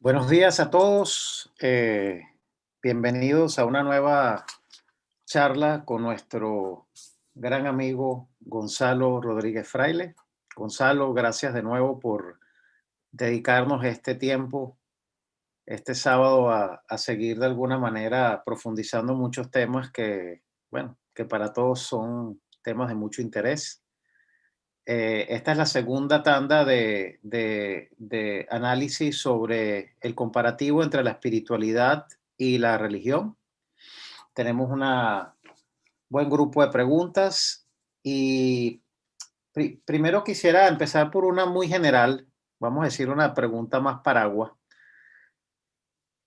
Buenos días a todos. Bienvenidos a una nueva charla con nuestro gran amigo Gonzalo Rodríguez Fraile. Gonzalo, gracias de nuevo por dedicarnos este tiempo, este sábado, a seguir de alguna manera profundizando muchos temas que, bueno, que para todos son temas de mucho interés. Esta es la segunda tanda de análisis sobre el comparativo entre la espiritualidad y la religión. Tenemos un buen grupo de preguntas y primero quisiera empezar por una muy general, vamos a decir una pregunta más paraguas,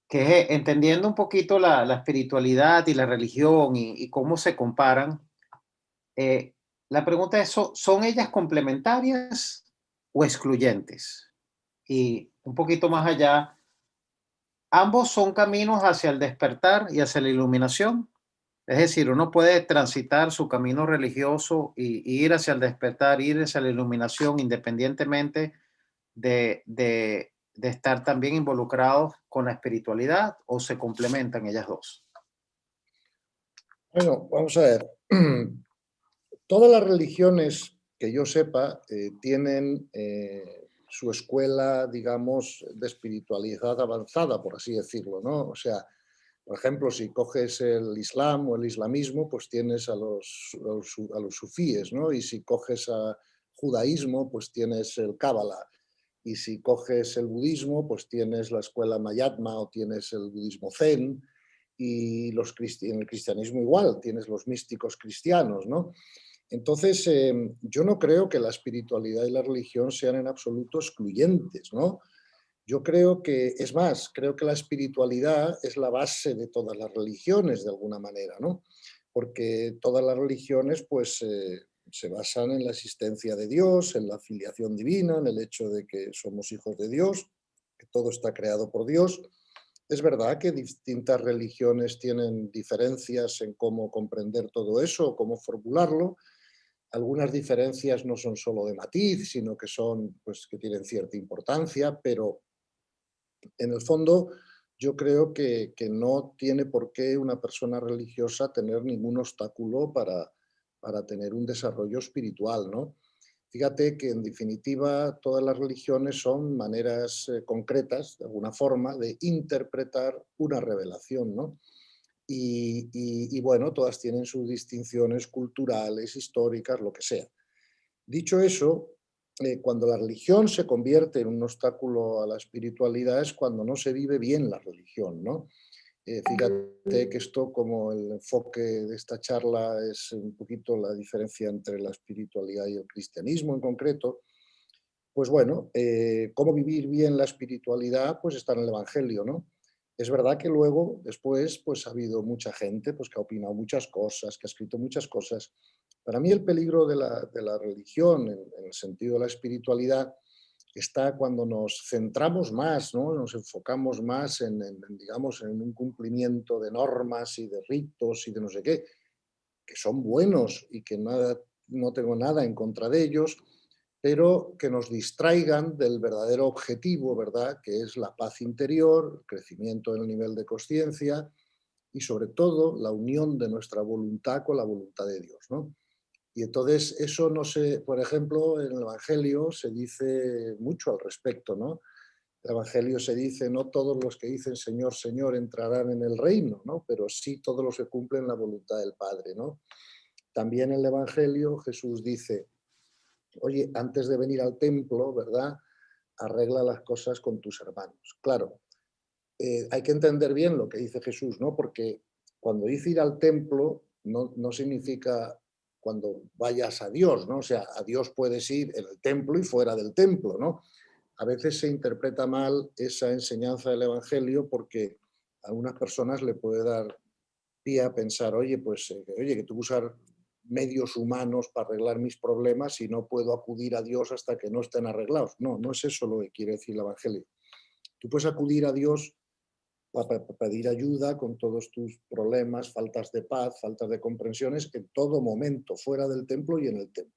que es entendiendo un poquito la espiritualidad y la religión y cómo se comparan. Eh, la pregunta es, ¿son ellas complementarias o excluyentes? Y un poquito más allá, ambos son caminos hacia el despertar y hacia la iluminación. Es decir, uno puede transitar su camino religioso y ir hacia el despertar, ir hacia la iluminación, independientemente de estar también involucrados con la espiritualidad, o se complementan ellas dos. Bueno, vamos a ver. Todas las religiones que yo sepa tienen su escuela, digamos, de espiritualidad avanzada, por así decirlo, ¿no? O sea, por ejemplo, si coges el Islam o el islamismo, pues tienes a los sufíes, ¿no? Y si coges a judaísmo, pues tienes el Cábala. Y si coges el budismo, pues tienes la escuela Mayatma o tienes el budismo Zen. Y en el cristianismo igual, tienes los místicos cristianos, ¿no? Entonces, yo no creo que la espiritualidad y la religión sean en absoluto excluyentes, ¿no? Yo creo que, es más, creo que la espiritualidad es la base de todas las religiones, de alguna manera, ¿no? Porque todas las religiones, pues, se basan en la existencia de Dios, en la filiación divina, en el hecho de que somos hijos de Dios, que todo está creado por Dios. Es verdad que distintas religiones tienen diferencias en cómo comprender todo eso o cómo formularlo. Algunas diferencias no son solo de matiz, sino que son, pues, que tienen cierta importancia, pero en el fondo yo creo que no tiene por qué una persona religiosa tener ningún obstáculo para tener un desarrollo espiritual, ¿no? Fíjate que, en definitiva, todas las religiones son maneras concretas, de alguna forma, de interpretar una revelación, ¿no? Bueno, todas tienen sus distinciones culturales, históricas, lo que sea. Dicho eso, cuando la religión se convierte en un obstáculo a la espiritualidad es cuando no se vive bien la religión, ¿no? Fíjate que esto, como el enfoque de esta charla es un poquito la diferencia entre la espiritualidad y el cristianismo en concreto, pues bueno, ¿cómo vivir bien la espiritualidad? Pues está en el Evangelio, ¿no? Es verdad que luego, después, pues ha habido mucha gente pues, que ha opinado muchas cosas, que ha escrito muchas cosas. Para mí el peligro de la religión, en el sentido de la espiritualidad, está cuando nos centramos más, ¿no? Nos enfocamos más digamos, en un cumplimiento de normas y de ritos y de no sé qué, que son buenos y que nada, no tengo nada en contra de ellos, pero que nos distraigan del verdadero objetivo, ¿verdad? Que es la paz interior, el crecimiento en el nivel de conciencia y, sobre todo, la unión de nuestra voluntad con la voluntad de Dios, ¿no? Y entonces eso no sé, por ejemplo, en el Evangelio se dice mucho al respecto, ¿no? El Evangelio se dice, no todos los que dicen Señor, Señor entrarán en el reino, ¿no? Pero sí todos los que cumplen la voluntad del Padre, ¿no? También en el Evangelio Jesús dice, oye, antes de venir al templo, ¿verdad? Arregla las cosas con tus hermanos. Claro, hay que entender bien lo que dice Jesús, ¿no? Porque cuando dice ir al templo, no significa cuando vayas a Dios, ¿no? O sea, a Dios puedes ir en el templo y fuera del templo, ¿no? A veces se interpreta mal esa enseñanza del Evangelio porque a algunas personas le puede dar pie a pensar, oye, pues, oye, que tú usar medios humanos para arreglar mis problemas y no puedo acudir a Dios hasta que no estén arreglados. No, no es eso lo que quiere decir el Evangelio. Tú puedes acudir a Dios para pedir ayuda con todos tus problemas, faltas de paz, faltas de comprensiones, en todo momento, fuera del templo y en el templo.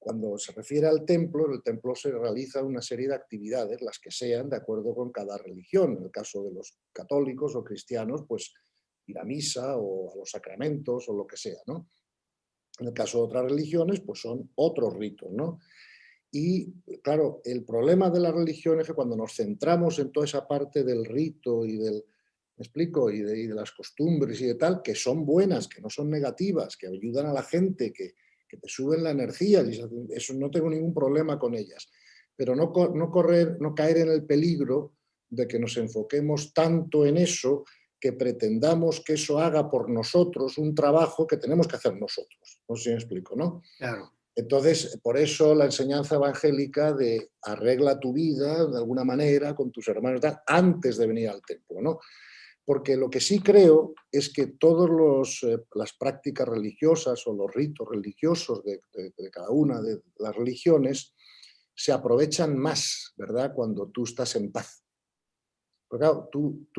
cuando se refiere al templo, en el templo se realiza una serie de actividades, las que sean, de acuerdo con cada religión. En el caso de los católicos o cristianos, pues ir a misa o a los sacramentos o lo que sea, ¿no? En el caso de otras religiones, pues son otros ritos, ¿no? Y claro, el problema de la religión es que cuando nos centramos en toda esa parte del rito y del, ¿me explico? Y de las costumbres y de tal, que son buenas, que no son negativas, que ayudan a la gente, que te suben la energía, y eso no tengo ningún problema con ellas. Pero no caer en el peligro de que nos enfoquemos tanto en eso que pretendamos que eso haga por nosotros un trabajo que tenemos que hacer nosotros. No sé si me explico, ¿no? Claro. Entonces, por eso la enseñanza evangélica de arregla tu vida de alguna manera con tus hermanos antes de venir al templo, ¿no? Porque lo que sí creo es que todas las prácticas religiosas o los ritos religiosos de cada una de las religiones se aprovechan más, ¿verdad?, cuando tú estás en paz. Porque claro,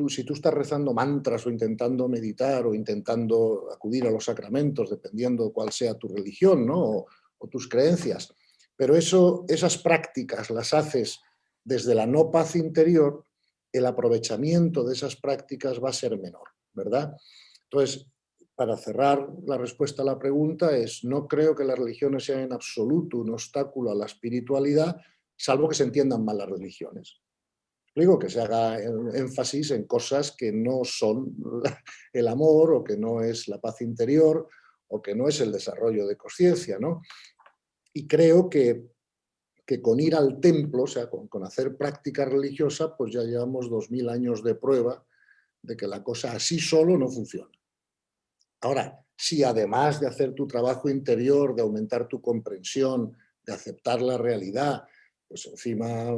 si tú estás rezando mantras o intentando meditar o intentando acudir a los sacramentos, dependiendo de cuál sea tu religión, ¿no? O tus creencias, pero esas prácticas las haces desde la no paz interior, el aprovechamiento de esas prácticas va a ser menor, ¿verdad? Entonces, para cerrar la respuesta a la pregunta es, no creo que las religiones sean en absoluto un obstáculo a la espiritualidad, salvo que se entiendan mal las religiones. Digo, que se haga énfasis en cosas que no son el amor o que no es la paz interior o que no es el desarrollo de conciencia, ¿no? Y creo que con ir al templo, o sea, con hacer práctica religiosa, pues ya llevamos 2000 años de prueba de que la cosa así solo no funciona. Ahora, si además de hacer tu trabajo interior, de aumentar tu comprensión, de aceptar la realidad, pues encima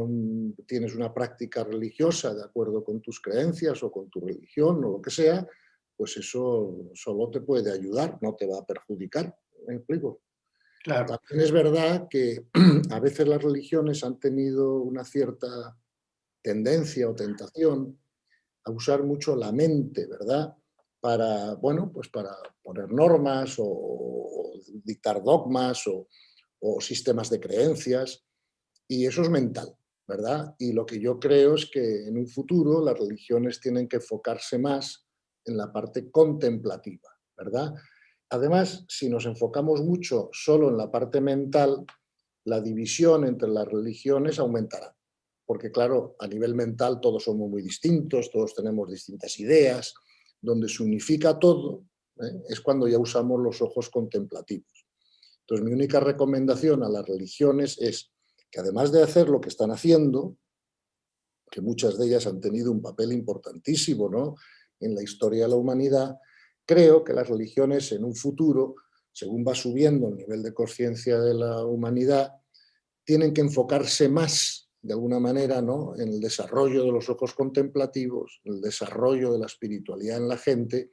tienes una práctica religiosa de acuerdo con tus creencias o con tu religión o lo que sea, pues eso solo te puede ayudar, no te va a perjudicar. ¿Me explico? Claro. También es verdad que a veces las religiones han tenido una cierta tendencia o tentación a usar mucho la mente, ¿verdad? Para, bueno, pues para poner normas o dictar dogmas o sistemas de creencias, y eso es mental, ¿verdad? Y lo que yo creo es que en un futuro las religiones tienen que enfocarse más en la parte contemplativa, ¿verdad? Además, si nos enfocamos mucho solo en la parte mental, la división entre las religiones aumentará. Porque claro, a nivel mental todos somos muy distintos, todos tenemos distintas ideas, donde se unifica todo, es cuando ya usamos los ojos contemplativos. Entonces, mi única recomendación a las religiones es que además de hacer lo que están haciendo, que muchas de ellas han tenido un papel importantísimo, ¿no?, en la historia de la humanidad, creo que las religiones en un futuro, según va subiendo el nivel de conciencia de la humanidad, tienen que enfocarse más, de alguna manera, ¿no?, en el desarrollo de los ojos contemplativos, el desarrollo de la espiritualidad en la gente,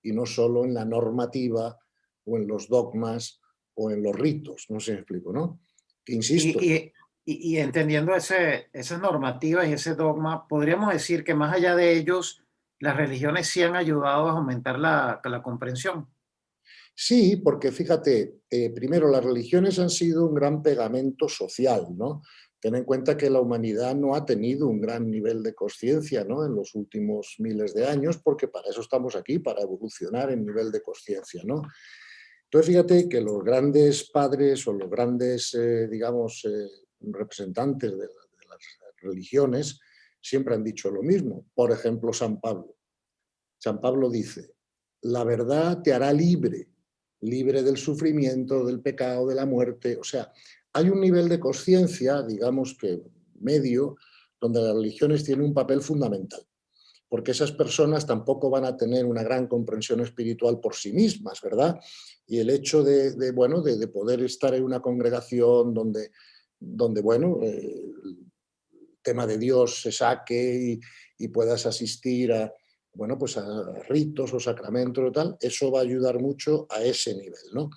y no solo en la normativa o en los dogmas o en los ritos, no sé si me explico, ¿no? Que insisto, Y, y, y entendiendo esas normativas y ese dogma, podríamos decir que más allá de ellos, las religiones sí han ayudado a aumentar la comprensión. sí, porque fíjate, primero las religiones han sido un gran pegamento social, ¿no? Ten en cuenta que la humanidad no ha tenido un gran nivel de conciencia, ¿no?, en los últimos miles de años, porque para eso estamos aquí, para evolucionar en nivel de conciencia, ¿no? Entonces, fíjate que los grandes padres o los grandes, digamos, representantes de las religiones siempre han dicho lo mismo. Por ejemplo, San Pablo. San Pablo dice, la verdad te hará libre, libre del sufrimiento, del pecado, de la muerte. O sea, hay un nivel de conciencia, digamos que medio, donde las religiones tienen un papel fundamental, porque esas personas tampoco van a tener una gran comprensión espiritual por sí mismas, ¿verdad? Y el hecho bueno, de poder estar en una congregación donde bueno, el tema de Dios se saque y puedas asistir a, bueno, pues a ritos o sacramentos o tal, eso va a ayudar mucho a ese nivel, ¿no?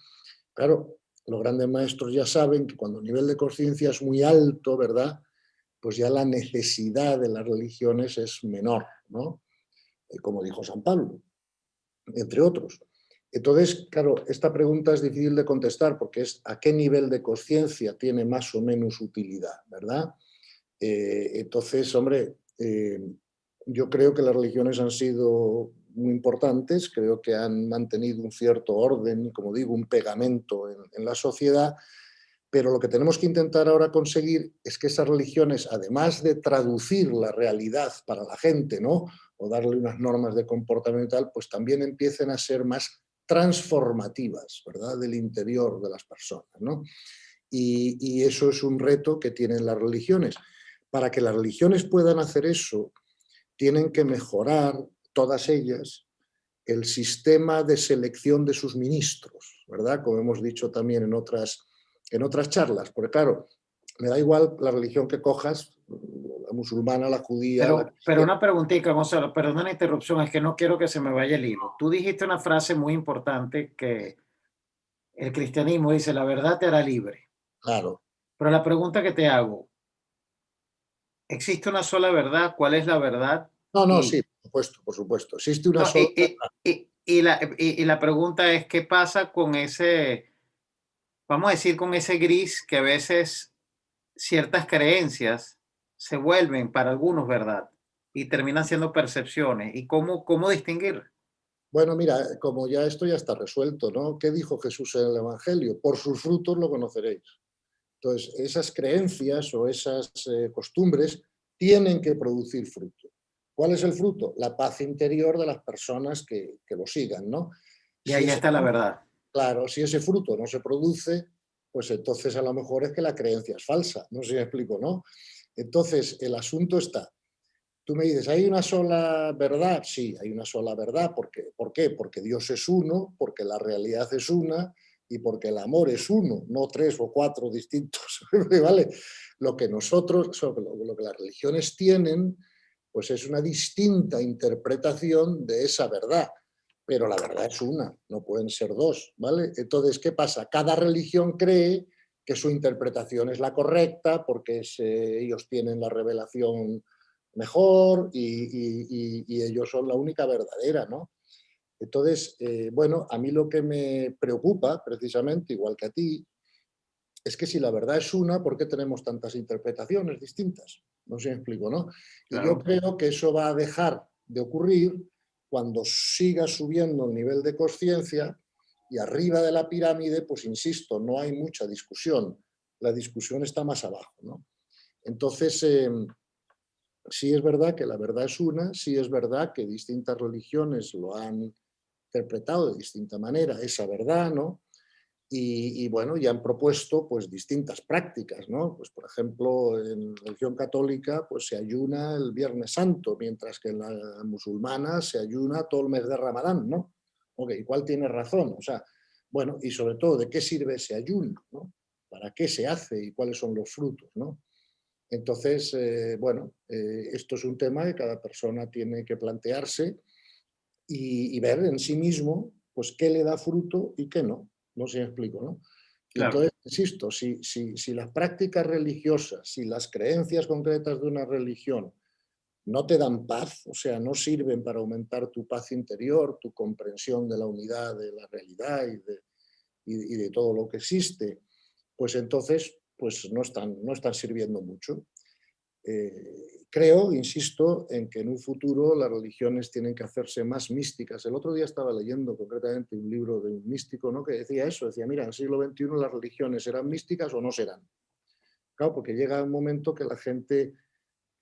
Claro, los grandes maestros ya saben que cuando el nivel de conciencia es muy alto, ¿verdad?, pues ya la necesidad de las religiones es menor, ¿no? Como dijo San Pablo, entre otros. Entonces, claro, esta pregunta es difícil de contestar porque es a qué nivel de conciencia tiene más o menos utilidad, ¿verdad? Entonces, hombre, yo creo que las religiones han sido muy importantes, creo que han mantenido un cierto orden, como digo, un pegamento en la sociedad, pero lo que tenemos que intentar ahora conseguir es que esas religiones, además de traducir la realidad para la gente, ¿no? O darle unas normas de comportamiento y tal, pues también empiecen a ser más transformativas, ¿verdad? Del interior de las personas, ¿no? Y eso es un reto que tienen las religiones. Para que las religiones puedan hacer eso, tienen que mejorar, todas ellas, el sistema de selección de sus ministros, ¿verdad? Como hemos dicho también en otras charlas, porque claro, me da igual la religión que cojas, la musulmana, la judía, la Pero cristiana. una preguntita, Gonzalo, perdona la interrupción, es que no quiero que se me vaya el hilo. Tú dijiste una frase muy importante que el cristianismo dice, la verdad te hará libre. Claro. Pero la pregunta que te hago, ¿existe una sola verdad? ¿Cuál es la verdad? No, no, sí, Y, por supuesto, por supuesto. Existe una no, sola. y la pregunta es, ¿qué pasa con ese, vamos a decir, con ese gris que a veces ciertas creencias se vuelven para algunos verdad y terminan siendo percepciones? ¿Y cómo distinguir? Bueno, mira, como ya esto ya está resuelto, ¿no? ¿Qué dijo Jesús en el Evangelio? Por sus frutos lo conoceréis. Entonces, esas creencias o esas costumbres tienen que producir fruto. ¿Cuál es el fruto? La paz interior de las personas que lo sigan, ¿no? Y Si ahí ese, está la verdad. claro, si ese fruto no se produce, pues entonces a lo mejor es que la creencia es falsa. No sé si me explico, ¿no? Entonces, el asunto está. Tú me dices, ¿hay una sola verdad? Sí, hay una sola verdad. ¿Por qué? Porque Dios es uno, porque la realidad es una y porque el amor es uno, no tres o cuatro distintos. ¿Vale? Lo que nosotros, lo que las religiones tienen, pues es una distinta interpretación de esa verdad. Pero la verdad es una, no pueden ser dos. ¿Vale? Entonces, ¿qué pasa? Cada religión cree que su interpretación es la correcta porque ellos tienen la revelación mejor y ellos son la única verdadera, ¿no? Entonces, bueno, a mí lo que me preocupa, precisamente, igual que a ti, es que si la verdad es una, ¿por qué tenemos tantas interpretaciones distintas? No sé si me explico, ¿no? Y yo Claro. creo que eso va a dejar de ocurrir cuando siga subiendo el nivel de conciencia y arriba de la pirámide, pues insisto, no hay mucha discusión. La discusión está más abajo, ¿no? Entonces, sí es verdad que la verdad es una, sí es verdad que distintas religiones lo han interpretado de distinta manera, esa verdad, ¿no? Y bueno, ya han propuesto pues distintas prácticas, ¿no? Pues por ejemplo, en la religión católica pues se ayuna el Viernes Santo, mientras que en la musulmana se ayuna todo el mes de Ramadán, ¿no? Ok, ¿cuál tiene razón? O sea, bueno, y sobre todo, ¿de qué sirve ese ayuno? ¿No? ¿Para qué se hace y cuáles son los frutos? ¿No? Entonces, bueno, esto es un tema que cada persona tiene que plantearse y ver en sí mismo, pues, qué le da fruto y qué no. No sé si me explico, ¿no? Y Claro. entonces, insisto, si las prácticas religiosas, si las creencias concretas de una religión no te dan paz, o sea, no sirven para aumentar tu paz interior, tu comprensión de la unidad de la realidad y de todo lo que existe, pues entonces pues no están sirviendo mucho. Creo, insisto, en que en un futuro las religiones tienen que hacerse más místicas. El otro día estaba leyendo concretamente un libro de un místico, ¿no? Que decía eso, decía, mira, en el siglo XXI las religiones serán místicas o no serán. Claro, porque llega un momento que la gente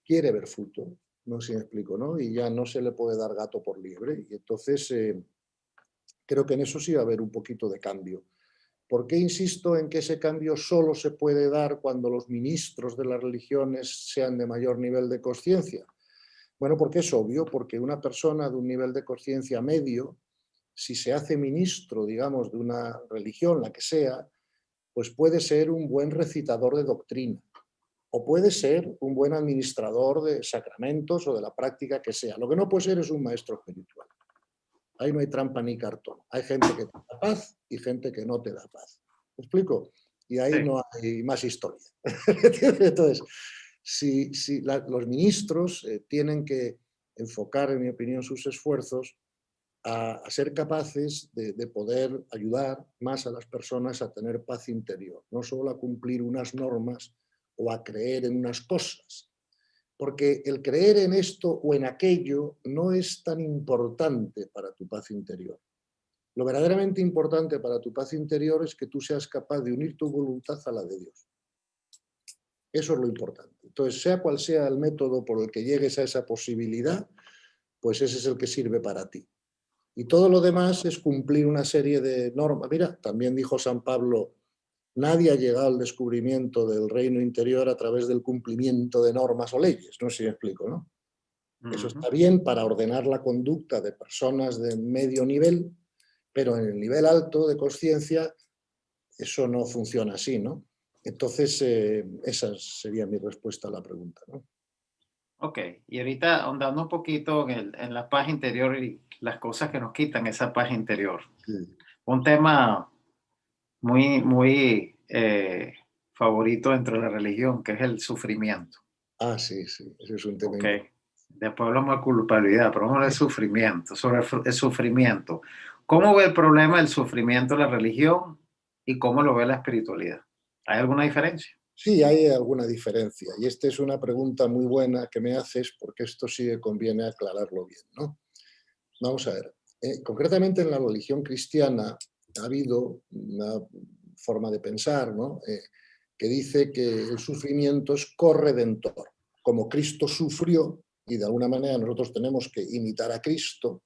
quiere ver fruto, no sé si me explico, ¿no? Y ya no se le puede dar gato por liebre. Y entonces creo que en eso sí va a haber un poquito de cambio. ¿Por qué insisto en que ese cambio solo se puede dar cuando los ministros de las religiones sean de mayor nivel de conciencia? Bueno, porque es obvio, porque una persona de un nivel de conciencia medio, si se hace ministro, digamos, de una religión, la que sea, pues puede ser un buen recitador de doctrina o puede ser un buen administrador de sacramentos o de la práctica que sea. Lo que no puede ser es un maestro espiritual. Ahí no hay trampa ni cartón. Hay gente que te da paz y gente que no te da paz. ¿Me explico? Y ahí Sí. no hay más historia. Entonces, los ministros tienen que enfocar, en mi opinión, sus esfuerzos a ser capaces de poder ayudar más a las personas a tener paz interior, no solo a cumplir unas normas o a creer en unas cosas, porque el creer en esto o en aquello no es tan importante para tu paz interior. Lo verdaderamente importante para tu paz interior es que tú seas capaz de unir tu voluntad a la de Dios. Eso es lo importante. Entonces, sea cual sea el método por el que llegues a esa posibilidad, pues ese es el que sirve para ti. Y todo lo demás es cumplir una serie de normas. Mira, también dijo San Pablo, nadie ha llegado al descubrimiento del reino interior a través del cumplimiento de normas o leyes. No sé si me explico, ¿no? Eso está bien para ordenar la conducta de personas de medio nivel, pero en el nivel alto de conciencia eso no funciona así, ¿no? Entonces, esa sería mi respuesta a la pregunta, ¿no? Ok, y ahorita ahondando un poquito en la paz interior y las cosas que nos quitan esa paz interior. Sí. Un tema muy favorito dentro de la religión, que es el sufrimiento. Ah, sí, sí, ese es un tema Ok, importante. después hablamos de culpabilidad, pero vamos al sufrimiento, sobre el sufrimiento. ¿Cómo ve el problema del sufrimiento la religión y cómo lo ve la espiritualidad? ¿Hay alguna diferencia? Sí, hay alguna diferencia y esta es una pregunta muy buena que me haces porque esto sí que conviene aclararlo bien, ¿no? Vamos a ver, concretamente en la religión cristiana ha habido una forma de pensar, ¿no? Que dice que el sufrimiento es corredentor. Como Cristo sufrió y de alguna manera nosotros tenemos que imitar a Cristo,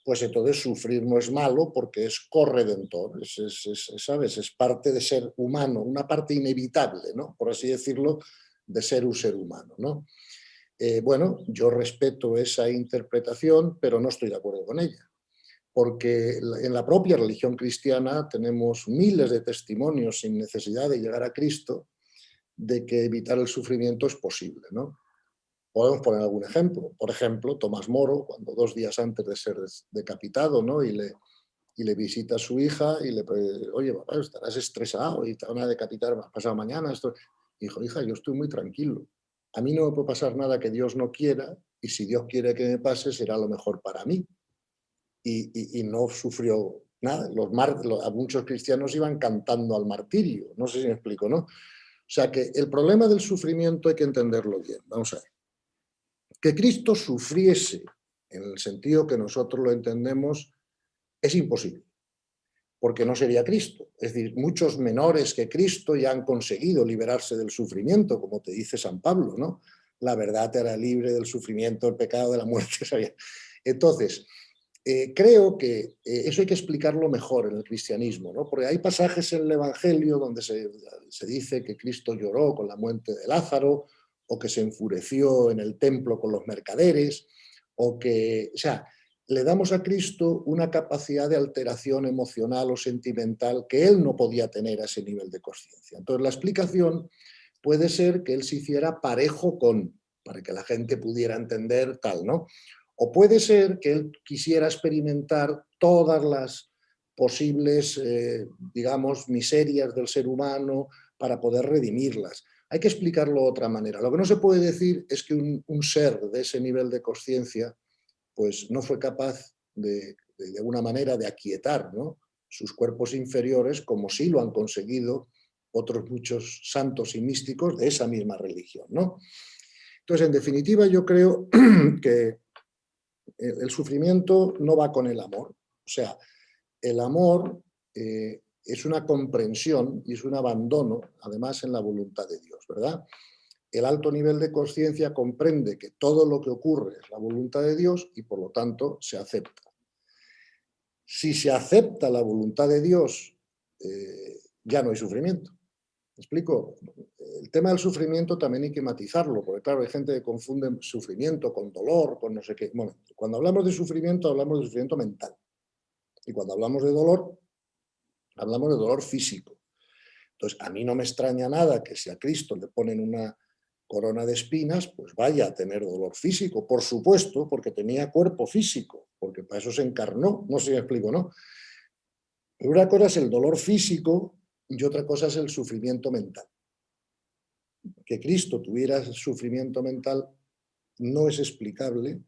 pues entonces sufrir no es malo porque es corredentor, ¿sabes? Es parte de ser humano, una parte inevitable, ¿no? Por así decirlo, de ser un ser humano, ¿no? Bueno, yo respeto esa interpretación, pero no estoy de acuerdo con ella, porque en la propia religión cristiana tenemos miles de testimonios sin necesidad de llegar a Cristo de que evitar el sufrimiento es posible, ¿no? Podemos poner algún ejemplo. Por ejemplo, Tomás Moro, cuando 2 días antes de ser decapitado, ¿no? Y le visita a su hija y le dice, oye, papá, estarás estresado y te van a decapitar pasado mañana. Esto. Dijo, hija, yo estoy muy tranquilo. A mí no me puede pasar nada que Dios no quiera y si Dios quiere que me pase será lo mejor para mí. Y no sufrió nada. A muchos cristianos iban cantando al martirio. No sé si me explico, ¿no? O sea que el problema del sufrimiento hay que entenderlo bien. Vamos a ver. Que Cristo sufriese, en el sentido que nosotros lo entendemos, es imposible, porque no sería Cristo. Es decir, muchos menores que Cristo ya han conseguido liberarse del sufrimiento, como te dice San Pablo, ¿no? La verdad te hará libre del sufrimiento, del pecado, de la muerte. Entonces, creo que eso hay que explicarlo mejor en el cristianismo, ¿no? Porque hay pasajes en el Evangelio donde se dice que Cristo lloró con la muerte de Lázaro, o que se enfureció en el templo con los mercaderes, o sea, le damos a Cristo una capacidad de alteración emocional o sentimental que él no podía tener a ese nivel de conciencia. Entonces, la explicación puede ser que él se hiciera parejo para que la gente pudiera entender tal, ¿no? O puede ser que él quisiera experimentar todas las posibles, digamos, miserias del ser humano para poder redimirlas. Hay que explicarlo de otra manera. Lo que no se puede decir es que un ser de ese nivel de conciencia pues no fue capaz de alguna manera de aquietar, ¿no?, sus cuerpos inferiores, como sí lo han conseguido otros muchos santos y místicos de esa misma religión, ¿no? Entonces, en definitiva, yo creo que el sufrimiento no va con el amor. O sea, el amor es una comprensión y es un abandono, además, en la voluntad de Dios, ¿verdad? El alto nivel de conciencia comprende que todo lo que ocurre es la voluntad de Dios y, por lo tanto, se acepta. Si se acepta la voluntad de Dios, ya no hay sufrimiento. ¿Me explico? El tema del sufrimiento también hay que matizarlo, porque claro, hay gente que confunde sufrimiento con dolor, con no sé qué. Bueno, cuando hablamos de sufrimiento mental. Y cuando hablamos de dolor, hablamos de dolor físico. Entonces, a mí no me extraña nada que si a Cristo le ponen una corona de espinas, pues vaya a tener dolor físico, por supuesto, porque tenía cuerpo físico, porque para eso se encarnó, no sé si me explico, ¿no? Pero una cosa es el dolor físico y otra cosa es el sufrimiento mental. Que Cristo tuviera sufrimiento mental no es explicable,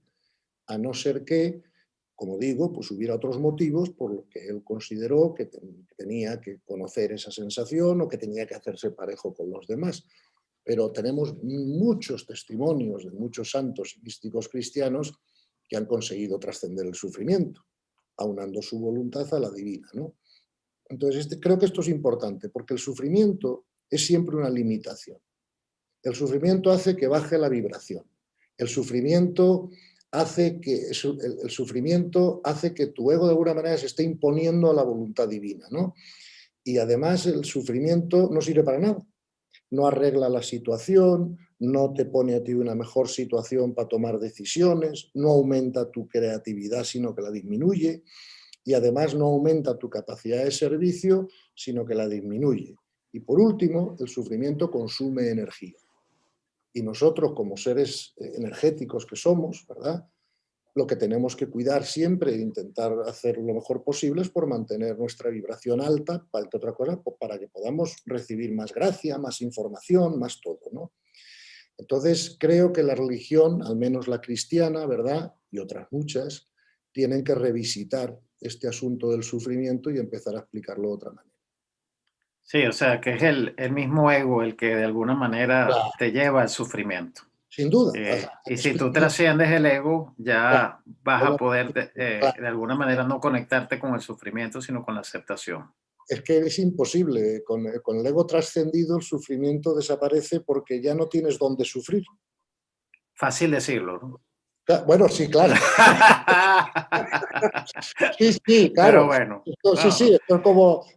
a no ser que como digo, pues hubiera otros motivos por los que él consideró que tenía que conocer esa sensación o que tenía que hacerse parejo con los demás. Pero tenemos muchos testimonios de muchos santos y místicos cristianos que han conseguido trascender el sufrimiento, aunando su voluntad a la divina, ¿no? Entonces, creo que esto es importante, porque el sufrimiento es siempre una limitación. El sufrimiento hace que baje la vibración. El sufrimiento hace que, el sufrimiento hace que tu ego de alguna manera se esté imponiendo a la voluntad divina, ¿no? Y además el sufrimiento no sirve para nada. No arregla la situación, no te pone a ti una mejor situación para tomar decisiones, no aumenta tu creatividad, sino que la disminuye, y además no aumenta tu capacidad de servicio, sino que la disminuye. Y por último, el sufrimiento consume energía. Y nosotros, como seres energéticos que somos, ¿verdad?, lo que tenemos que cuidar siempre e intentar hacer lo mejor posible es por mantener nuestra vibración alta, para otra cosa, para que podamos recibir más gracia, más información, más todo, ¿no? Entonces, creo que la religión, al menos la cristiana, ¿verdad?, y otras muchas, tienen que revisitar este asunto del sufrimiento y empezar a explicarlo de otra manera. Sí, o sea, que es el mismo ego el que de alguna manera Claro, te lleva al sufrimiento. sin duda. O sea, Y si tú explica, trasciendes el ego, claro, ya vas a poder claro. de alguna manera no conectarte con el sufrimiento, sino con la aceptación. Es que es imposible. Con el ego trascendido, el sufrimiento desaparece porque ya no tienes dónde sufrir. Fácil decirlo, ¿no? Bueno, sí, claro. Sí, sí, Pero claro. bueno, Sí, no, sí, esto es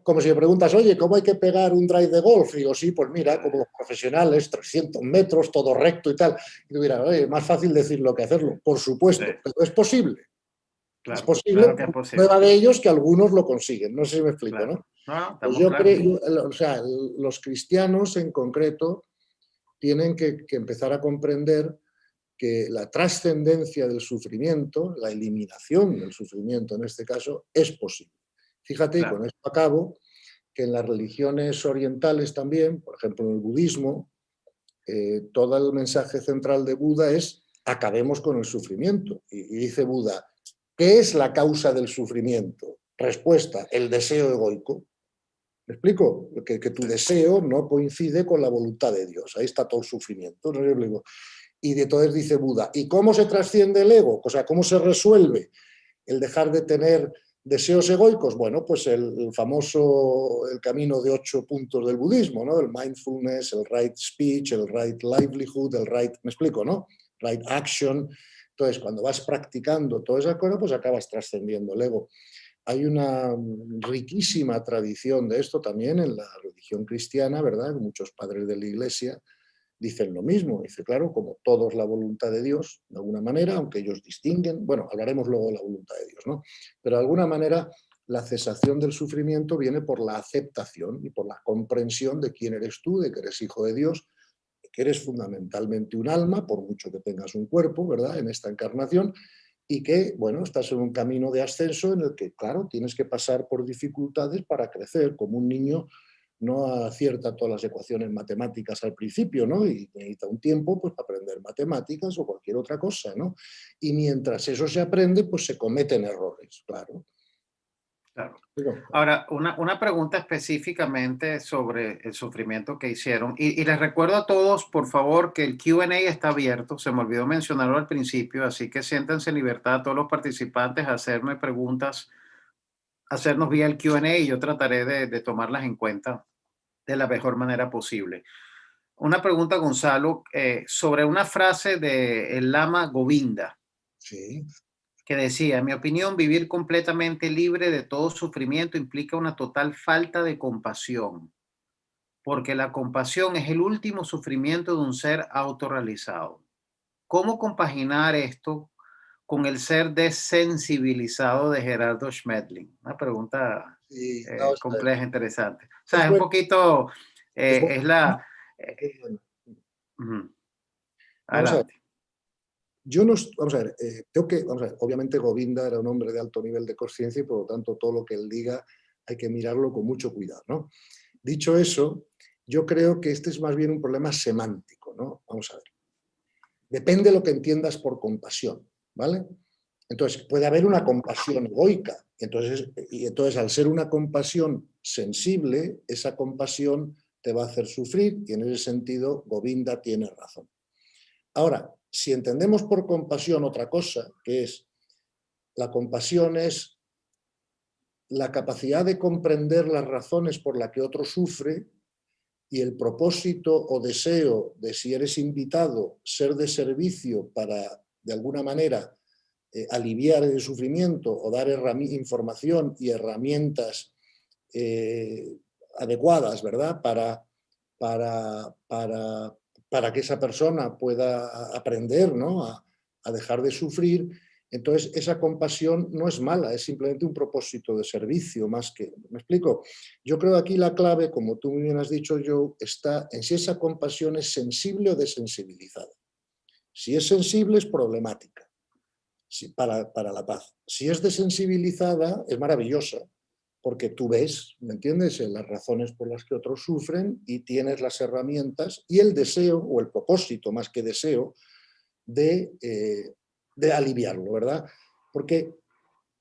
como si me preguntas, oye, ¿cómo hay que pegar un drive de golf? Y digo, sí, pues mira, como los profesionales, 300 metros, todo recto y tal. Y tú dirás, oye, más fácil decirlo que hacerlo. Por sí, supuesto, pero es posible. Es claro, posible, claro que es prueba posible, de ellos que algunos lo consiguen. No sé si me explico, claro. ¿no? No, no, Pues estamos yo claros. creo, o sea, los cristianos en concreto tienen que empezar a comprender que la trascendencia del sufrimiento, la eliminación del sufrimiento en este caso, es posible. Fíjate, y Claro, con esto acabo, que en las religiones orientales también, por ejemplo en el budismo, todo el mensaje central de Buda es acabemos con el sufrimiento. Y dice Buda, ¿qué es la causa del sufrimiento? Respuesta, el deseo egoico. ¿Me explico? Que tu sí, deseo no coincide con la voluntad de Dios. Ahí está todo el sufrimiento. ¿No? Y de entonces dice Buda, ¿y cómo se trasciende el ego? O sea, ¿cómo se resuelve el dejar de tener deseos egoicos? Bueno, pues el famoso, el camino de 8 puntos del budismo, ¿no? El mindfulness, el right speech, el right livelihood, el right, me explico, ¿no? Right action. Entonces, cuando vas practicando todas esas cosas, pues acabas trascendiendo el ego. Hay una riquísima tradición de esto también en la religión cristiana, ¿verdad? Muchos padres de la Iglesia dicen lo mismo. Dice, claro, como todo es la voluntad de Dios, de alguna manera, aunque ellos distinguen, bueno, hablaremos luego de la voluntad de Dios, ¿no? Pero de alguna manera la cesación del sufrimiento viene por la aceptación y por la comprensión de quién eres tú, de que eres hijo de Dios, de que eres fundamentalmente un alma, por mucho que tengas un cuerpo, ¿verdad?, en esta encarnación, y que, bueno, estás en un camino de ascenso en el que, claro, tienes que pasar por dificultades para crecer, como un niño no acierta todas las ecuaciones matemáticas al principio, ¿no? Y necesita un tiempo, pues, para aprender matemáticas o cualquier otra cosa, ¿no? Y mientras eso se aprende, pues se cometen errores, claro. claro. Digo, Ahora, una pregunta específicamente sobre el sufrimiento que hicieron. Y les recuerdo a todos, por favor, que el Q&A está abierto. Se me olvidó mencionarlo al principio, así que siéntanse en libertad todos los participantes a hacerme preguntas, hacernos vía el Q&A y yo trataré de tomarlas en cuenta de la mejor manera posible. Una pregunta, Gonzalo, sobre una frase de el Lama Govinda sí, que decía, en mi opinión, vivir completamente libre de todo sufrimiento implica una total falta de compasión, porque la compasión es el último sufrimiento de un ser autorrealizado. ¿Cómo compaginar esto con el ser desensibilizado de Gerardo Schmetling? Una pregunta sí, vamos a ver. compleja, interesante. O sea, Es es un bueno, poquito, es bueno, es la... eh, es bueno. ujú, Vamos a ver. adelante. Yo no, vamos a ver, vamos a ver, obviamente Govinda era un hombre de alto nivel de conciencia y por lo tanto todo lo que él diga hay que mirarlo con mucho cuidado, ¿no? Dicho eso, yo creo que este es más bien un problema semántico, ¿no? Vamos a ver. Depende de lo que entiendas por compasión, ¿vale? Entonces, puede haber una compasión egoica. Entonces, al ser una compasión sensible, esa compasión te va a hacer sufrir y en ese sentido Govinda tiene razón. Ahora, si entendemos por compasión otra cosa, que es la compasión es la capacidad de comprender las razones por las que otro sufre y el propósito o deseo de, si eres invitado, ser de servicio para, de alguna manera, aliviar el sufrimiento o dar información y herramientas adecuadas, ¿verdad? Para que esa persona pueda aprender, ¿no? a dejar de sufrir. Entonces, esa compasión no es mala, es simplemente un propósito de servicio más que... ¿Me explico? Yo creo que aquí la clave, como tú muy bien has dicho, Joe, está en si esa compasión es sensible o desensibilizada. Si es sensible, es problemática para la paz. Si es desensibilizada, es maravillosa, porque tú ves, ¿me entiendes?, las razones por las que otros sufren y tienes las herramientas y el deseo, o el propósito más que deseo, de aliviarlo, ¿verdad? Porque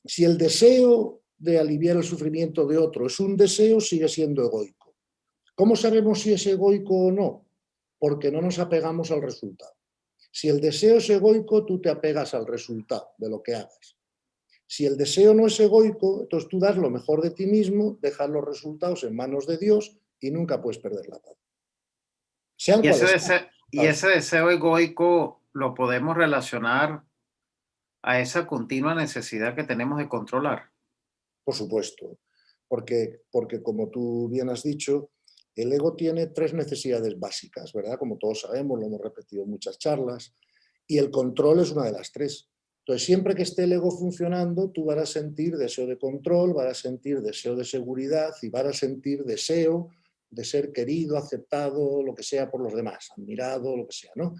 si el deseo de aliviar el sufrimiento de otro es un deseo, sigue siendo egoico. ¿Cómo sabemos si es egoico o no? Porque no nos apegamos al resultado. Si el deseo es egoico, tú te apegas al resultado de lo que hagas. Si el deseo no es egoico, entonces tú das lo mejor de ti mismo, dejas los resultados en manos de Dios y nunca puedes perder la paz. Sean cuales sean. Y ese deseo egoico lo podemos relacionar a esa continua necesidad que tenemos de controlar. Por supuesto, porque como tú bien has dicho, el ego tiene tres necesidades básicas, ¿verdad? Como todos sabemos, lo hemos repetido en muchas charlas, y el control es una de las tres. Entonces, siempre que esté el ego funcionando, tú vas a sentir deseo de control, vas a sentir deseo de seguridad y vas a sentir deseo de ser querido, aceptado, lo que sea por los demás, admirado, lo que sea, ¿no?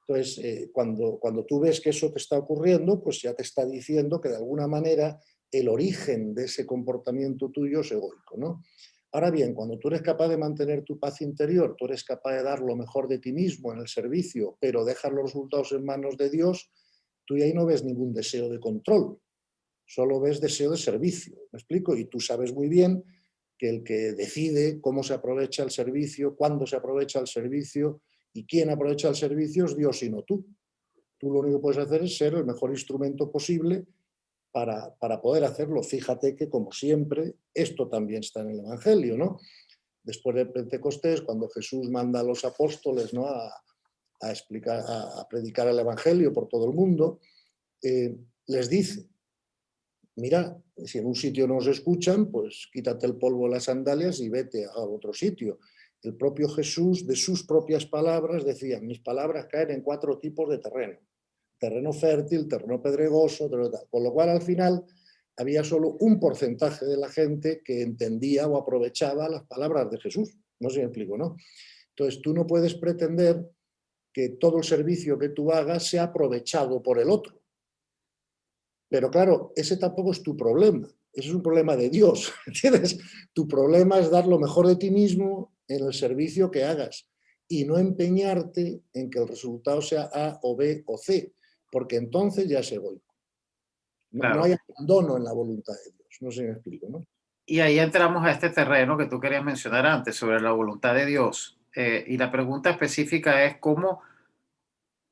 Entonces, cuando tú ves que eso te está ocurriendo, pues ya te está diciendo que de alguna manera el origen de ese comportamiento tuyo es egoico, ¿no? Ahora bien, cuando tú eres capaz de mantener tu paz interior, tú eres capaz de dar lo mejor de ti mismo en el servicio, pero dejas los resultados en manos de Dios, tú ahí no ves ningún deseo de control, solo ves deseo de servicio, ¿me explico? Y tú sabes muy bien que el que decide cómo se aprovecha el servicio, cuándo se aprovecha el servicio y quién aprovecha el servicio es Dios y no tú. Tú lo único que puedes hacer es ser el mejor instrumento posible para poder hacerlo. Fíjate que, como siempre, esto también está en el Evangelio, ¿no? Después de Pentecostés, cuando Jesús manda a los apóstoles, ¿no?, a predicar el Evangelio por todo el mundo, les dice, mira, si en un sitio no os escuchan, pues quítate el polvo de las sandalias y vete a otro sitio. El propio Jesús, de sus propias palabras, decía, mis palabras caen en 4 tipos de terreno. Terreno fértil, terreno pedregoso, con lo cual al final había solo un porcentaje de la gente que entendía o aprovechaba las palabras de Jesús. No sé si me explico, ¿no? Entonces tú no puedes pretender que todo el servicio que tú hagas sea aprovechado por el otro. Pero claro, ese tampoco es tu problema, ese es un problema de Dios, ¿entiendes? Tu problema es dar lo mejor de ti mismo en el servicio que hagas y no empeñarte en que el resultado sea A o B o C, porque entonces ya es egoico. No hay Claro. abandono en la voluntad de Dios, no sé si me explico, ¿no? Y ahí entramos a este terreno que tú querías mencionar antes, sobre la voluntad de Dios. Y la pregunta específica es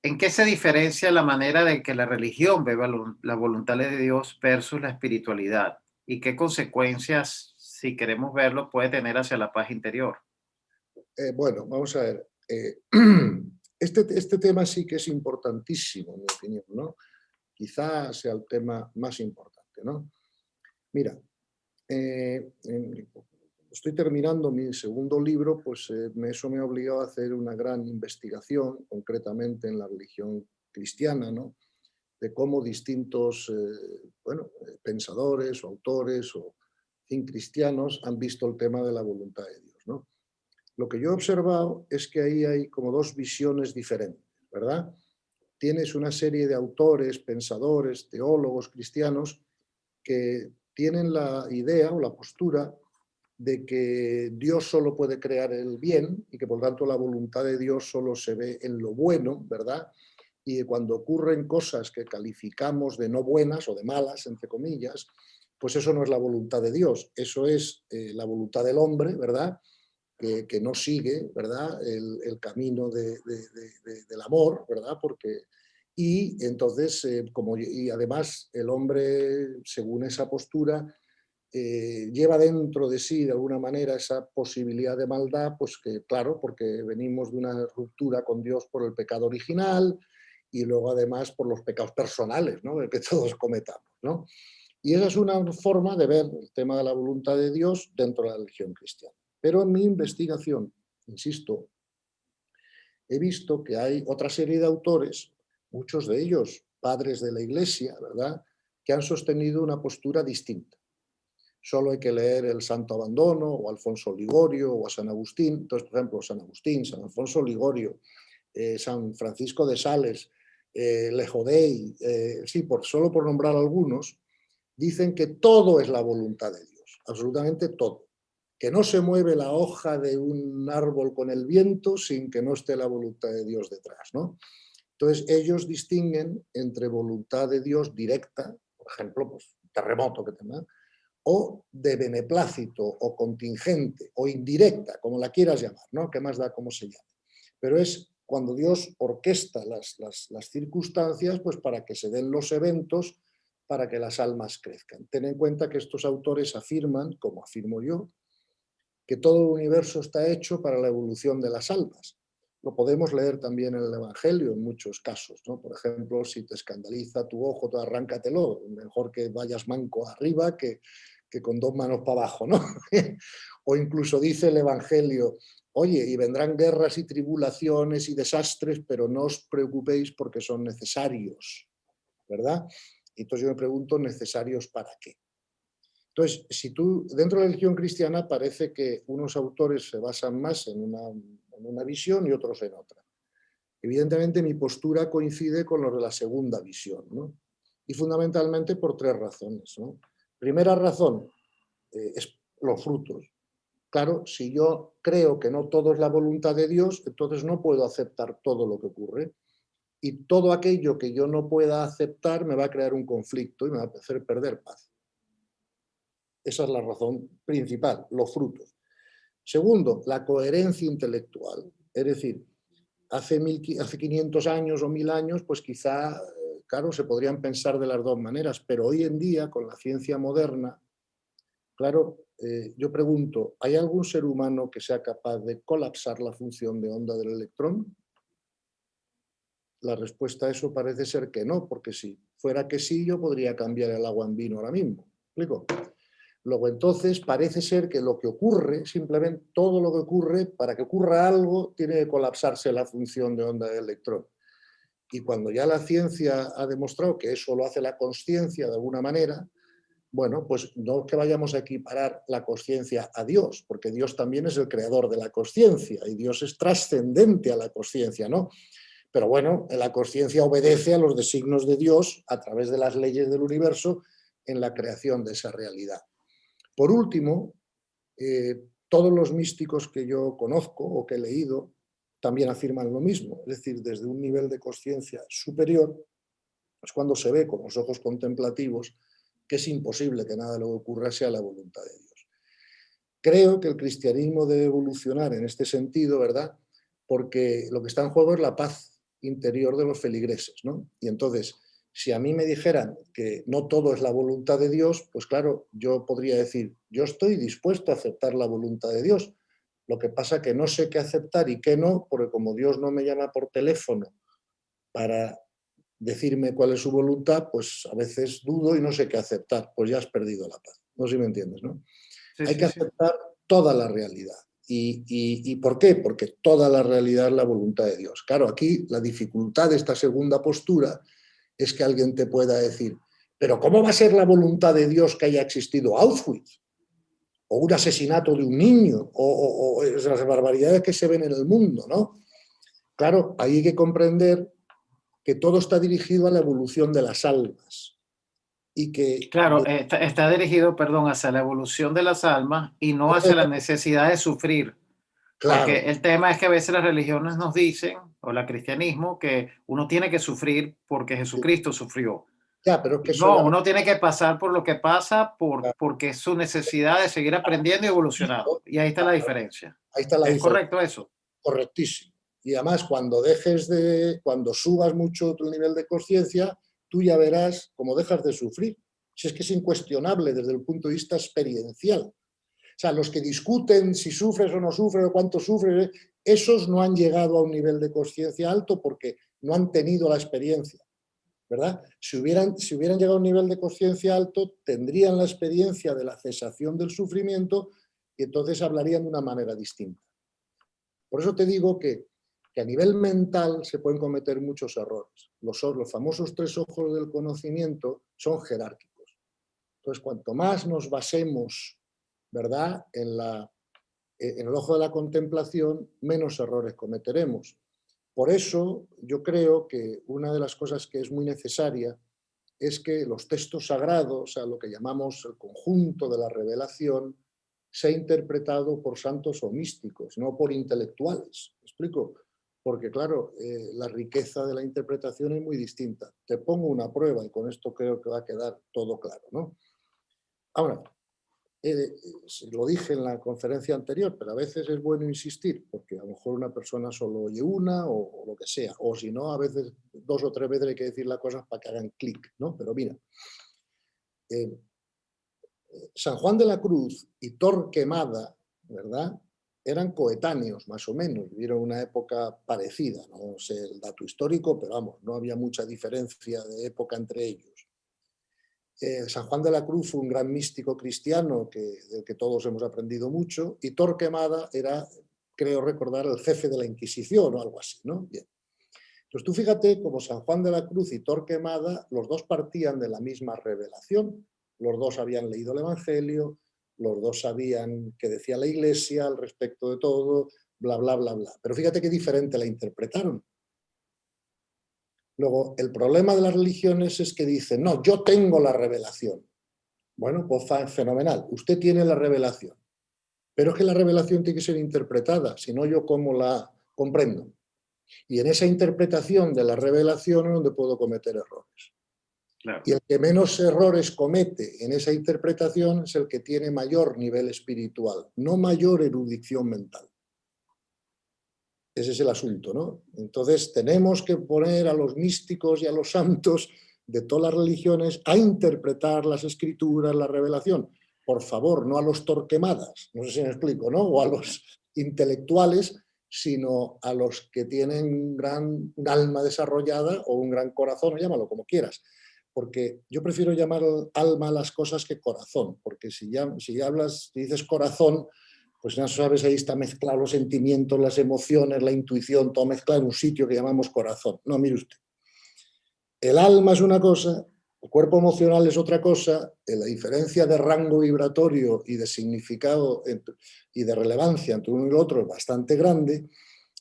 ¿en qué se diferencia la manera de que la religión ve la voluntad de Dios versus la espiritualidad? ¿Y qué consecuencias, si queremos verlo, puede tener hacia la paz interior? Bueno, vamos a ver. Este tema sí que es importantísimo, en mi opinión, ¿no? Quizás sea el tema más importante, ¿no? Mira, estoy terminando mi segundo libro, pues eso me ha obligado a hacer una gran investigación, concretamente en la religión cristiana, ¿no? De cómo distintos pensadores o autores o cristianos han visto el tema de la voluntad de Dios, ¿no? Lo que yo he observado es que ahí hay como dos visiones diferentes, ¿verdad? Tienes una serie de autores, pensadores, teólogos cristianos que tienen la idea o la postura de que Dios solo puede crear el bien y que por tanto la voluntad de Dios solo se ve en lo bueno, ¿verdad? y cuando ocurren cosas que calificamos de no buenas o de malas, entre comillas, pues eso no es la voluntad de Dios, eso es la voluntad del hombre, ¿verdad? Que no sigue, ¿verdad? El camino del amor, ¿verdad? Y entonces, y además el hombre, según esa postura, lleva dentro de sí de alguna manera esa posibilidad de maldad, pues que claro, porque venimos de una ruptura con Dios por el pecado original y luego además por los pecados personales, ¿no? Que todos cometamos, ¿no? Y esa es una forma de ver el tema de la voluntad de Dios dentro de la religión cristiana. Pero en mi investigación, insisto, he visto que hay otra serie de autores, muchos de ellos padres de la Iglesia, ¿verdad?, que han sostenido una postura distinta. Solo hay que leer el Santo Abandono o Alfonso Ligorio o a San Agustín. Entonces, por ejemplo, San Agustín, San Alfonso Ligorio, San Francisco de Sales, Lejo Dei, sí, solo por nombrar algunos, dicen que todo es la voluntad de Dios, absolutamente todo. Que no se mueve la hoja de un árbol con el viento sin que no esté la voluntad de Dios detrás, ¿no? Entonces, ellos distinguen entre voluntad de Dios directa, por ejemplo, pues, terremoto que tenga, o de beneplácito, o contingente, o indirecta, como la quieras llamar, ¿no? ¿Qué más da cómo se llama? Pero es cuando Dios orquesta las circunstancias, pues para que se den los eventos, para que las almas crezcan. Ten en cuenta que estos autores afirman, como afirmo yo, que todo el universo está hecho para la evolución de las almas. Lo podemos leer también en el Evangelio en muchos casos, ¿no? Por ejemplo, si te escandaliza tu ojo, tú arráncatelo. Mejor que vayas manco arriba que con dos manos para abajo, ¿no? O incluso dice el Evangelio, oye, y vendrán guerras y tribulaciones y desastres, pero no os preocupéis porque son necesarios, ¿verdad? Entonces yo me pregunto, ¿necesarios para qué? Entonces, si tú, dentro de la religión cristiana parece que unos autores se basan más en una visión y otros en otra. Evidentemente mi postura coincide con los de la segunda visión, ¿no? Y fundamentalmente por tres razones, ¿no? Primera razón es los frutos. Claro, si yo creo que no todo es la voluntad de Dios, entonces no puedo aceptar todo lo que ocurre. Y todo aquello que yo no pueda aceptar me va a crear un conflicto y me va a hacer perder paz. Esa es la razón principal, los frutos. Segundo, la coherencia intelectual. Es decir, hace 500 años o 1000 años, pues quizá, claro, se podrían pensar de las dos maneras, pero hoy en día, con la ciencia moderna, claro, yo pregunto, ¿hay algún ser humano que sea capaz de colapsar la función de onda del electrón? La respuesta a eso parece ser que no, porque si fuera que sí, yo podría cambiar el agua en vino ahora mismo. ¿Me explico? Luego, entonces, parece ser que lo que ocurre, simplemente todo lo que ocurre, para que ocurra algo, tiene que colapsarse la función de onda del electrón. Y cuando ya la ciencia ha demostrado que eso lo hace la consciencia de alguna manera, bueno, pues no es que vayamos a equiparar la consciencia a Dios, porque Dios también es el creador de la consciencia y Dios es trascendente a la consciencia, ¿no? Pero bueno, la consciencia obedece a los designios de Dios a través de las leyes del universo en la creación de esa realidad. Por último, todos los místicos que yo conozco o que he leído también afirman lo mismo, es decir, desde un nivel de conciencia superior, es cuando se ve con los ojos contemplativos que es imposible que nada de lo que ocurra sea la voluntad de Dios. Creo que el cristianismo debe evolucionar en este sentido, ¿verdad? Porque lo que está en juego es la paz interior de los feligreses, ¿no? Y entonces, si a mí me dijeran que no todo es la voluntad de Dios, pues claro, yo podría decir, yo estoy dispuesto a aceptar la voluntad de Dios. Lo que pasa que no sé qué aceptar y qué no, porque como Dios no me llama por teléfono para decirme cuál es su voluntad, pues a veces dudo y no sé qué aceptar, pues ya has perdido la paz. No sé si me entiendes, ¿no? Sí, Hay que sí, sí. aceptar toda la realidad. ¿Y por qué? Porque toda la realidad es la voluntad de Dios. Claro, aquí la dificultad de esta segunda postura es que alguien te pueda decir, pero ¿cómo va a ser la voluntad de Dios que haya existido Auschwitz? O un asesinato de un niño, o las barbaridades que se ven en el mundo, ¿no? Claro, ahí hay que comprender que todo está dirigido a la evolución de las almas y que Claro, está dirigido, perdón, hacia la evolución de las almas y no hacia la necesidad de sufrir. Claro, Porque el tema es que a veces las religiones nos dicen, o el cristianismo, que uno tiene que sufrir porque sí. Jesucristo sufrió. Ya, pero es que Y eso ya no, no. uno tiene que pasar por lo que pasa porque es su necesidad de seguir aprendiendo y evolucionando. Y ahí está la Claro, diferencia. ahí está la ¿Es diferencia. correcto eso? Correctísimo. Y además, cuando subas mucho tu nivel de conciencia, tú ya verás cómo dejas de sufrir. Si es que es incuestionable desde el punto de vista experiencial. O sea, los que discuten si sufres o no sufres o cuánto sufres, esos no han llegado a un nivel de conciencia alto porque no han tenido la experiencia, ¿verdad? Si hubieran llegado a un nivel de conciencia alto, tendrían la experiencia de la cesación del sufrimiento y entonces hablarían de una manera distinta. Por eso te digo que a nivel mental se pueden cometer muchos errores. Los famosos 3 ojos del conocimiento son jerárquicos. Entonces, cuanto más nos basemos, ¿verdad?, en el ojo de la contemplación, menos errores cometeremos. Por eso yo creo que una de las cosas que es muy necesaria es que los textos sagrados, o sea, lo que llamamos el conjunto de la revelación, sea interpretado por santos o místicos, no por intelectuales. ¿Me explico? Porque, claro, la riqueza de la interpretación es muy distinta. Te pongo una prueba y con esto creo que va a quedar todo claro, ¿no? Ahora, lo dije en la conferencia anterior, pero a veces es bueno insistir, porque a lo mejor una persona solo oye una o lo que sea, o si no, a veces 2 o 3 veces hay que decir las cosas para que hagan clic, ¿no? Pero mira, eh, San Juan de la Cruz y Torquemada, ¿verdad?, eran coetáneos, más o menos, vivieron una época parecida, no sé el dato histórico, pero vamos, no había mucha diferencia de época entre ellos. San Juan de la Cruz fue un gran místico cristiano del que todos hemos aprendido mucho, y Torquemada era, creo recordar, el jefe de la Inquisición o algo así, ¿no? Bien. Entonces tú fíjate como San Juan de la Cruz y Torquemada, los dos partían de la misma revelación, los dos habían leído el Evangelio, los dos sabían qué decía la Iglesia al respecto de todo, bla, bla, bla, bla. Pero fíjate qué diferente la interpretaron. Luego, el problema de las religiones es que dicen, no, yo tengo la revelación. Bueno, pues fenomenal, usted tiene la revelación, pero es que la revelación tiene que ser interpretada, si no yo cómo la comprendo. Y en esa interpretación de la revelación es donde puedo cometer errores. Claro. Y el que menos errores comete en esa interpretación es el que tiene mayor nivel espiritual, no mayor erudición mental. Ese es el asunto, ¿no? Entonces tenemos que poner a los místicos y a los santos de todas las religiones a interpretar las escrituras, la revelación. Por favor, no a los Torquemadas, no sé si me explico, ¿no? O a los intelectuales, sino a los que tienen un alma desarrollada o un gran corazón, llámalo como quieras. Porque yo prefiero llamar alma a las cosas que corazón, porque si dices corazón, pues ya sabes, ahí está mezclado los sentimientos, las emociones, la intuición, todo mezclado en un sitio que llamamos corazón. No, mire usted, el alma es una cosa, el cuerpo emocional es otra cosa, la diferencia de rango vibratorio y de significado y de relevancia entre uno y el otro es bastante grande,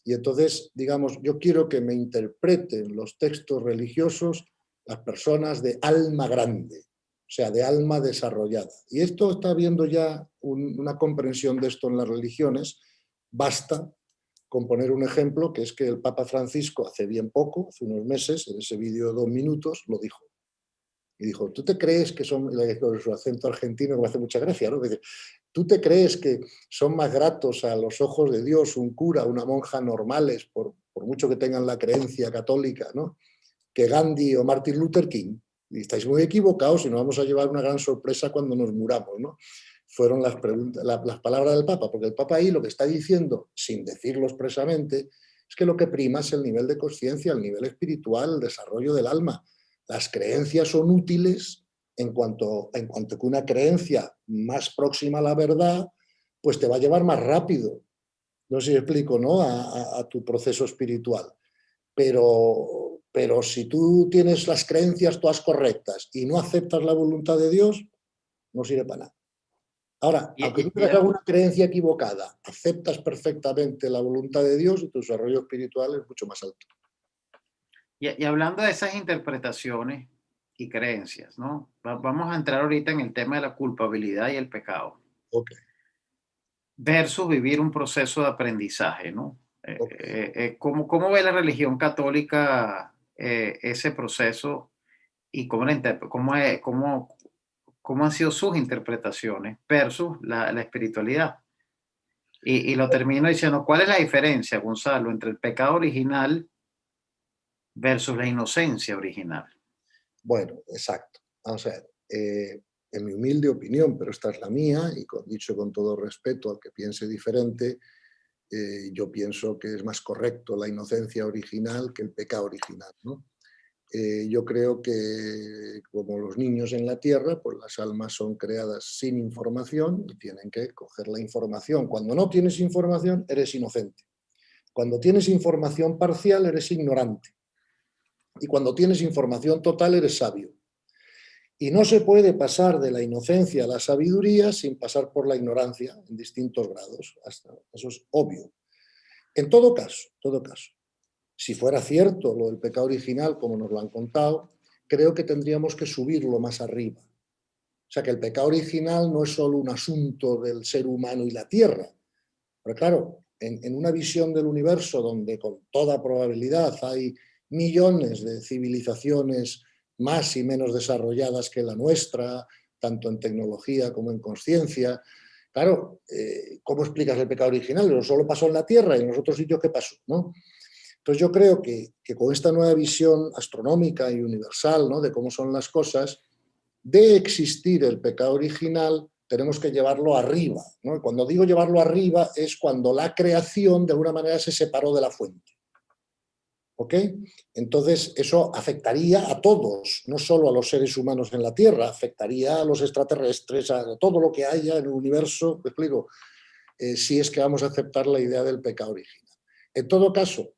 y entonces, digamos, yo quiero que me interpreten los textos religiosos las personas de alma grande, o sea, de alma desarrollada. Y esto está habiendo ya una comprensión de esto en las religiones. Basta con poner un ejemplo, que es que el Papa Francisco hace bien poco, hace unos meses, en ese vídeo de 2 minutos, lo dijo. Y dijo, ¿tú te crees que son, con su acento argentino, que me hace mucha gracia, ¿no? Dice, ¿tú te crees que son más gratos a los ojos de Dios un cura, una monja normales, por mucho que tengan la creencia católica, ¿no?, que Gandhi o Martin Luther King? Y estáis muy equivocados y nos vamos a llevar una gran sorpresa cuando nos muramos, ¿no? Fueron las palabras del Papa, porque el Papa ahí lo que está diciendo, sin decirlo expresamente, es que lo que prima es el nivel de conciencia, el nivel espiritual, el desarrollo del alma. Las creencias son útiles en cuanto que una creencia más próxima a la verdad, pues te va a llevar más rápido. No sé si explico, ¿no?, a tu proceso espiritual. Pero si tú tienes las creencias todas correctas y no aceptas la voluntad de Dios, no sirve para nada. Ahora, Y, aunque tú y- tengas alguna creencia equivocada, aceptas perfectamente la voluntad de Dios y tu desarrollo espiritual es mucho más alto. y hablando de esas interpretaciones y creencias, ¿no? Vamos a entrar ahorita en el tema de la culpabilidad y el pecado. Ok. versus vivir un proceso de aprendizaje, ¿no? Ok. ¿Cómo ve la religión católica ese proceso y cómo han sido sus interpretaciones versus la espiritualidad? Y lo termino diciendo, ¿cuál es la diferencia, Gonzalo, entre el pecado original versus la inocencia original? Bueno, exacto. Vamos a ver. En mi humilde opinión, pero esta es la mía, y dicho con todo respeto al que piense diferente, yo pienso que es más correcto la inocencia original que el pecado original, ¿no? Yo creo que como los niños en la tierra, pues las almas son creadas sin información y tienen que coger la información. Cuando no tienes información, eres inocente. Cuando tienes información parcial, eres ignorante. Y cuando tienes información total, eres sabio. Y no se puede pasar de la inocencia a la sabiduría sin pasar por la ignorancia en distintos grados. Eso es obvio. En todo caso, si fuera cierto lo del pecado original, como nos lo han contado, creo que tendríamos que subirlo más arriba. O sea, que el pecado original no es solo un asunto del ser humano y la tierra. Pero claro, en una visión del universo donde con toda probabilidad hay millones de civilizaciones más y menos desarrolladas que la nuestra, tanto en tecnología como en conciencia, claro, ¿cómo explicas el pecado original? No solo pasó en la Tierra y en los otros sitios, ¿qué pasó? ¿No? Entonces yo creo que con esta nueva visión astronómica y universal, ¿no?, de cómo son las cosas, de existir el pecado original, tenemos que llevarlo arriba, ¿no? Y cuando digo llevarlo arriba es cuando la creación de alguna manera se separó de la fuente. ¿Ok? Entonces eso afectaría a todos, no solo a los seres humanos en la Tierra, afectaría a los extraterrestres, a todo lo que haya en el universo, ¿me explico? Si es que vamos a aceptar la idea del pecado original. En todo caso,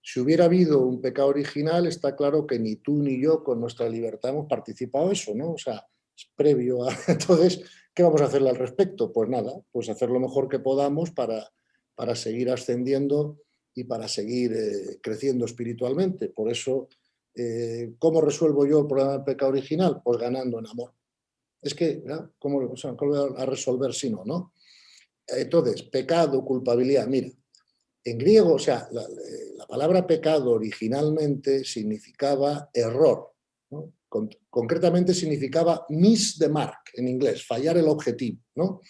si hubiera habido un pecado original, está claro que ni tú ni yo con nuestra libertad hemos participado en eso, ¿no? O sea, es previo a... Entonces, ¿qué vamos a hacerle al respecto? Pues nada, pues hacer lo mejor que podamos para seguir ascendiendo y para seguir creciendo espiritualmente. Por eso, ¿cómo resuelvo yo el problema del pecado original? Pues ganando en amor. Es que, ¿no? ¿Cómo, o sea, ¿cómo voy a resolver si no, no? Entonces, pecado, culpabilidad, mira, en griego, o sea, la palabra pecado originalmente significaba error, ¿no? Concretamente significaba miss the mark en inglés, fallar el objetivo, ¿no?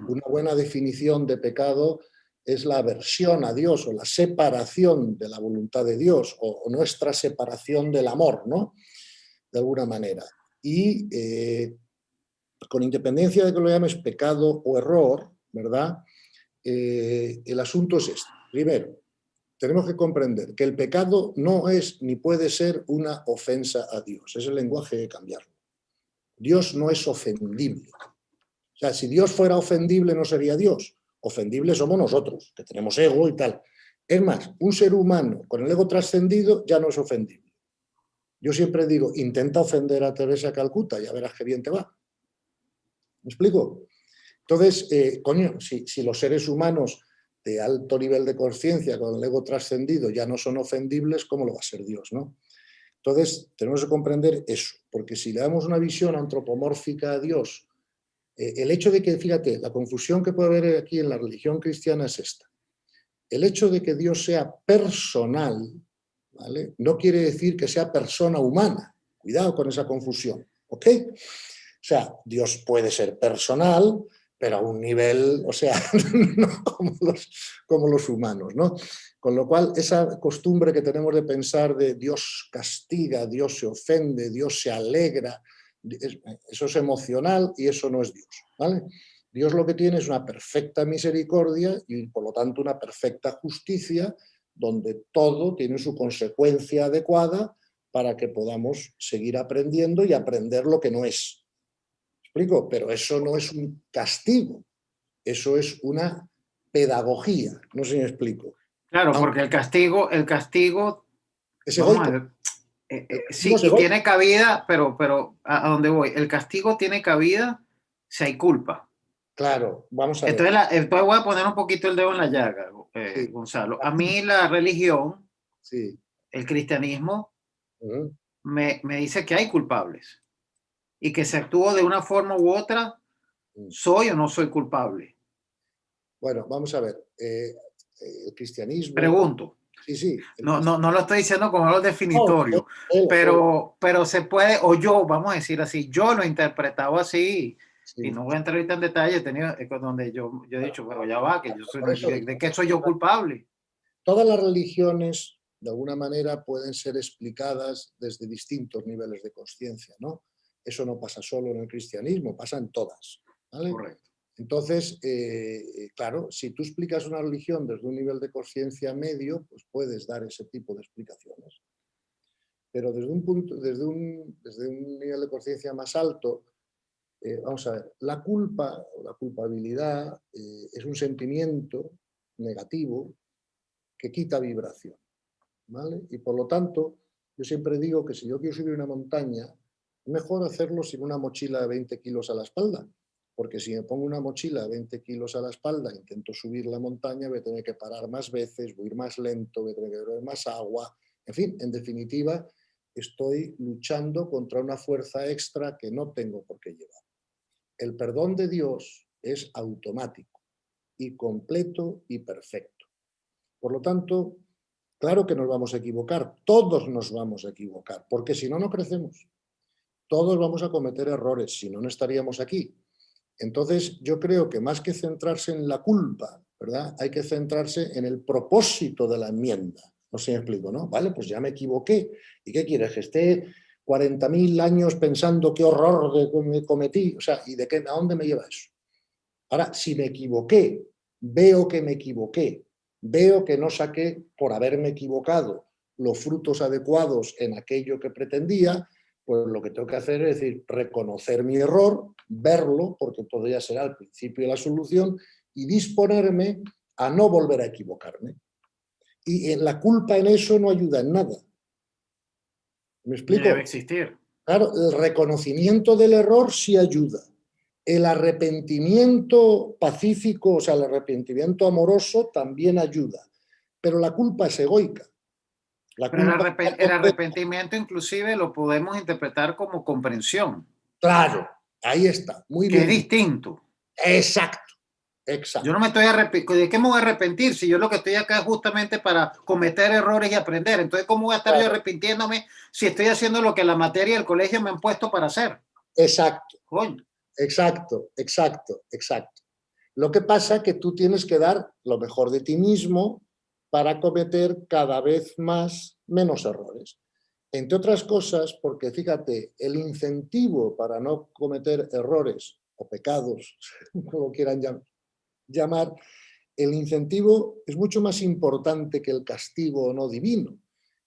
Una buena definición de pecado es la aversión a Dios o la separación de la voluntad de Dios o nuestra separación del amor, ¿no? De alguna manera. Y con independencia de que lo llames pecado o error, ¿verdad? El asunto es este. Primero, tenemos que comprender que el pecado no es ni puede ser una ofensa a Dios. Es el lenguaje de cambiarlo. Dios no es ofendible. O sea, si Dios fuera ofendible no sería Dios. Ofendibles somos nosotros, que tenemos ego y tal. Es más, un ser humano con el ego trascendido ya no es ofendible. Yo siempre digo, intenta ofender a Teresa Calcuta, ya verás qué bien te va. ¿Me explico? Entonces, coño, si los seres humanos de alto nivel de conciencia, con el ego trascendido, ya no son ofendibles, ¿cómo lo va a ser Dios, no? Entonces, tenemos que comprender eso, porque si le damos una visión antropomórfica a Dios, el hecho de que, fíjate, la confusión que puede haber aquí en la religión cristiana es esta. El hecho de que Dios sea personal, ¿vale?, no quiere decir que sea persona humana. Cuidado con esa confusión, ¿ok? O sea, Dios puede ser personal, pero a un nivel, o sea, no como los humanos, ¿no? Con lo cual, esa costumbre que tenemos de pensar de Dios castiga, Dios se ofende, Dios se alegra, eso es emocional y eso no es Dios, ¿vale? Dios lo que tiene es una perfecta misericordia y, por lo tanto, una perfecta justicia, donde todo tiene su consecuencia adecuada para que podamos seguir aprendiendo y aprender lo que no es. ¿Explico? Pero eso no es un castigo, eso es una pedagogía, no sé si me explico. Claro, porque Aunque el castigo, es vamos a egoico, ver, el castigo sí, es y egoico. tiene cabida, pero ¿a dónde voy? El castigo tiene cabida si hay culpa. Claro, vamos a ver. Entonces voy a poner un poquito el dedo en la llaga, Sí, Gonzalo. A mí la religión, sí. el cristianismo, Uh-huh. me dice que hay culpables y que si actúo de una forma u otra, soy o no soy culpable. Bueno, vamos a ver. El cristianismo... Pregunto. Sí, sí. No lo estoy diciendo como algo No, definitorio, todo. pero se puede, o yo, vamos a decir así, yo lo he interpretado así, y Sí. no voy a entrar ahorita en detalle, he tenido donde yo he dicho, pero ya va, que yo soy, Por eso ¿de qué soy yo culpable? todas las religiones, de alguna manera, pueden ser explicadas desde distintos niveles de conciencia, ¿no? Eso no pasa solo en el cristianismo, pasa en todas, ¿vale? Correcto. Entonces, claro, si tú explicas una religión desde un nivel de conciencia medio, pues puedes dar ese tipo de explicaciones. Pero desde un nivel de conciencia más alto, vamos a ver, la culpa o la culpabilidad es un sentimiento negativo que quita vibración, ¿vale? Y por lo tanto, yo siempre digo que si yo quiero subir una montaña, es mejor hacerlo sin una mochila de 20 kilos a la espalda, porque si me pongo una mochila de 20 kilos a la espalda, intento subir la montaña, voy a tener que parar más veces, voy a ir más lento, voy a tener que beber más agua, en fin, en definitiva, estoy luchando contra una fuerza extra que no tengo por qué llevar. El perdón de Dios es automático y completo y perfecto. Por lo tanto, claro que nos vamos a equivocar, todos nos vamos a equivocar, porque si no, no crecemos. Todos vamos a cometer errores, si no, no estaríamos aquí. Entonces, yo creo que más que centrarse en la culpa, ¿verdad? Hay que centrarse en el propósito de la enmienda. No sé si me explico, ¿no? Vale, pues ya me equivoqué. ¿Y qué quieres? Que esté 40.000 años pensando qué horror me cometí. O sea, ¿a dónde me lleva eso? Ahora, si me equivoqué, veo que me equivoqué, veo que no saqué, por haberme equivocado, los frutos adecuados en aquello que pretendía, pues lo que tengo que hacer es decir, reconocer mi error, verlo, porque todo ya será el principio de la solución, y disponerme a no volver a equivocarme. Y la culpa en eso no ayuda en nada. ¿Me Ni debe explico? existir. Claro, el reconocimiento del error sí ayuda. El arrepentimiento pacífico, o sea, el arrepentimiento amoroso también ayuda. Pero la culpa es egoica. La Pero culpa... el arrepentimiento inclusive lo podemos interpretar como comprensión, Claro, ahí está, muy que es bien dicho. distinto. Exacto, Yo exacto, no me estoy arrepintiendo. ¿De qué me voy a arrepentir si yo lo que estoy acá es justamente para cometer errores y aprender? Entonces, ¿cómo voy a estar yo claro, arrepintiéndome si estoy haciendo lo que la materia del colegio me han puesto para hacer? exacto, Coño. exacto, exacto, exacto. Lo que pasa es que tú tienes que dar lo mejor de ti mismo para cometer cada vez menos errores. Entre otras cosas, porque fíjate, el incentivo para no cometer errores o pecados, como quieran llamar, el incentivo es mucho más importante que el castigo no divino.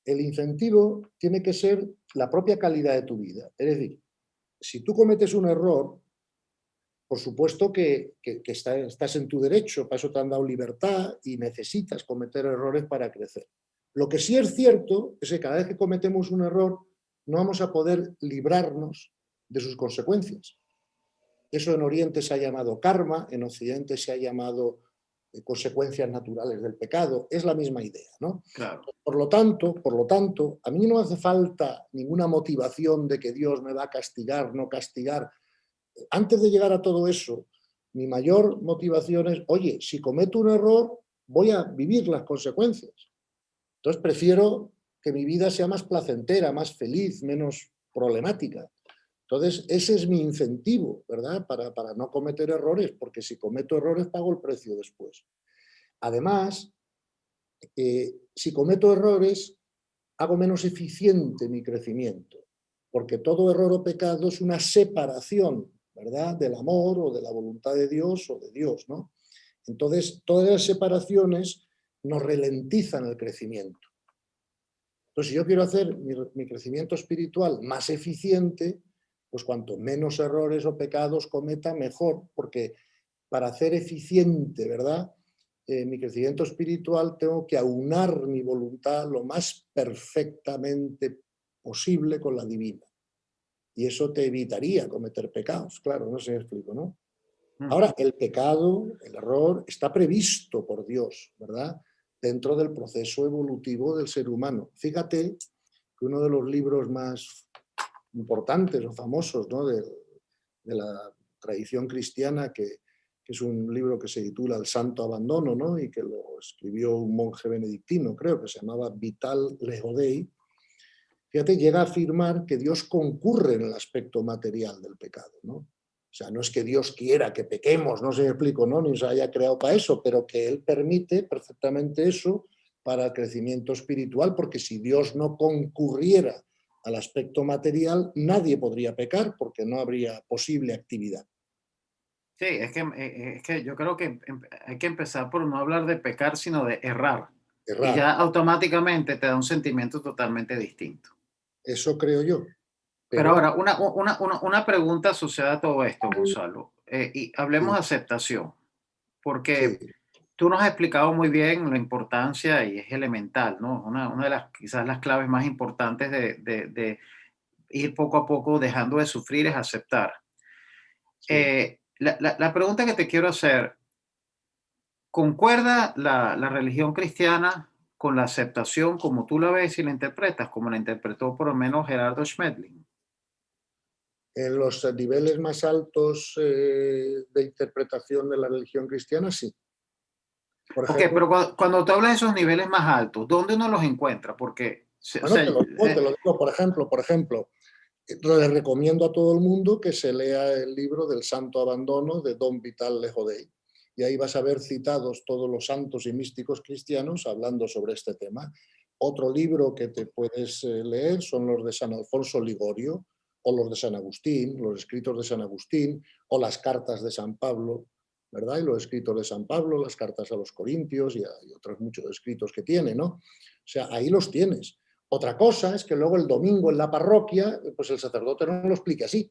El incentivo tiene que ser la propia calidad de tu vida. Es decir, si tú cometes un error, por supuesto que estás en tu derecho, para eso te han dado libertad y necesitas cometer errores para crecer. Lo que sí es cierto es que cada vez que cometemos un error no vamos a poder librarnos de sus consecuencias. Eso en Oriente se ha llamado karma, en Occidente se ha llamado consecuencias naturales del pecado. Es la misma idea, ¿no? Claro. Por lo tanto, a mí no hace falta ninguna motivación de que Dios me va a castigar, no castigar. Antes de llegar a todo eso, mi mayor motivación es, oye, si cometo un error, voy a vivir las consecuencias. Entonces prefiero que mi vida sea más placentera, más feliz, menos problemática. Entonces, ese es mi incentivo, ¿verdad? Para no cometer errores, porque si cometo errores pago el precio después. Además, si cometo errores, hago menos eficiente mi crecimiento, porque todo error o pecado es una separación, ¿verdad? Del amor o de la voluntad de Dios o de Dios, ¿no? Entonces, todas las separaciones nos ralentizan el crecimiento. Entonces, si yo quiero hacer mi crecimiento espiritual más eficiente, pues cuanto menos errores o pecados cometa, mejor, porque para hacer eficiente, ¿verdad? Mi crecimiento espiritual tengo que aunar mi voluntad lo más perfectamente posible con la divina. Y eso te evitaría cometer pecados, claro, no sé si me explico, ¿no? Ahora, el pecado, el error, está previsto por Dios, ¿verdad? Dentro del proceso evolutivo del ser humano. Fíjate que uno de los libros más importantes o famosos, ¿no? de la tradición cristiana que que es un libro que se titula El Santo Abandono, ¿no? Y que lo escribió un monje benedictino, creo, que se llamaba Vital Lehodei. Fíjate, llega a afirmar que Dios concurre en el aspecto material del pecado, ¿no? O sea, no es que Dios quiera que pequemos, no sé si me explico, ¿no? Ni se haya creado para eso, pero que Él permite perfectamente eso para el crecimiento espiritual, porque si Dios no concurriera al aspecto material, nadie podría pecar porque no habría posible actividad. Sí, es que yo creo que hay que empezar por no hablar de pecar, sino de errar. Y Errar, ya automáticamente te da un sentimiento totalmente distinto. eso creo yo. Pero Pero ahora, una pregunta asociada a todo esto, Gonzalo. Y hablemos sí, de aceptación, sí, porque tú nos has explicado muy bien la importancia y es elemental, ¿no? Una de las, quizás las claves más importantes de ir poco a poco dejando de sufrir es aceptar. sí. La pregunta que te quiero hacer, ¿concuerda la religión cristiana con la aceptación como tú la ves y la interpretas, como la interpretó por lo menos Gerardo Schmedlin? En los niveles más altos de interpretación de la religión cristiana, sí. Por Ok, ejemplo, pero cuando tú hablas de esos niveles más altos, ¿dónde uno los encuentra? Porque, o bueno, sea, te lo digo, por ejemplo, le recomiendo a todo el mundo que se lea el libro del Santo Abandono de Don Vital Lehodei. Y ahí vas a ver citados todos los santos y místicos cristianos hablando sobre este tema. Otro libro que te puedes leer son los de San Alfonso Ligorio o los de San Agustín, los escritos de San Agustín o las cartas de San Pablo, ¿verdad? Y los escritos de San Pablo, las cartas a los Corintios y otros muchos escritos que tiene, ¿no? O sea, ahí los tienes. Otra cosa es que luego el domingo en la parroquia, pues el sacerdote no lo explique así.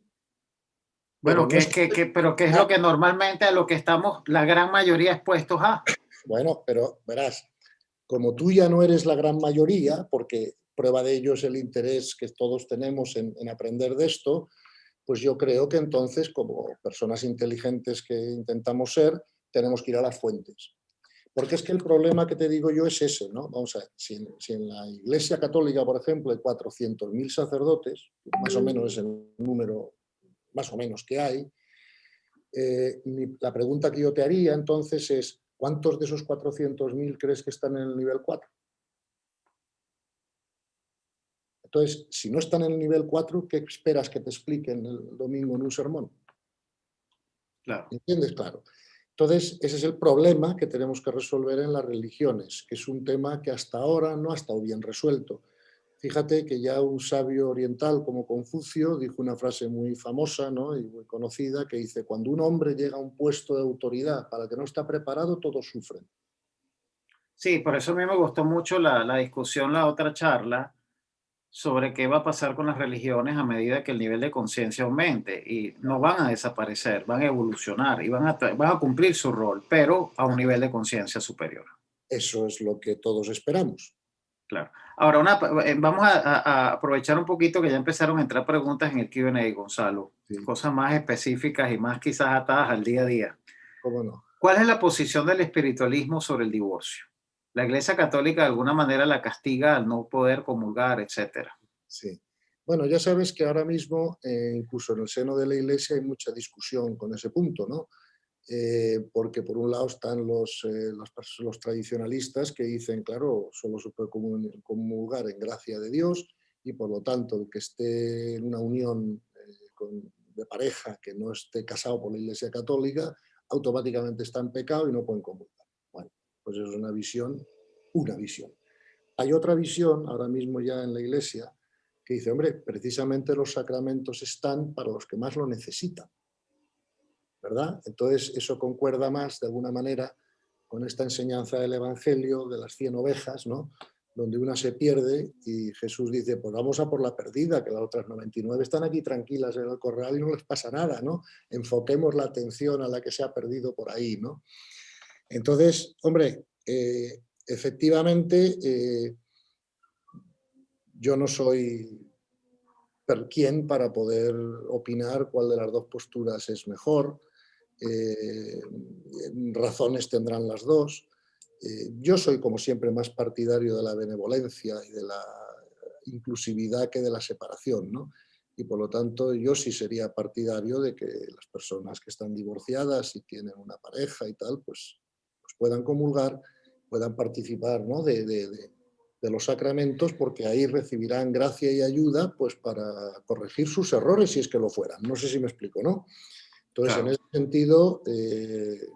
Pero bueno, no es que... pero ¿qué es lo que normalmente a lo que estamos la gran mayoría expuestos a? Bueno, pero verás, como tú ya no eres la gran mayoría, porque prueba de ello es el interés que todos tenemos en aprender de esto, pues yo creo que entonces, como personas inteligentes que intentamos ser, tenemos que ir a las fuentes. Porque es que el problema que te digo yo es ese, ¿no? Vamos a ver, si en la Iglesia Católica, por ejemplo, hay 400.000 sacerdotes, más o menos es el número más o menos que hay, la pregunta que yo te haría entonces es, ¿cuántos de esos 400.000 crees que están en el nivel 4? Entonces, si no están en el nivel 4, ¿qué esperas que te expliquen el domingo en un sermón? Claro. ¿Entiendes? Claro. Entonces, ese es el problema que tenemos que resolver en las religiones, que es un tema que hasta ahora no ha estado bien resuelto. Fíjate que ya un sabio oriental como Confucio dijo una frase muy famosa, ¿no? Y muy conocida que dice, cuando un hombre llega a un puesto de autoridad para el que no está preparado, todos sufren. Sí, por eso a mí me gustó mucho la discusión, la otra charla, sobre qué va a pasar con las religiones a medida que el nivel de conciencia aumente. Y no van a desaparecer, van a evolucionar y van a cumplir su rol, pero a un nivel de conciencia superior. Eso es lo que todos esperamos. Claro. Ahora, vamos a aprovechar un poquito que ya empezaron a entrar preguntas en el Q&A, Gonzalo. Sí, Cosas más específicas y más quizás atadas al día a día. cómo no. ¿Cuál es la posición del espiritualismo sobre el divorcio? La Iglesia Católica de alguna manera la castiga al no poder comulgar, etcétera. Sí. Bueno, ya sabes que ahora mismo, incluso en el seno de la Iglesia, hay mucha discusión con ese punto, ¿no? Porque por un lado están los tradicionalistas que dicen, claro, solo se puede comulgar en gracia de Dios y por lo tanto el que esté en una unión de pareja que no esté casado por la Iglesia Católica automáticamente está en pecado y no pueden comulgar. Bueno, pues eso es una visión, una visión. Hay otra visión ahora mismo ya en la Iglesia que dice, hombre, precisamente los sacramentos están para los que más lo necesitan, ¿verdad? Entonces eso concuerda más, de alguna manera, con esta enseñanza del Evangelio de las 100 ovejas, ¿no? Donde una se pierde y Jesús dice, pues vamos a por la perdida, que las otras 99 están aquí tranquilas en el corral y no les pasa nada, ¿no? Enfoquemos la atención a la que se ha perdido por ahí, ¿no? Entonces, hombre, efectivamente, yo no soy quién para poder opinar cuál de las dos posturas es mejor. Eh, Razones tendrán las dos. Yo soy, como siempre, más partidario de la benevolencia y de la inclusividad que de la separación, ¿no? y por lo tanto yo sí sería partidario de que las personas que están divorciadas y tienen una pareja y tal, pues puedan comulgar, puedan participar, ¿no?, de los sacramentos, porque ahí recibirán gracia y ayuda pues para corregir sus errores si es que lo fueran. No sé si me explico, ¿no? Entonces, en Claro. ese sentido,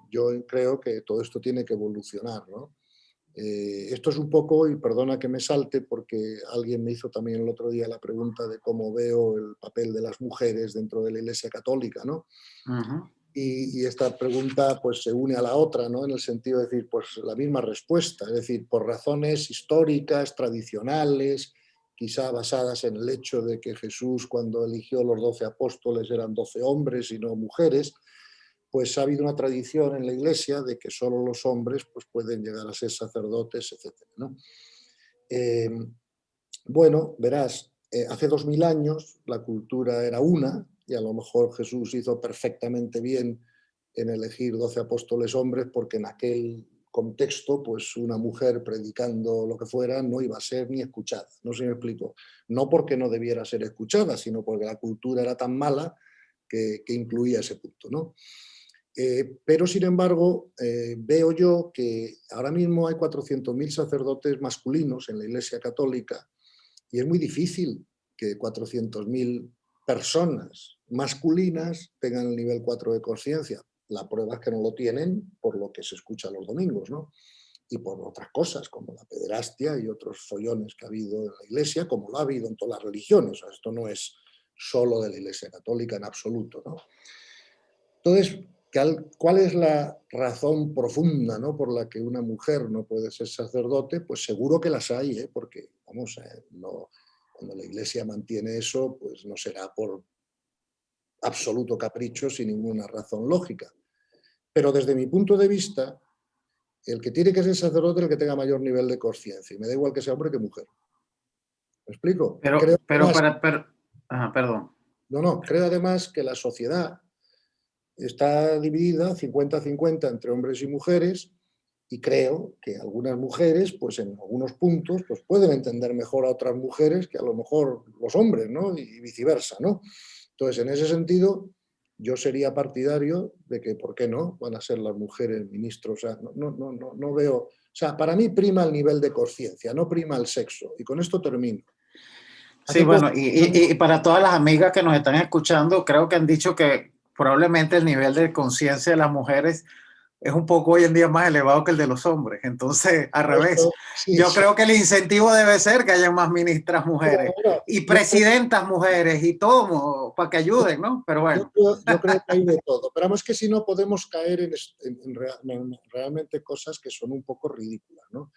yo creo que todo esto tiene que evolucionar, ¿no? Esto es un poco, y perdona que me salte, porque alguien me hizo también el otro día la pregunta de cómo veo el papel de las mujeres dentro de la Iglesia Católica, ¿no? Ujú. Y esta pregunta pues se une a la otra, ¿no? En el sentido de decir, pues la misma respuesta, es decir, por razones históricas, tradicionales, quizá basadas en el hecho de que Jesús, cuando eligió los 12 apóstoles, eran 12 hombres y no mujeres, pues ha habido una tradición en la Iglesia de que solo los hombres pues, pueden llegar a ser sacerdotes, etcétera, ¿no? Eh, bueno, verás, hace 2000 años la cultura era una, y a lo mejor Jesús hizo perfectamente bien en elegir 12 apóstoles hombres, porque en aquel contexto, pues una mujer predicando lo que fuera no iba a ser ni escuchada. No sé si me explico. No porque no debiera ser escuchada, sino porque la cultura era tan mala que incluía ese punto, ¿no? Pero, sin embargo, veo yo que ahora mismo hay 400.000 sacerdotes masculinos en la Iglesia Católica, y es muy difícil que 400.000 personas masculinas tengan el nivel 4 de conciencia. La prueba es que no lo tienen por lo que se escucha los domingos, ¿no? Y por otras cosas, como la pederastia y otros follones que ha habido en la Iglesia, como lo ha habido en todas las religiones. O sea, esto no es solo de la Iglesia Católica en absoluto, ¿no? Entonces, ¿cuál es la razón profunda, ¿no?, por la que una mujer no puede ser sacerdote? Pues seguro que las hay, ¿eh? Porque, vamos, no, cuando la Iglesia mantiene eso, pues no será por absoluto capricho, sin ninguna razón lógica. Pero desde mi punto de vista, el que tiene que ser sacerdote es el que tenga mayor nivel de conciencia, y me da igual que sea hombre que mujer. ¿Me explico? Creo Pero además, para, ajá, perdón. creo además que la sociedad está dividida 50-50 entre hombres y mujeres, y creo que algunas mujeres, pues en algunos puntos, pues pueden entender mejor a otras mujeres que a lo mejor los hombres, ¿no? Y viceversa, ¿no? Entonces, en ese sentido, yo sería partidario de que, ¿por qué no?, van a ser las mujeres ministros. O sea, no veo... O sea, para mí prima el nivel de conciencia, no prima el sexo. Y con esto termino. Sí, Hace bueno, poco... y para todas las amigas que nos están escuchando, creo que han dicho que probablemente el nivel de conciencia de las mujeres es un poco hoy en día más elevado que el de los hombres. Entonces, al revés, Sí, yo sí. creo que el incentivo debe ser que haya más ministras mujeres Bueno, y yo creo presidentas mujeres y todo para que ayuden, ¿no? Pero bueno. Yo creo que hay de todo, pero vamos, que si no podemos caer en realmente cosas que son un poco ridículas, ¿no?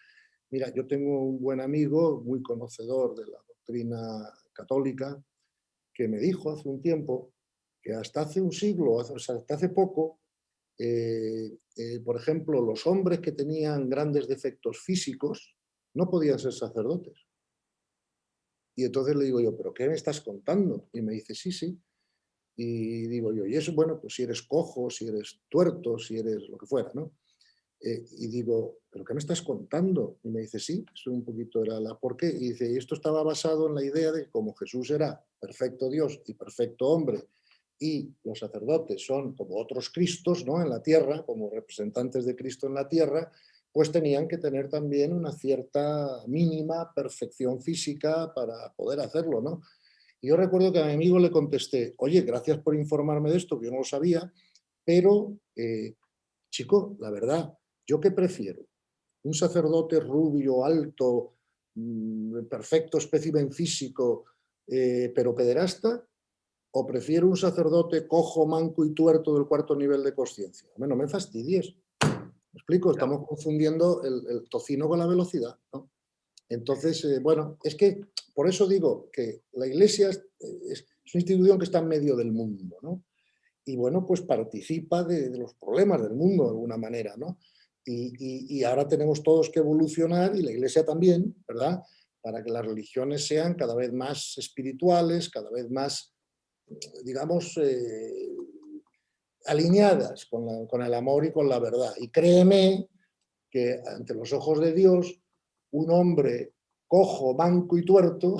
Mira, yo tengo un buen amigo, muy conocedor de la doctrina católica, que me dijo hace un tiempo que hasta hace un siglo, o sea, hasta hace poco, por ejemplo, los hombres que tenían grandes defectos físicos no podían ser sacerdotes. Y entonces le digo yo, ¿pero qué me estás contando? Y me dice, sí, sí. Y digo yo, y eso, bueno, pues si eres cojo, si eres tuerto, si eres lo que fuera, ¿no? Y digo, ¿pero qué me estás contando? Y me dice, sí, eso un poquito era la... ¿Por qué? Y dice, y esto estaba basado en la idea de que como Jesús era perfecto Dios y perfecto hombre, y los sacerdotes son como otros Cristos, ¿no?, en la tierra, como representantes de Cristo en la tierra, pues tenían que tener también una cierta mínima perfección física para poder hacerlo, ¿no? Y yo recuerdo que a mi amigo le contesté, oye, gracias por informarme de esto, que yo no lo sabía, pero, chico, la verdad, ¿yo qué prefiero? ¿Un sacerdote rubio, alto, perfecto espécimen físico, pero pederasta? ¿O prefiero un sacerdote cojo, manco y tuerto del cuarto nivel de conciencia? No me fastidies. ¿Me explico? Estamos confundiendo el tocino con la velocidad, ¿no? Entonces, bueno, es que por eso digo que la Iglesia es una institución que está en medio del mundo, ¿no? Y bueno, pues participa de los problemas del mundo de alguna manera, ¿no? Y ahora tenemos todos que evolucionar, y la Iglesia también, ¿verdad?, para que las religiones sean cada vez más espirituales, cada vez más, digamos, alineadas con el amor y con la verdad. Y créeme que ante los ojos de Dios, un hombre cojo, manco y tuerto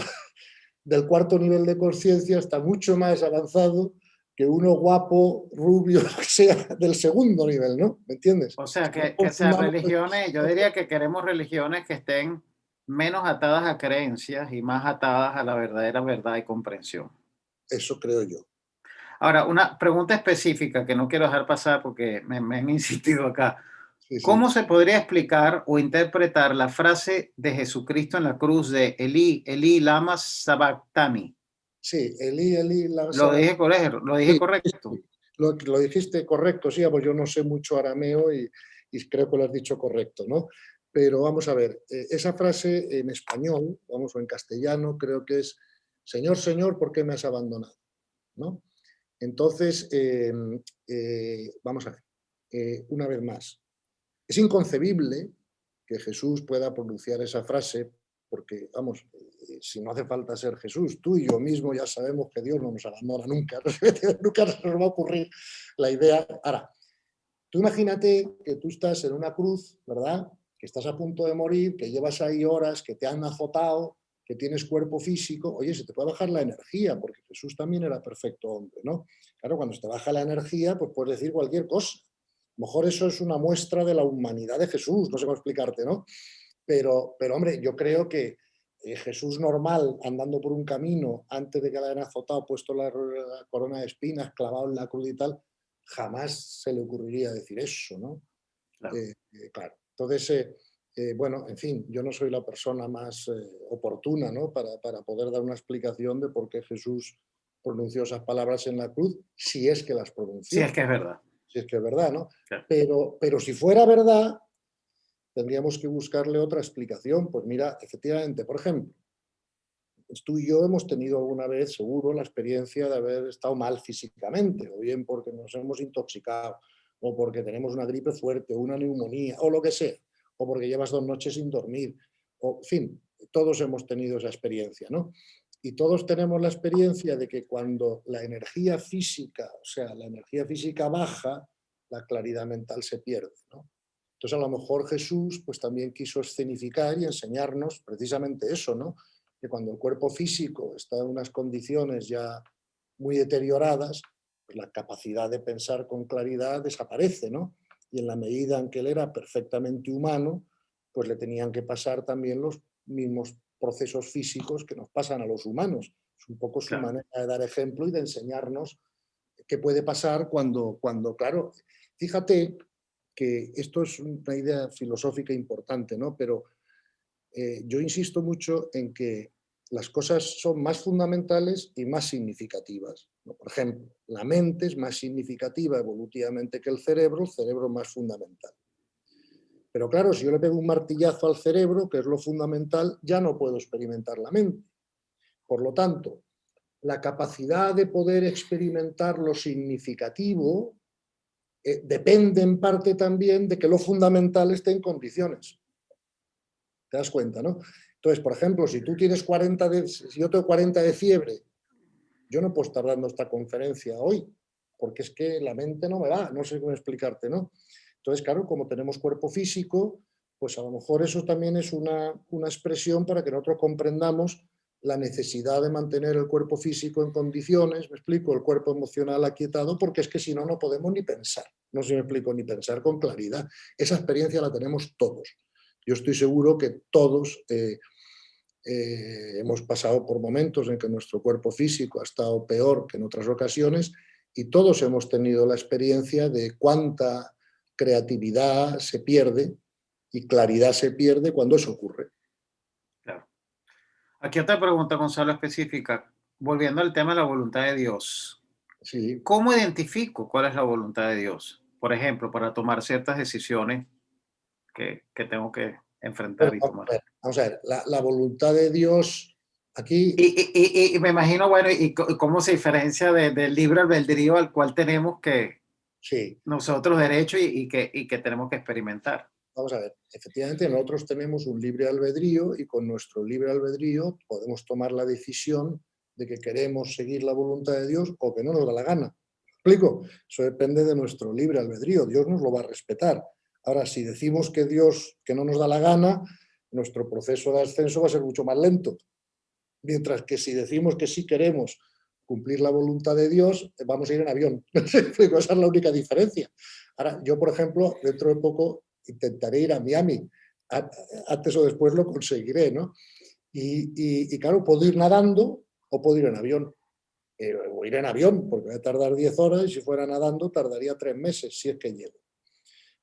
del cuarto nivel de conciencia está mucho más avanzado que uno guapo, rubio, que sea del segundo nivel, ¿no? ¿Me entiendes? O sea, No que sean confundamos religiones, yo diría que queremos religiones que estén menos atadas a creencias y más atadas a la verdadera verdad y comprensión. eso, creo yo. Ahora, una pregunta específica que no quiero dejar pasar porque me han insistido acá. Sí, ¿Cómo sí. se podría explicar o interpretar la frase de Jesucristo en la cruz de Elí, Elí, lama sabactani? Sí, Elí, la Lo dije correcto, lo dije sí, sí, correcto. sí. Lo dijiste correcto, sí, pues yo no sé mucho arameo y creo que lo has dicho correcto, ¿no? Pero vamos a ver, esa frase en español, vamos, o en castellano, creo que es: Señor, Señor, ¿por qué me has abandonado? ¿No? Entonces, vamos a ver, una vez más, es inconcebible que Jesús pueda pronunciar esa frase porque, vamos, si no hace falta ser Jesús, tú y yo mismo ya sabemos que Dios no nos abandona nunca, nunca se nos va a ocurrir la idea. Ahora, tú imagínate que tú estás en una cruz, ¿verdad? Que estás a punto de morir, que llevas ahí horas, que te han azotado, que tienes cuerpo físico. Oye, se te puede bajar la energía, porque Jesús también era perfecto hombre, ¿no? Claro, cuando se te baja la energía, pues puedes decir cualquier cosa. A lo mejor eso es una muestra de la humanidad de Jesús, no sé cómo explicarte, ¿no? Pero hombre, yo creo que Jesús normal, andando por un camino, antes de que le hayan azotado, puesto la corona de espinas, clavado en la cruz y tal, jamás se le ocurriría decir eso, ¿no? Claro. Claro. Entonces, bueno, en fin, yo no soy la persona más oportuna, ¿no? Para poder dar una explicación de por qué Jesús pronunció esas palabras en la cruz, si es que las Sí, es pronunció, que es verdad. si es que es verdad, ¿no? Claro. Pero si fuera verdad, tendríamos que buscarle otra explicación. Pues mira, efectivamente, por ejemplo, tú y yo hemos tenido alguna vez, seguro, la experiencia de haber estado mal físicamente, o bien porque nos hemos intoxicado, o porque tenemos una gripe fuerte, o una neumonía, o lo que sea, o porque llevas 2 noches sin dormir, o, en fin, todos hemos tenido esa experiencia, ¿no? Y todos tenemos la experiencia de que cuando la energía física, o sea, la energía física baja, la claridad mental se pierde, ¿no? Entonces, a lo mejor Jesús pues también quiso escenificar y enseñarnos precisamente eso, ¿no? Que cuando el cuerpo físico está en unas condiciones ya muy deterioradas, pues la capacidad de pensar con claridad desaparece, ¿no? Y en la medida en que él era perfectamente humano, pues le tenían que pasar también los mismos procesos físicos que nos pasan a los humanos. Es un poco su Claro. manera de dar ejemplo y de enseñarnos qué puede pasar cuando claro, fíjate que esto es una idea filosófica importante, ¿no? Pero yo insisto mucho en que las cosas son más fundamentales y más significativas, ¿no? Por ejemplo, la mente es más significativa evolutivamente que el cerebro más fundamental. Pero claro, si yo le pego un martillazo al cerebro, que es lo fundamental, ya no puedo experimentar la mente. Por lo tanto, la capacidad de poder experimentar lo significativo depende en parte también de que lo fundamental esté en condiciones. ¿Te das cuenta, no? Entonces, por ejemplo, si tú tienes si yo tengo 40 de fiebre, yo no puedo estar dando esta conferencia hoy, porque es que la mente no me va, no sé cómo explicarte, ¿no? Entonces, claro, como tenemos cuerpo físico, pues a lo mejor eso también es una expresión para que nosotros comprendamos la necesidad de mantener el cuerpo físico en condiciones, me explico, el cuerpo emocional aquietado, porque es que si no, no podemos ni pensar, no sé si me explico, ni pensar con claridad. Esa experiencia la tenemos todos. Yo estoy seguro que todos hemos pasado por momentos en que nuestro cuerpo físico ha estado peor que en otras ocasiones y todos hemos tenido la experiencia de cuánta creatividad se pierde y claridad se pierde cuando eso ocurre. Claro. Aquí otra pregunta, Gonzalo, específica. Volviendo al tema de la voluntad de Dios. Sí. ¿Cómo identifico cuál es la voluntad de Dios? Por ejemplo, para tomar ciertas decisiones que tengo que Bueno, enfrentar y vamos tomar. a ver, vamos a ver. La voluntad de Dios aquí, Y me imagino, bueno, cómo se diferencia del libre albedrío al cual tenemos que sí. nosotros derecho y que tenemos que experimentar. Vamos a ver, efectivamente nosotros tenemos un libre albedrío y con nuestro libre albedrío podemos tomar la decisión de que queremos seguir la voluntad de Dios o que no nos da la gana. ¿Me explico? Eso depende de nuestro libre albedrío. Dios nos lo va a respetar. Ahora, si decimos que Dios que no nos da la gana, nuestro proceso de ascenso va a ser mucho más lento. Mientras que si decimos que sí queremos cumplir la voluntad de Dios, vamos a ir en avión. Esa es la única diferencia. Ahora, yo, por ejemplo, dentro de poco intentaré ir a Miami. Antes o después lo conseguiré, ¿no? Y claro, puedo ir nadando o puedo ir en avión. O ir en avión, porque voy a tardar 10 horas y si fuera nadando tardaría 3 meses, si es que llego.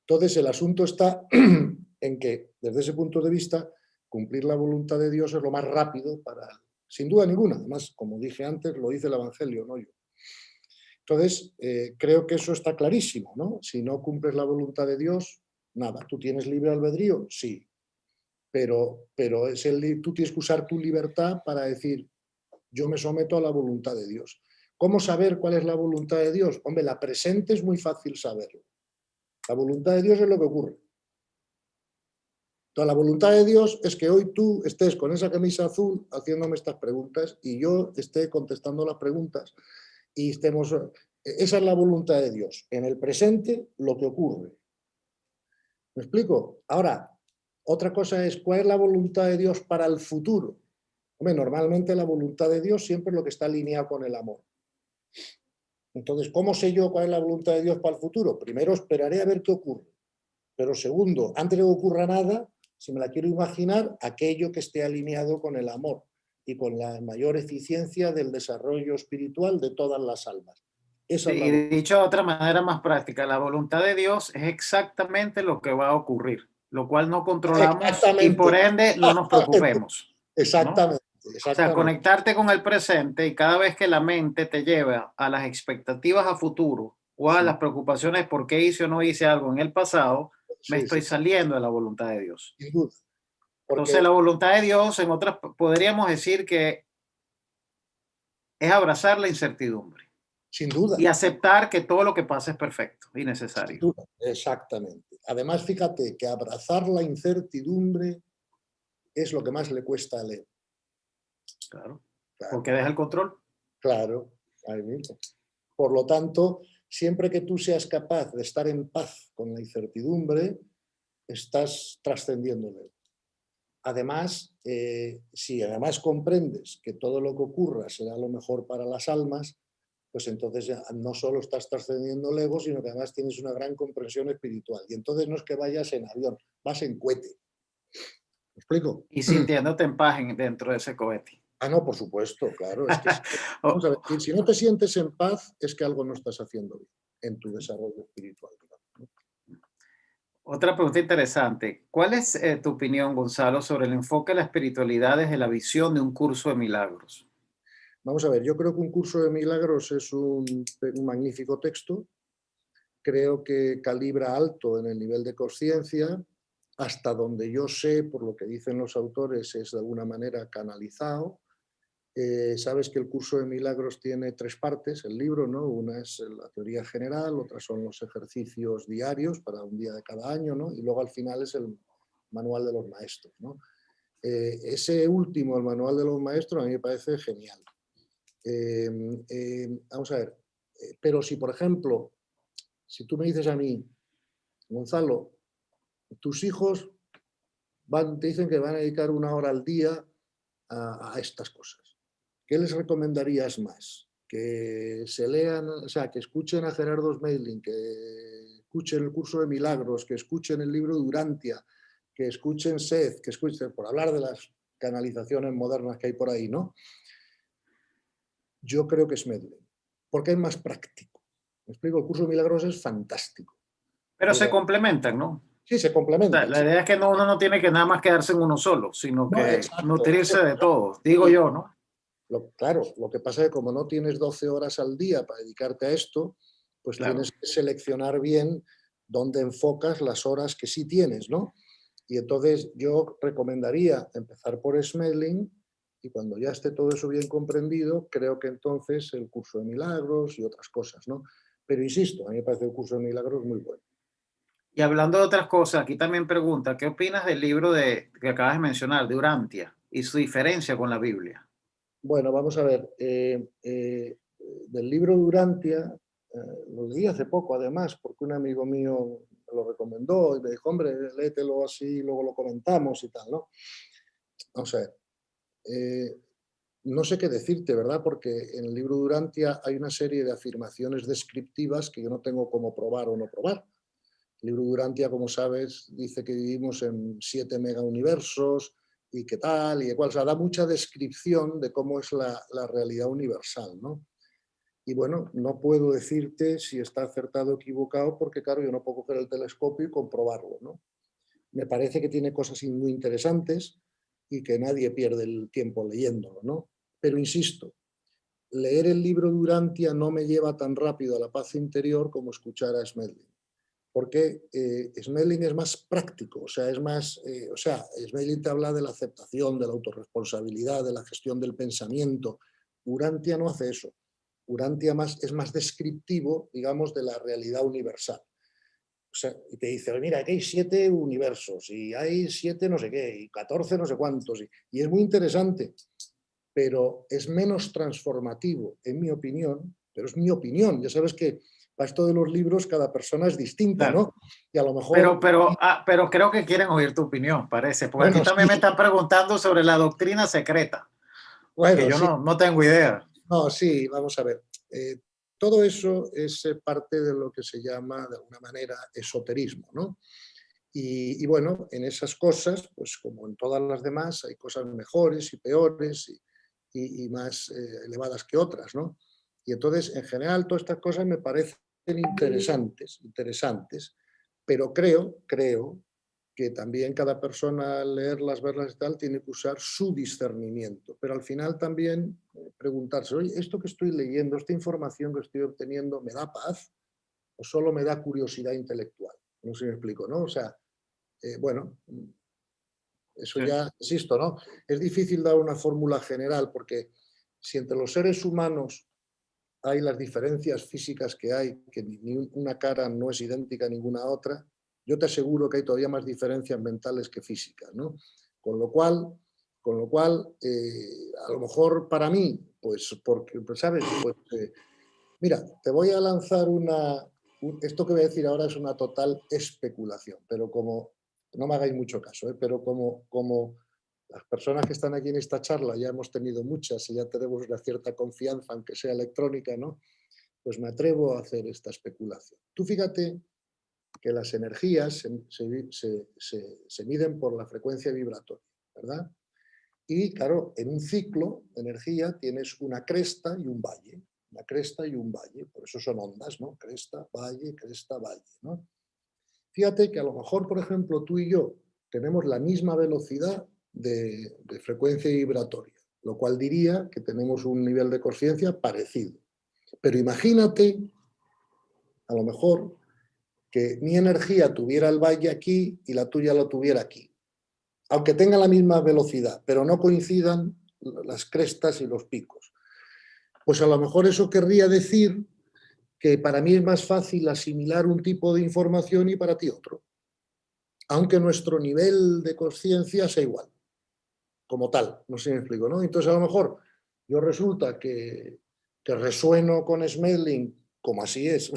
Entonces, el asunto está en que, desde ese punto de vista, cumplir la voluntad de Dios es lo más rápido para, sin duda ninguna. Además, como dije antes, lo dice el Evangelio, no yo. Entonces, creo que eso está clarísimo, ¿no? Si no cumples la voluntad de Dios, nada. ¿Tú tienes libre albedrío? Sí. Pero tú tienes que usar tu libertad para decir, yo me someto a la voluntad de Dios. ¿Cómo saber cuál es la voluntad de Dios? Hombre, la presente es muy fácil saberlo. La voluntad de Dios es lo que ocurre. Entonces, la voluntad de Dios es que hoy tú estés con esa camisa azul haciéndome estas preguntas y yo esté contestando las preguntas y estemos... Esa es la voluntad de Dios. En el presente, lo que ocurre. ¿Me explico? Ahora, otra cosa es cuál es la voluntad de Dios para el futuro. Hombre, normalmente la voluntad de Dios siempre es lo que está alineado con el amor. Entonces, ¿cómo sé yo cuál es la voluntad de Dios para el futuro? Primero, esperaré a ver qué ocurre. Pero segundo, antes de que ocurra nada, si me la quiero imaginar, aquello que esté alineado con el amor y con la mayor eficiencia del desarrollo espiritual de todas las almas. Esa es la Y dicho de otra manera más práctica, la voluntad de Dios es exactamente lo que va a ocurrir, lo cual no controlamos y exactamente, por ende no nos preocupemos, ¿no? exactamente, O sea, exactamente. conectarte con el presente y cada vez que la mente te lleva a las expectativas a futuro o a Sí, las preocupaciones por qué hice o no hice algo en el pasado, me sí, sí, estoy saliendo de la voluntad de Dios. sin duda. Entonces, Porque, la voluntad de Dios, en otras, podríamos decir que es abrazar la incertidumbre sin duda, y aceptar que todo lo que pasa es perfecto y sin necesario. duda, exactamente. Además, fíjate que abrazar la incertidumbre es lo que más le cuesta a leer. Claro, Claro, porque deja el control. claro, ahí mismo. Por lo tanto, siempre que tú seas capaz de estar en paz con la incertidumbre, estás trascendiéndole. Además, si además comprendes que todo lo que ocurra será lo mejor para las almas, pues entonces ya no solo estás trascendiendo el ego, sino que además tienes una gran comprensión espiritual. Y entonces no es que vayas en avión, vas en cohete. ¿Me explico? Y sintiéndote en paz dentro de ese cohete. Ah, no, por supuesto, claro. Es que vamos O- a ver, si no te sientes en paz, es que algo no estás haciendo bien en tu desarrollo espiritual. Digamos, ¿no? Otra pregunta interesante. ¿Cuál es tu opinión, Gonzalo, sobre el enfoque de la espiritualidad desde la visión de un curso de milagros? Vamos a ver, yo creo que un curso de milagros es un magnífico texto. Creo que calibra alto en el nivel de conciencia. Hasta donde yo sé, por lo que dicen los autores, es de alguna manera canalizado. Sabes que el curso de milagros tiene 3 partes, el libro, ¿no? Una es la teoría general, otra son los ejercicios diarios para un día de cada año, ¿no? Y luego al final es el manual de los maestros, ¿no? Ese último, el manual de los maestros, a mí me parece genial. Vamos a ver, pero si por ejemplo, si tú me dices a mí, Gonzalo, tus hijos te dicen que van a dedicar 1 hora al día a estas cosas. ¿Qué les recomendarías más? Que se lean, o sea, que escuchen a Gerardo Smeilin, que escuchen el curso de milagros, que escuchen el libro Durantia, que escuchen Seth, que escuchen, por hablar de las canalizaciones modernas que hay por ahí, ¿no? Yo creo que Smeilin, porque es más práctico. Me explico, el curso de milagros es fantástico. Pero se Porque complementan, ¿no? O sí, se sea, complementan. la Sí. idea es que uno no tiene que nada más quedarse en uno solo, sino No, que exacto. nutrirse de todo, digo yo, ¿no? Claro, lo que pasa es que como no tienes 12 horas al día para dedicarte a esto, pues Claro. tienes que seleccionar bien dónde enfocas las horas que sí tienes, ¿no? Y entonces yo recomendaría empezar por Smelling y cuando ya esté todo eso bien comprendido, creo que entonces el curso de milagros y otras cosas, ¿no? Pero insisto, a mí me parece el curso de milagros muy bueno. Y hablando de otras cosas, aquí también pregunta, ¿qué opinas del libro que acabas de mencionar, de Urantia, y su diferencia con la Biblia? Bueno, vamos a ver, del libro Durantia, lo leí hace poco además, porque un amigo mío me lo recomendó y me dijo, hombre, léetelo así, luego lo comentamos y tal, ¿no? Vamos a ver, no sé qué decirte, ¿verdad? Porque en el libro de Urantia hay una serie de afirmaciones descriptivas que yo no tengo cómo probar o no probar. El libro de Urantia, como sabes, dice que vivimos en 7 megauniversos y qué tal y cual. O sea, da mucha descripción de cómo es la realidad universal, ¿no? Y bueno, no puedo decirte si está acertado o equivocado porque, claro, yo no puedo coger el telescopio y comprobarlo, ¿no? Me parece que tiene cosas muy interesantes y que nadie pierde el tiempo leyéndolo, ¿no? Pero insisto, leer el libro de Urantia no me lleva tan rápido a la paz interior como escuchar a Smedley. Porque Smelling es más práctico, o sea, Smelling te habla de la aceptación, de la autorresponsabilidad, de la gestión del pensamiento. Urantia no hace eso. Urantia es más descriptivo, digamos, de la realidad universal. O sea, y te dice, mira, aquí hay 7 universos, y hay 7 no sé qué, y 14 no sé cuántos, y es muy interesante, pero es menos transformativo, en mi opinión, pero es mi opinión. Ya sabes que para esto de los libros cada persona es distinta, Claro. ¿no? Y a lo mejor... Pero creo que quieren oír tu opinión, parece, porque aquí Bueno, también sí, me están preguntando sobre la doctrina secreta, que bueno, yo sí, no tengo idea. no, sí, vamos a ver. Todo eso es parte de lo que se llama, de alguna manera, esoterismo, ¿no? Y bueno, en esas cosas, pues como en todas las demás, hay cosas mejores y peores y más elevadas que otras, ¿no? Y entonces, en general, todas estas cosas me parecen interesantes, pero creo que también cada persona al leerlas, verlas y tal, tiene que usar su discernimiento. Pero al final también preguntarse, oye, esto que estoy leyendo, esta información que estoy obteniendo, ¿me da paz o solo me da curiosidad intelectual? No sé si me explico, ¿no? O sea, bueno, eso Sí. ya, insisto, ¿no? Es difícil dar una fórmula general porque si entre los seres humanos hay las diferencias físicas que hay, que ni una cara no es idéntica a ninguna otra, yo te aseguro que hay todavía más diferencias mentales que físicas, ¿no? Con lo cual, a lo mejor para mí, pues porque, pues, ¿sabes? Pues, mira, te voy a lanzar esto que voy a decir ahora es una total especulación, pero como, no me hagáis mucho caso, pero como las personas que están aquí en esta charla ya hemos tenido muchas y ya tenemos una cierta confianza, aunque sea electrónica, ¿no? Pues me atrevo a hacer esta especulación. Tú fíjate que las energías se miden por la frecuencia vibratoria, ¿verdad? Y claro, en un ciclo de energía tienes una cresta y un valle, una cresta y un valle, por eso son ondas, ¿no? Cresta, valle, ¿no? Fíjate que a lo mejor, por ejemplo, tú y yo tenemos la misma velocidad de frecuencia vibratoria, lo cual diría que tenemos un nivel de conciencia parecido. Pero imagínate, a lo mejor, que mi energía tuviera el valle aquí y la tuya lo tuviera aquí. Aunque tengan la misma velocidad, pero no coincidan las crestas y los picos. Pues a lo mejor eso querría decir que para mí es más fácil asimilar un tipo de información y para ti otro, aunque nuestro nivel de conciencia sea igual, como tal, no sé si me explico, ¿no? Entonces a lo mejor yo resulta que resueno con Smelling, como así es,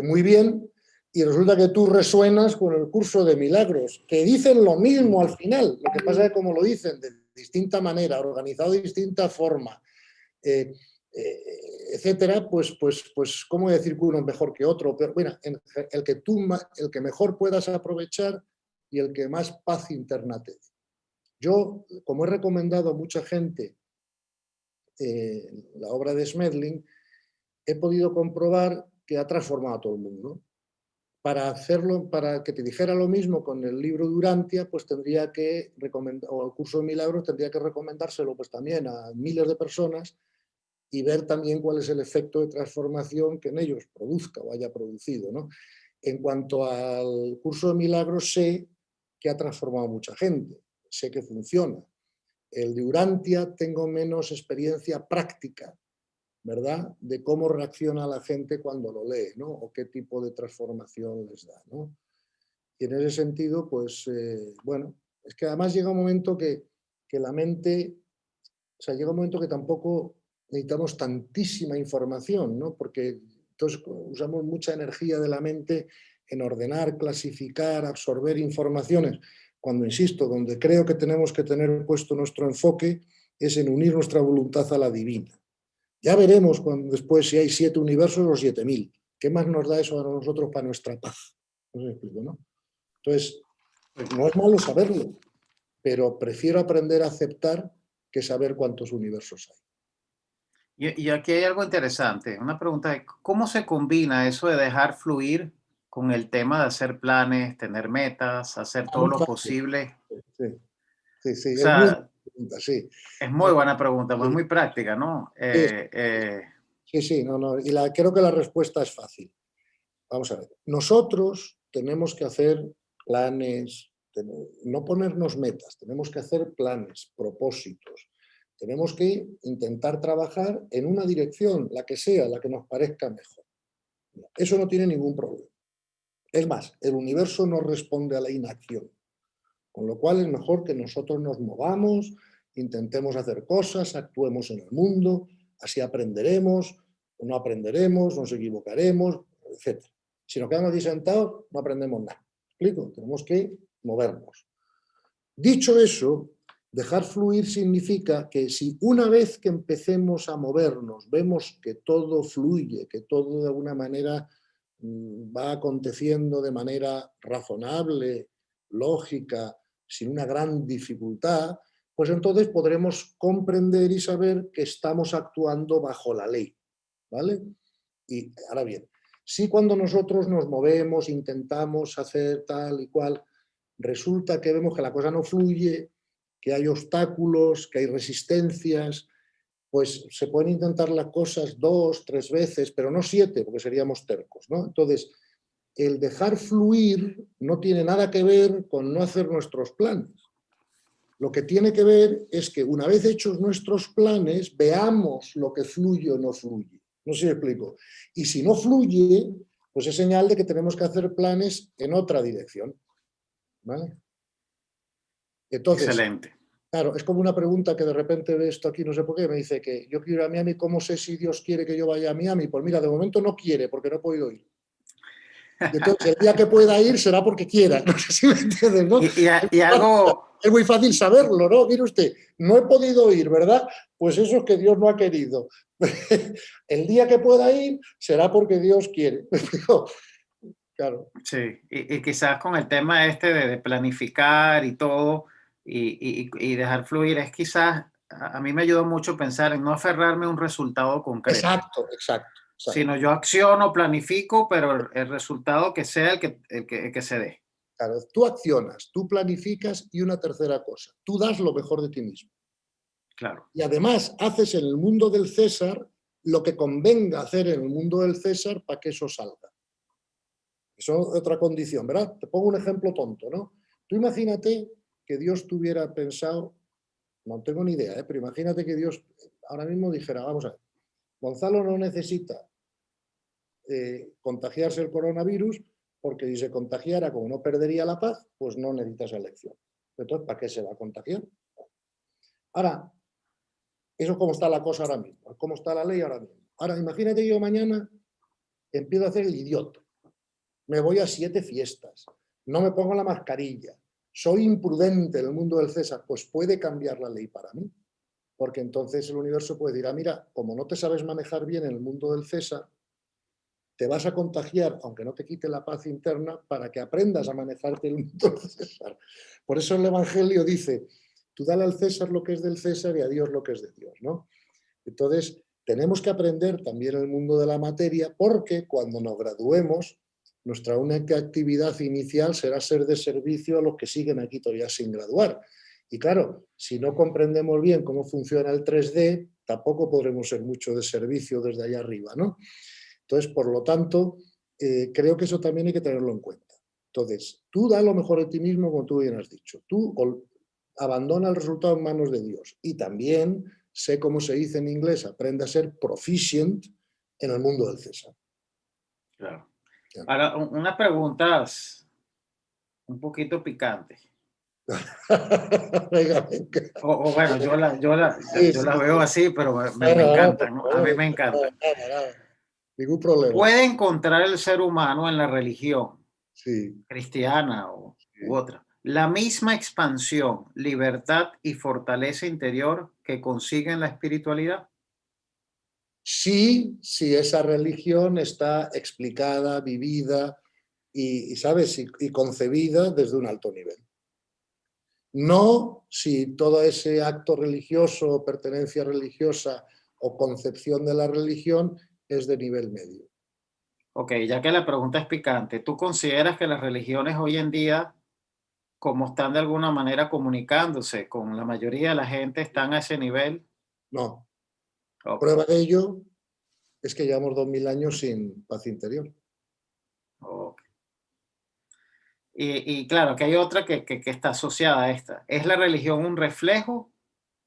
muy bien, y resulta que tú resuenas con el curso de milagros, que dicen lo mismo al final, lo que pasa es que como lo dicen de distinta manera, organizado de distinta forma, eh, etcétera, pues, ¿cómo decir que uno es mejor que otro? Pero bueno, el que mejor puedas aprovechar y el que más paz interna te dé. Yo, como he recomendado a mucha gente la obra de Smedley, he podido comprobar que ha transformado a todo el mundo. Para hacerlo, para que te dijera lo mismo con el libro de Urantia, pues tendría que recomendar, o el curso de milagros, tendría que recomendárselo pues también a miles de personas y ver también cuál es el efecto de transformación que en ellos produzca o haya producido, ¿no? En cuanto al curso de milagros, sé que ha transformado a mucha gente, sé que funciona. El de Urantia tengo menos experiencia práctica, ¿verdad? De cómo reacciona la gente cuando lo lee, ¿no? O qué tipo de transformación les da, ¿no? Y en ese sentido, pues, bueno, es que además llega un momento que la mente, o sea, llega un momento que tampoco necesitamos tantísima información, ¿no? Porque entonces usamos mucha energía de la mente en ordenar, clasificar, absorber informaciones, cuando, insisto, donde creo que tenemos que tener puesto nuestro enfoque es en unir nuestra voluntad a la divina. Ya veremos después si hay 7 universos o 7000. ¿Qué más nos da eso a nosotros para nuestra paz? No sé si me explico, ¿no? Entonces, no es malo saberlo, pero prefiero aprender a aceptar que saber cuántos universos hay. Y aquí hay algo interesante, una pregunta de cómo se combina eso de dejar fluir con el tema de hacer planes, tener metas, hacer todo Muy lo fácil. posible. Sí, sí, sí, O es muy sea, pregunta, sí. es muy buena pregunta, es Sí, muy práctica, ¿no? sí, sí, sí, no, no, y creo que la respuesta es fácil. Vamos a ver, nosotros tenemos que hacer planes, no ponernos metas, tenemos que hacer planes, propósitos. Tenemos que intentar trabajar en una dirección, la que sea, la que nos parezca mejor. Eso no tiene ningún problema. Es más, el universo no responde a la inacción, con lo cual es mejor que nosotros nos movamos, intentemos hacer cosas, actuemos en el mundo, así aprenderemos, o no aprenderemos, nos equivocaremos, etc. Si nos quedamos aquí sentados, no aprendemos nada. ¿Me explico? Tenemos que movernos. Dicho eso, dejar fluir significa que si una vez que empecemos a movernos vemos que todo fluye, que todo de alguna manera va aconteciendo de manera razonable, lógica, sin una gran dificultad, pues entonces podremos comprender y saber que estamos actuando bajo la ley, ¿vale? Y ahora bien, si cuando nosotros nos movemos, intentamos hacer tal y cual, resulta que vemos que la cosa no fluye, que hay obstáculos, que hay resistencias, pues se pueden intentar las cosas 2, 3 veces, pero no 7, porque seríamos tercos, ¿no? Entonces, el dejar fluir no tiene nada que ver con no hacer nuestros planes. Lo que tiene que ver es que una vez hechos nuestros planes, veamos lo que fluye o no fluye. No sé si me explico. Y si no fluye, pues es señal de que tenemos que hacer planes en otra dirección. ¿Vale? Entonces, excelente. claro, es como una pregunta que de repente ve esto aquí, no sé por qué, me dice que yo quiero ir a Miami, ¿cómo sé si Dios quiere que yo vaya a Miami? Pues mira, de momento no quiere porque no he podido ir. Y entonces el día que pueda ir será porque quiera, no sé si me entiendes, ¿no? Y algo, Es muy fácil saberlo, ¿no? Mire usted, no he podido ir, ¿verdad? Pues eso es que Dios no ha querido. El día que pueda ir será porque Dios quiere. Claro. sí, y quizás con el tema este de planificar y todo y dejar fluir, es quizás, a mí me ayudó mucho pensar en no aferrarme a un resultado concreto, Exacto, exacto, exacto. sino yo acciono, planifico, pero el resultado que sea el que se dé. Claro, tú accionas, tú planificas y una tercera cosa, tú das lo mejor de ti mismo. Claro, Y además haces en el mundo del César lo que convenga hacer en el mundo del César para que eso salga. Eso es otra condición, ¿verdad? Te pongo un ejemplo tonto, ¿no? Tú imagínate que Dios tuviera pensado, no tengo ni idea, pero imagínate que Dios ahora mismo dijera, vamos a ver, Gonzalo no necesita contagiarse el coronavirus porque si se contagiara, como no perdería la paz, pues no necesita esa elección. Entonces, ¿para qué se va a contagiar? Ahora, eso es como está la cosa ahora mismo, cómo está la ley ahora mismo. Ahora, imagínate yo mañana empiezo a hacer el idiota. Me voy a 7 fiestas, no me pongo la mascarilla, soy imprudente en el mundo del César, pues puede cambiar la ley para mí. Porque entonces el universo puede decir, mira, como no te sabes manejar bien en el mundo del César, te vas a contagiar, aunque no te quite la paz interna, para que aprendas a manejarte en el mundo del César. Por eso el Evangelio dice, tú dale al César lo que es del César y a Dios lo que es de Dios, ¿no? Entonces, tenemos que aprender también el mundo de la materia porque cuando nos graduemos, nuestra única actividad inicial será ser de servicio a los que siguen aquí todavía sin graduar. Y claro, si no comprendemos bien cómo funciona el 3D, tampoco podremos ser mucho de servicio desde allá arriba, ¿no? Entonces, por lo tanto, creo que eso también hay que tenerlo en cuenta. Entonces, tú da lo mejor de ti mismo, como tú bien has dicho. Tú abandona el resultado en manos de Dios. Y también, sé cómo se dice en inglés, aprende a ser proficient en el mundo del César. claro. Claro. Ahora, unas preguntas un poquito picantes. Venga, venga. O bueno, Sí, yo sí, la veo sí. así, pero me Nada, nada, por encantan, ¿no? A mí favor, me nada, encantan. nada, nada. Ningún problema. ¿Puede encontrar el ser humano en la religión Sí, cristiana u sí. otra la misma expansión, libertad y fortaleza interior que consigue en la espiritualidad? Sí, si esa religión está explicada, vivida ¿sabes? Y concebida desde un alto nivel. No si todo ese acto religioso, pertenencia religiosa o concepción de la religión es de nivel medio. Ok, ya que la pregunta es picante, ¿tú consideras que las religiones hoy en día, como están de alguna manera comunicándose con la mayoría de la gente, están a ese nivel? No. Ok, Prueba de ello es que llevamos 2000 años sin paz interior. ok. Y claro, que hay otra que está asociada a esta. ¿Es la religión un reflejo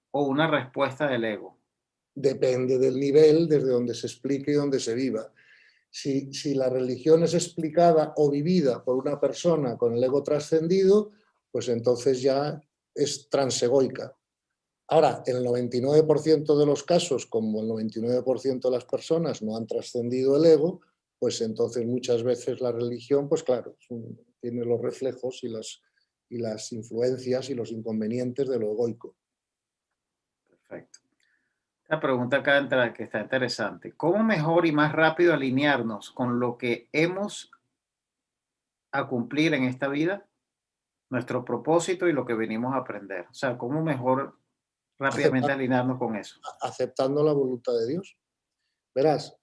o una respuesta del ego? Depende del nivel desde donde se explique y donde se viva. Si la religión es explicada o vivida por una persona con el ego trascendido, pues entonces ya es transegoica. Ahora, en el 99% de los casos, como el 99% de las personas no han trascendido el ego, pues entonces muchas veces la religión, pues claro, tiene los reflejos y las influencias y los inconvenientes de lo egoico. Perfecto. Esta pregunta acá entra, que está interesante. ¿Cómo mejor y más rápido alinearnos con lo que hemos a cumplir en esta vida, nuestro propósito y lo que venimos a aprender? O sea, ¿cómo mejor rápidamente Acepta- alinearnos con eso? Aceptando la voluntad de Dios. Verás,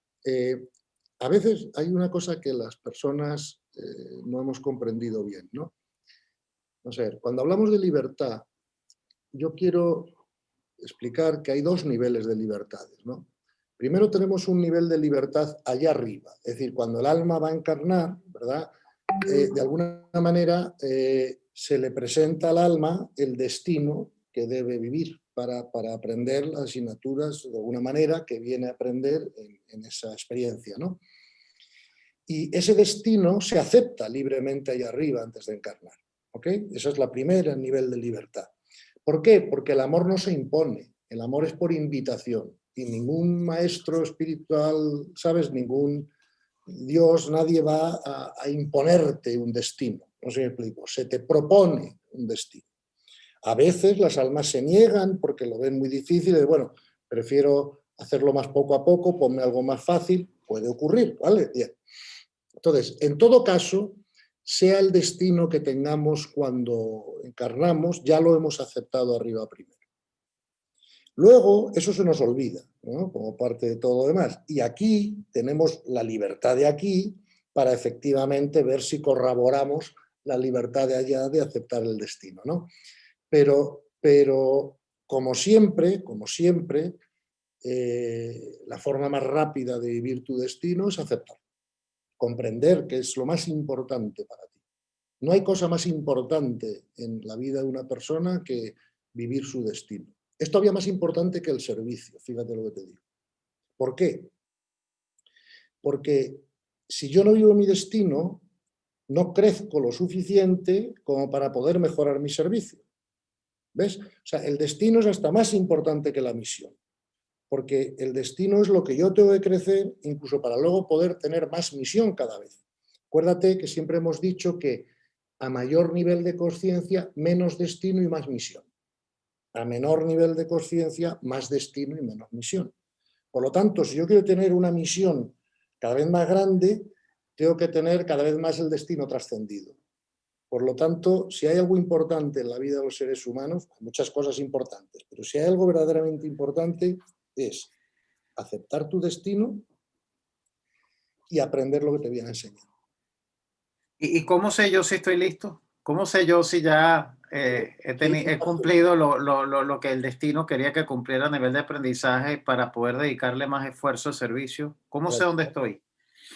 a veces hay una cosa que las personas no hemos comprendido bien, ¿no? O sea, cuando hablamos de libertad, yo quiero explicar que hay dos niveles de libertades, ¿no? Primero tenemos un nivel de libertad allá arriba, es decir, cuando el alma va a encarnar, ¿verdad? De alguna manera se le presenta al alma el destino que debe vivir para aprender las asignaturas de alguna manera que viene a aprender en esa experiencia, ¿no? Y ese destino se acepta libremente allá arriba antes de encarnar, ¿ok? Esa es la primera nivel de libertad. ¿Por qué? Porque el amor no se impone, el amor es por invitación y ningún maestro espiritual, ¿sabes? Ningún Dios, nadie va a imponerte un destino, no sé si me explico, se te propone un destino. A veces las almas se niegan porque lo ven muy difícil y bueno, prefiero hacerlo más poco a poco, ponme algo más fácil, puede ocurrir, ¿vale? Bien. Entonces, en todo caso, sea el destino que tengamos cuando encarnamos, ya lo hemos aceptado arriba primero. Luego, eso se nos olvida, ¿no? Como parte de todo lo demás. Y aquí tenemos la libertad de aquí para efectivamente ver si corroboramos la libertad de allá de aceptar el destino, ¿no? Pero como siempre, la forma más rápida de vivir tu destino es aceptar, comprender que es lo más importante para ti. No hay cosa más importante en la vida de una persona que vivir su destino. Es todavía más importante que el servicio, fíjate lo que te digo. ¿Por qué? Porque si yo no vivo mi destino, no crezco lo suficiente como para poder mejorar mi servicio. ¿Ves? O sea, el destino es hasta más importante que la misión, porque el destino es lo que yo tengo que crecer incluso para luego poder tener más misión cada vez. Acuérdate que siempre hemos dicho que a mayor nivel de conciencia, menos destino y más misión. A menor nivel de conciencia, más destino y menos misión. Por lo tanto, si yo quiero tener una misión cada vez más grande, tengo que tener cada vez más el destino trascendido. Por lo tanto, si hay algo importante en la vida de los seres humanos, hay muchas cosas importantes, pero si hay algo verdaderamente importante es aceptar tu destino y aprender lo que te viene a enseñar. ¿Y cómo sé yo si estoy listo? ¿Cómo sé yo si ya Sí, he cumplido lo que el destino quería que cumpliera a nivel de aprendizaje para poder dedicarle más esfuerzo al servicio? ¿Cómo sé dónde estoy?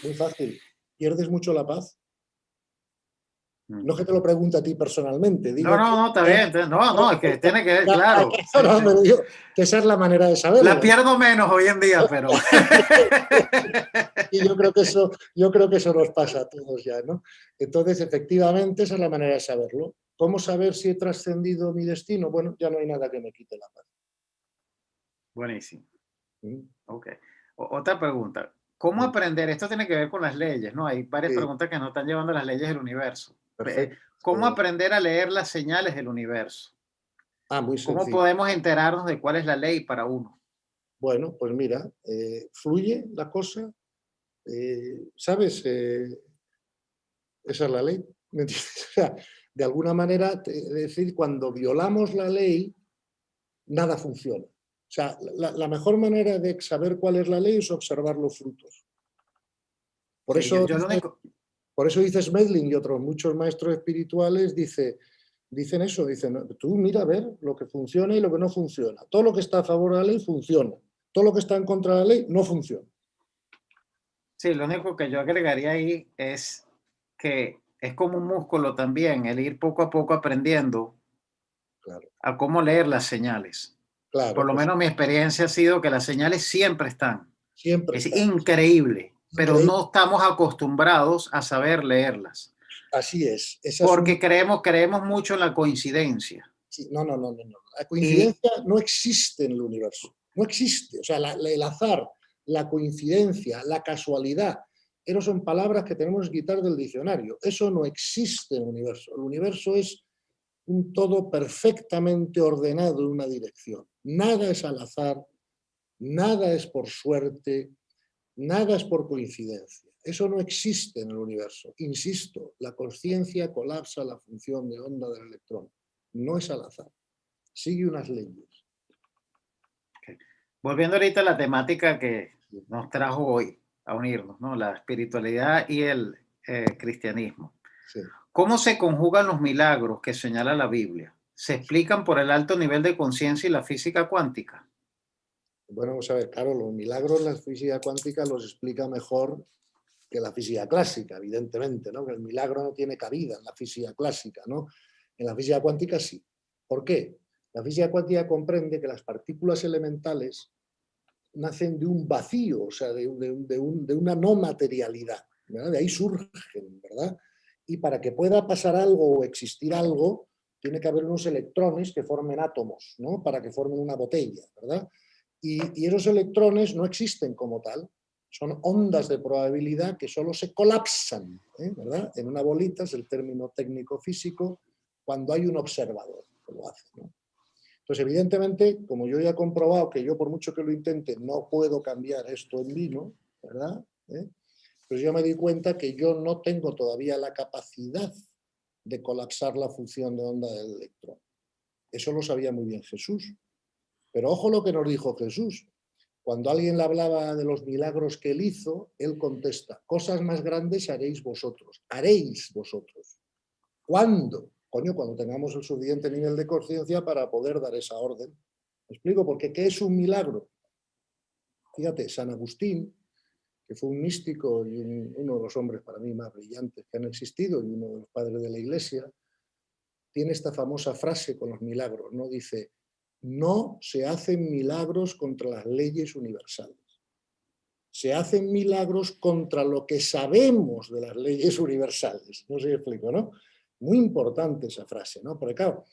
muy fácil. ¿Pierdes mucho la paz? Mm. No que te lo pregunte a ti personalmente, No, digo no, que... no, está bien. No, no, es que tiene que ver, claro. Sí, No, sí. pero digo que esa es la manera de La saberlo, ¿no? pierdo menos hoy en día, pero Y yo creo que eso nos pasa a todos ya, ¿no? Entonces, efectivamente, esa es la manera de saberlo. ¿Cómo saber si he trascendido mi destino? Bueno, ya no hay nada que me quite la paz. buenísimo. ¿Mm? Ok. Otra pregunta. ¿Cómo Mm. aprender? Esto tiene que ver con las leyes, ¿no? Hay varias Sí, preguntas que nos están llevando a las leyes del universo. perfecto. ¿Cómo aprender a leer las señales del universo? Muy ¿Cómo sencillo. podemos enterarnos de cuál es la ley para uno? Bueno, pues mira, fluye la cosa, ¿sabes? Esa es la ley, ¿me entiendes? O sea, de alguna manera, es decir, cuando violamos la ley, nada funciona. O sea, la mejor manera de saber cuál es la ley es observar los frutos. Por Sí, eso, yo lo único, por eso dice Smedlin y otros muchos maestros espirituales, dicen eso, dicen, tú mira a ver lo que funciona y lo que no funciona. Todo lo que está a favor de la ley funciona. Todo lo que está en contra de la ley no funciona. sí, lo único que yo agregaría ahí es que es como un músculo también, el ir poco a poco aprendiendo Claro, a cómo leer las señales. Por claro, lo pues menos mi experiencia ha sido que las señales siempre están. siempre Es está. increíble, pero Increíble. no estamos acostumbrados a saber leerlas, Así es. Esa es un... porque creemos mucho en la coincidencia. Sí, no, no, no, no, no. La Y coincidencia no existe en el universo. No existe. O sea, el azar, la coincidencia, la casualidad, esas son palabras que tenemos que quitar del diccionario. Eso no existe en el universo. El universo es un todo perfectamente ordenado en una dirección. Nada es al azar, nada es por suerte, nada es por coincidencia. Eso no existe en el universo. Insisto, la conciencia colapsa la función de onda del electrón. No es al azar. Sigue unas leyes. volviendo ahorita a la temática que nos trajo hoy a unirnos, ¿no? La espiritualidad y el cristianismo. Sí. ¿Cómo se conjugan los milagros que señala la Biblia? ¿Se explican por el alto nivel de conciencia y la física cuántica? Bueno, vamos a ver, claro, los milagros la física cuántica los explica mejor que la física clásica, evidentemente, ¿no? Que el milagro no tiene cabida en la física clásica, ¿no? En la física cuántica sí. ¿Por qué? La física cuántica comprende que las partículas elementales nacen de un vacío, o sea, de una no materialidad, ¿verdad? De ahí surgen, ¿verdad? Y para que pueda pasar algo o existir algo, tiene que haber unos electrones que formen átomos, ¿no? Para que formen una botella, ¿verdad? Y esos electrones no existen como tal, son ondas de probabilidad que solo se colapsan, ¿verdad? En una bolita, es el término técnico físico, cuando hay un observador que lo hace, ¿no? Entonces, evidentemente, como yo ya he comprobado que yo, por mucho que lo intente, no puedo cambiar esto en vino, ¿verdad? Pues yo me di cuenta que yo no tengo todavía la capacidad de colapsar la función de onda del electrón. Eso lo sabía muy bien Jesús. Pero ojo lo que nos dijo Jesús. Cuando alguien le hablaba de los milagros que él hizo, él contesta, cosas más grandes haréis vosotros. Haréis vosotros. ¿Cuándo? Coño, cuando tengamos el suficiente nivel de conciencia para poder dar esa orden. ¿Me explico? Porque ¿qué es un milagro? Fíjate, San Agustín, que fue un místico y uno de los hombres para mí más brillantes que han existido y uno de los padres de la Iglesia, tiene esta famosa frase con los milagros, ¿no? Dice, no se hacen milagros contra las leyes universales. Se hacen milagros contra lo que sabemos de las leyes universales. No sé si explico, ¿no? Muy importante esa frase, ¿no? Porque claro,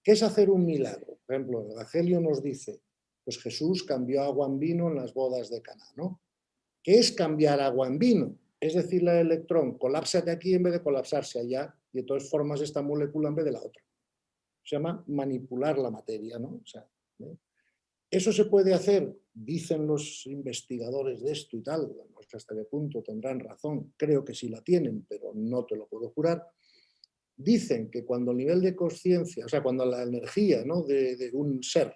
¿qué es hacer un milagro? Por ejemplo, el Evangelio nos dice, pues Jesús cambió agua en vino en las bodas de Caná, ¿no? ¿Qué es cambiar agua en vino? Es decirle al electrón, colápsate aquí en vez de colapsarse allá, y entonces formas esta molécula en vez de la otra. Se llama manipular la materia, ¿no? O sea, ¿eh? Eso se puede hacer, dicen los investigadores de esto y tal, no sé hasta qué punto tendrán razón, creo que sí la tienen, pero no te lo puedo jurar. Dicen que cuando el nivel de conciencia, o sea, cuando la energía, ¿no? de un ser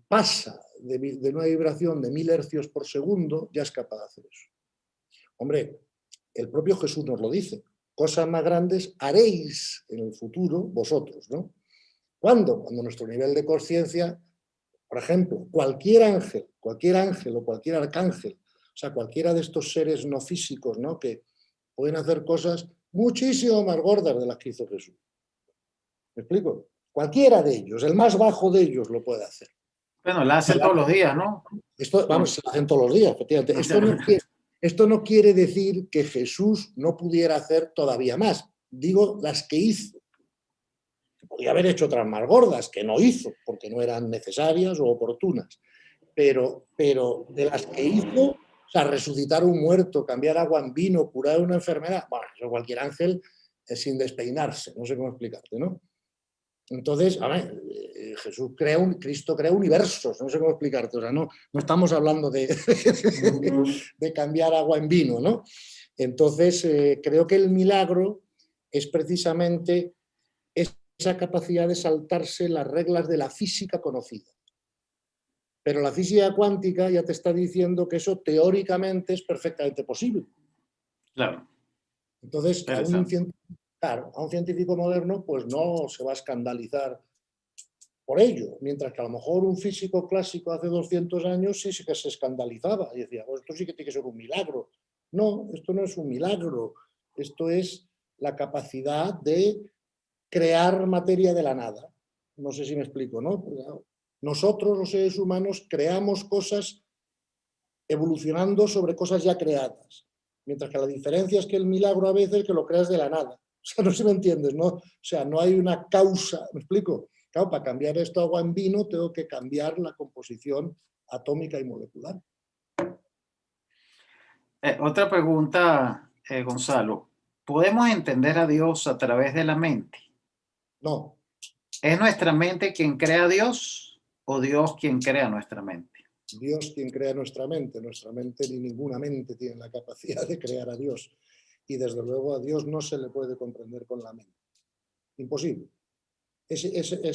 pasa de una vibración de 1000 hercios por segundo, ya es capaz de hacer eso. Hombre, el propio Jesús nos lo dice, cosas más grandes haréis en el futuro vosotros, ¿no? ¿Cuándo? Cuando nuestro nivel de conciencia, por ejemplo, cualquier ángel o cualquier arcángel, o sea, cualquiera de estos seres no físicos, ¿no? Que pueden hacer cosas muchísimo más gordas de las que hizo Jesús. ¿Me explico? Cualquiera de ellos, el más bajo de ellos lo puede hacer. Bueno, la hacen todos los días, ¿no? Esto, vamos, Con- se lo hacen todos los días, efectivamente. Esto no quiere decir que Jesús no pudiera hacer todavía más. Digo las que hizo. Podía haber hecho otras más gordas, que no hizo, porque no eran necesarias o oportunas. Pero de las que hizo, o sea, resucitar un muerto, cambiar agua en vino, curar una enfermedad, bueno, eso cualquier ángel sin despeinarse, no sé cómo explicarte, ¿no? Entonces, a ver, Cristo crea universos, no sé cómo explicarte, o sea, no estamos hablando de cambiar agua en vino, ¿no? Entonces, creo que el milagro es precisamente esa capacidad de saltarse las reglas de la física conocida. Pero la física cuántica ya te está diciendo que eso teóricamente es perfectamente posible. Claro. Entonces, a un científico moderno pues no se va a escandalizar por ello, mientras que a lo mejor un físico clásico hace 200 años sí que se escandalizaba y decía, pues esto sí que tiene que ser un milagro. No, esto no es un milagro, esto es la capacidad de crear materia de la nada. No sé si me explico, ¿no? Nosotros, los seres humanos, creamos cosas evolucionando sobre cosas ya creadas, mientras que la diferencia es que el milagro a veces que lo creas de la nada. O sea, no sé si me entiendes, ¿no? O sea, no hay una causa, ¿me explico? Claro, para cambiar esto agua en vino tengo que cambiar la composición atómica y molecular. Otra pregunta, Gonzalo. ¿Podemos entender a Dios a través de la mente? No. ¿Es nuestra mente quien crea a Dios o Dios quien crea nuestra mente? Dios quien crea nuestra mente ni ninguna mente tiene la capacidad de crear a Dios. Y desde luego a Dios no se le puede comprender con la mente. Imposible. Es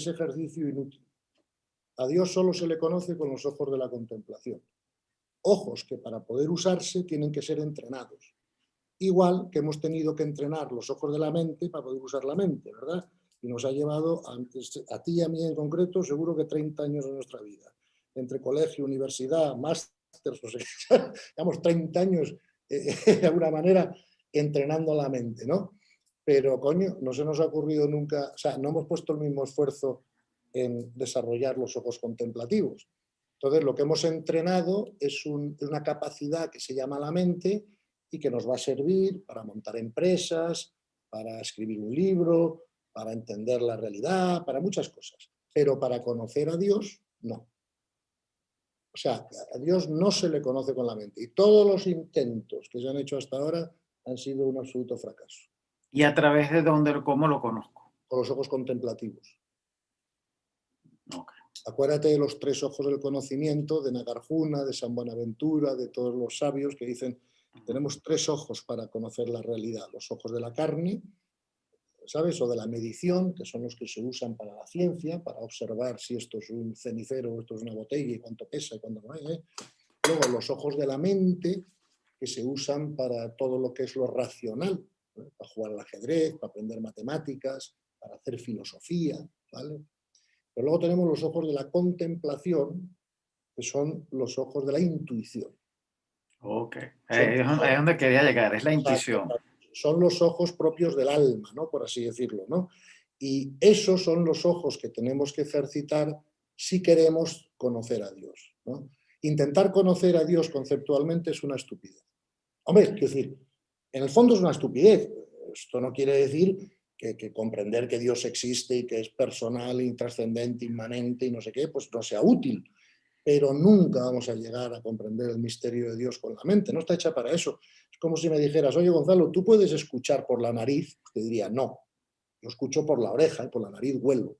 ejercicio inútil. A Dios solo se le conoce con los ojos de la contemplación. Ojos que para poder usarse tienen que ser entrenados. Igual que hemos tenido que entrenar los ojos de la mente para poder usar la mente, ¿verdad? Y nos ha llevado, a ti y a mí en concreto, seguro que 30 años de nuestra vida. Entre colegio, universidad, máster, o sea, digamos 30 años de alguna manera entrenando la mente, ¿no? Pero, coño, no se nos ha ocurrido nunca, o sea, no hemos puesto el mismo esfuerzo en desarrollar los ojos contemplativos. Entonces, lo que hemos entrenado es una capacidad que se llama la mente y que nos va a servir para montar empresas, para escribir un libro, para entender la realidad, para muchas cosas. Pero para conocer a Dios, no. O sea, a Dios no se le conoce con la mente. Y todos los intentos que se han hecho hasta ahora han sido un absoluto fracaso. ¿Y a través de dónde, cómo lo conozco? Con los ojos contemplativos. Okay. Acuérdate de los 3 ojos del conocimiento, de Nagarjuna, de San Buenaventura, de todos los sabios que dicen, tenemos 3 ojos para conocer la realidad. Los ojos de la carne, ¿sabes? O de la medición, que son los que se usan para la ciencia, para observar si esto es un cenicero o esto es una botella y cuánto pesa y cuánto no es. Luego los ojos de la mente, que se usan para todo lo que es lo racional, ¿no? Para jugar al ajedrez, para aprender matemáticas, para hacer filosofía, ¿vale? Pero luego tenemos los ojos de la contemplación, que son los ojos de la intuición. Ok, es donde quería llegar, es la intuición. Son los ojos propios del alma, ¿no? Por así decirlo, ¿no? Y esos son los ojos que tenemos que ejercitar si queremos conocer a Dios, ¿no? Intentar conocer a Dios conceptualmente es una estupidez. Hombre, quiero decir, en el fondo es una estupidez. Esto no quiere decir que comprender que Dios existe y que es personal, intrascendente, inmanente y no sé qué, pues no sea útil. Pero nunca vamos a llegar a comprender el misterio de Dios con la mente. No está hecha para eso. Es como si me dijeras, oye Gonzalo, ¿tú puedes escuchar por la nariz? Te diría, no. Yo escucho por la oreja y por la nariz huelo.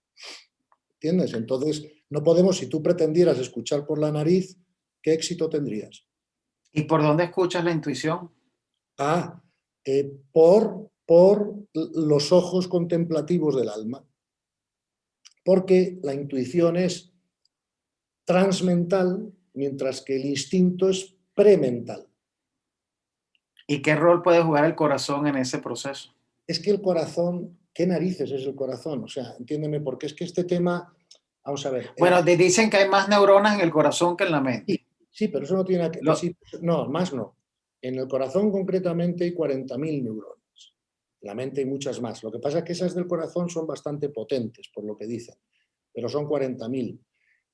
¿Entiendes? Entonces, no podemos, si tú pretendieras escuchar por la nariz, ¿qué éxito tendrías? ¿Y por dónde escuchas la intuición? Por los ojos contemplativos del alma. Porque la intuición es transmental, mientras que el instinto es premental. ¿Y qué rol puede jugar el corazón en ese proceso? Es que el corazón, ¿qué narices es el corazón? O sea, entiéndeme, porque es que este tema, vamos a ver. Bueno, dicen que hay más neuronas en el corazón que en la mente. Sí, pero eso no tiene que... Sí, no, más no. En el corazón concretamente hay 40.000 neuronas. En la mente hay muchas más. Lo que pasa es que esas del corazón son bastante potentes, por lo que dicen, pero son 40.000.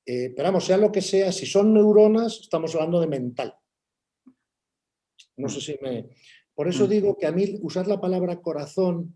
Pero vamos, sea lo que sea, si son neuronas, estamos hablando de mental. No sé si me... Por eso digo que a mí usar la palabra corazón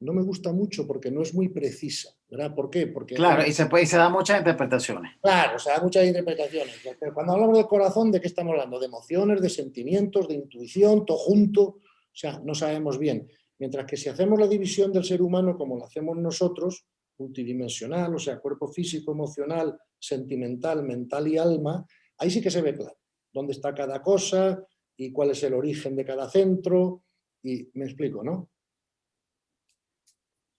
no me gusta mucho porque no es muy precisa, ¿verdad? ¿Por qué? Porque claro, y se da muchas interpretaciones. Claro, se da muchas interpretaciones. Pero cuando hablamos de corazón, ¿de qué estamos hablando? De emociones, de sentimientos, de intuición, todo junto. O sea, no sabemos bien. Mientras que si hacemos la división del ser humano como lo hacemos nosotros, multidimensional, o sea, cuerpo físico, emocional, sentimental, mental y alma, ahí sí que se ve claro dónde está cada cosa y cuál es el origen de cada centro, y me explico, ¿no?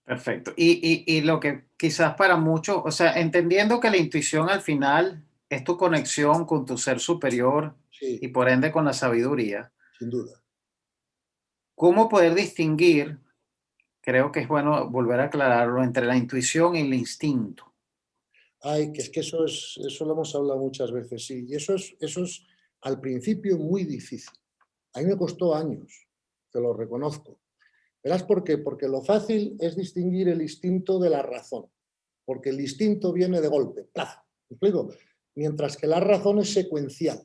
Perfecto. Y lo que quizás para muchos, o sea, entendiendo que la intuición al final es tu conexión con tu ser superior y Sí, por ende con la sabiduría, sin duda. ¿cómo poder distinguir? Creo que es bueno volver a aclararlo entre la intuición y el instinto. Ay, que es que eso lo hemos hablado muchas veces, sí, y eso es al principio muy difícil. A mí me costó años, te lo reconozco. ¿Verás por qué? Porque lo fácil es distinguir el instinto de la razón, porque el instinto viene de golpe, ¡plaf! ¿Me explico? Mientras que la razón es secuencial.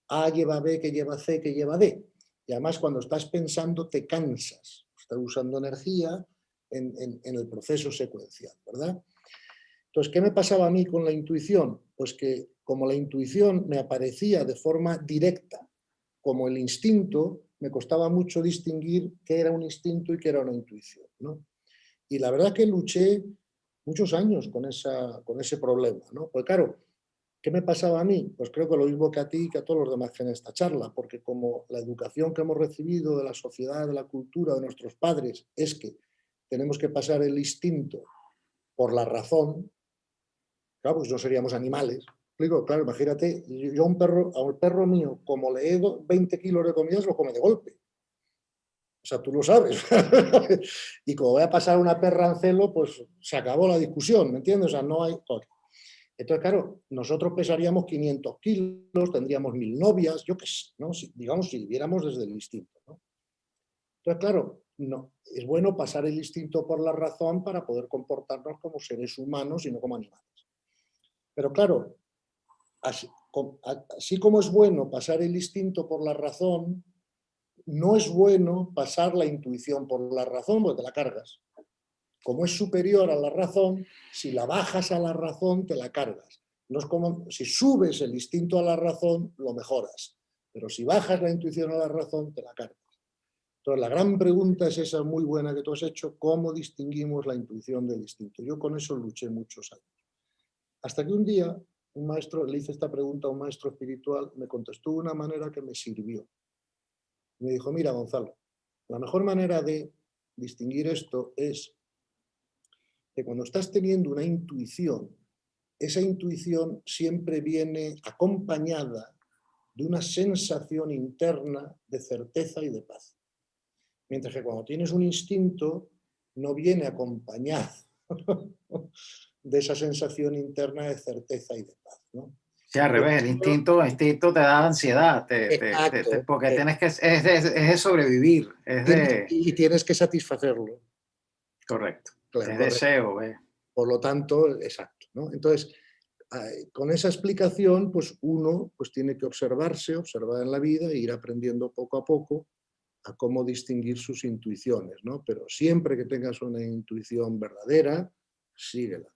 A lleva B, que lleva C, que lleva D. Y además cuando estás pensando te cansas, estás usando energía en el proceso secuencial, ¿verdad? Entonces, ¿qué me pasaba a mí con la intuición? Pues que como la intuición me aparecía de forma directa, como el instinto, me costaba mucho distinguir qué era un instinto y qué era una intuición, ¿no? Y la verdad que luché muchos años con ese problema, ¿no? Pues claro, ¿qué me pasaba a mí? Pues creo que lo mismo que a ti y que a todos los demás que en esta charla, porque como la educación que hemos recibido de la sociedad, de la cultura, de nuestros padres, es que tenemos que pasar el instinto por la razón, claro, pues no seríamos animales. Explico, claro, imagínate, yo a un perro mío, como le he dado 20 kilos de comida, se lo come de golpe. O sea, tú lo sabes. Y como voy a pasar una perra en celo, pues se acabó la discusión, ¿me entiendes? O sea, no hay... Entonces, claro, nosotros pesaríamos 500 kilos, tendríamos 1000 novias, yo qué sé, ¿no? Si, digamos, si viviéramos desde el instinto, ¿no? Entonces, claro, no, es bueno pasar el instinto por la razón para poder comportarnos como seres humanos y no como animales. Pero claro, así como es bueno pasar el instinto por la razón, no es bueno pasar la intuición por la razón porque te la cargas. Como es superior a la razón, si la bajas a la razón, te la cargas. No es como si subes el instinto a la razón, lo mejoras. Pero si bajas la intuición a la razón, te la cargas. Entonces, la gran pregunta es esa muy buena que tú has hecho, ¿cómo distinguimos la intuición del instinto? Yo con eso luché muchos años. Hasta que un día un maestro, le hice esta pregunta a un maestro espiritual, me contestó de una manera que me sirvió. Me dijo, mira, Gonzalo, la mejor manera de distinguir esto es que cuando estás teniendo una intuición, esa intuición siempre viene acompañada de una sensación interna de certeza y de paz. Mientras que cuando tienes un instinto, no viene acompañado de esa sensación interna de certeza y de paz, ¿no? Sí, al revés, el instinto te da ansiedad, Exacto. porque tienes que, es de sobrevivir, es de, Y tienes que satisfacerlo. correcto, Claro, es correcto. deseo, Por lo tanto, exacto, ¿no? Entonces, con esa explicación, pues uno pues tiene que observarse, observar en la vida e ir aprendiendo poco a poco a cómo distinguir sus intuiciones, ¿no? Pero siempre que tengas una intuición verdadera, síguela.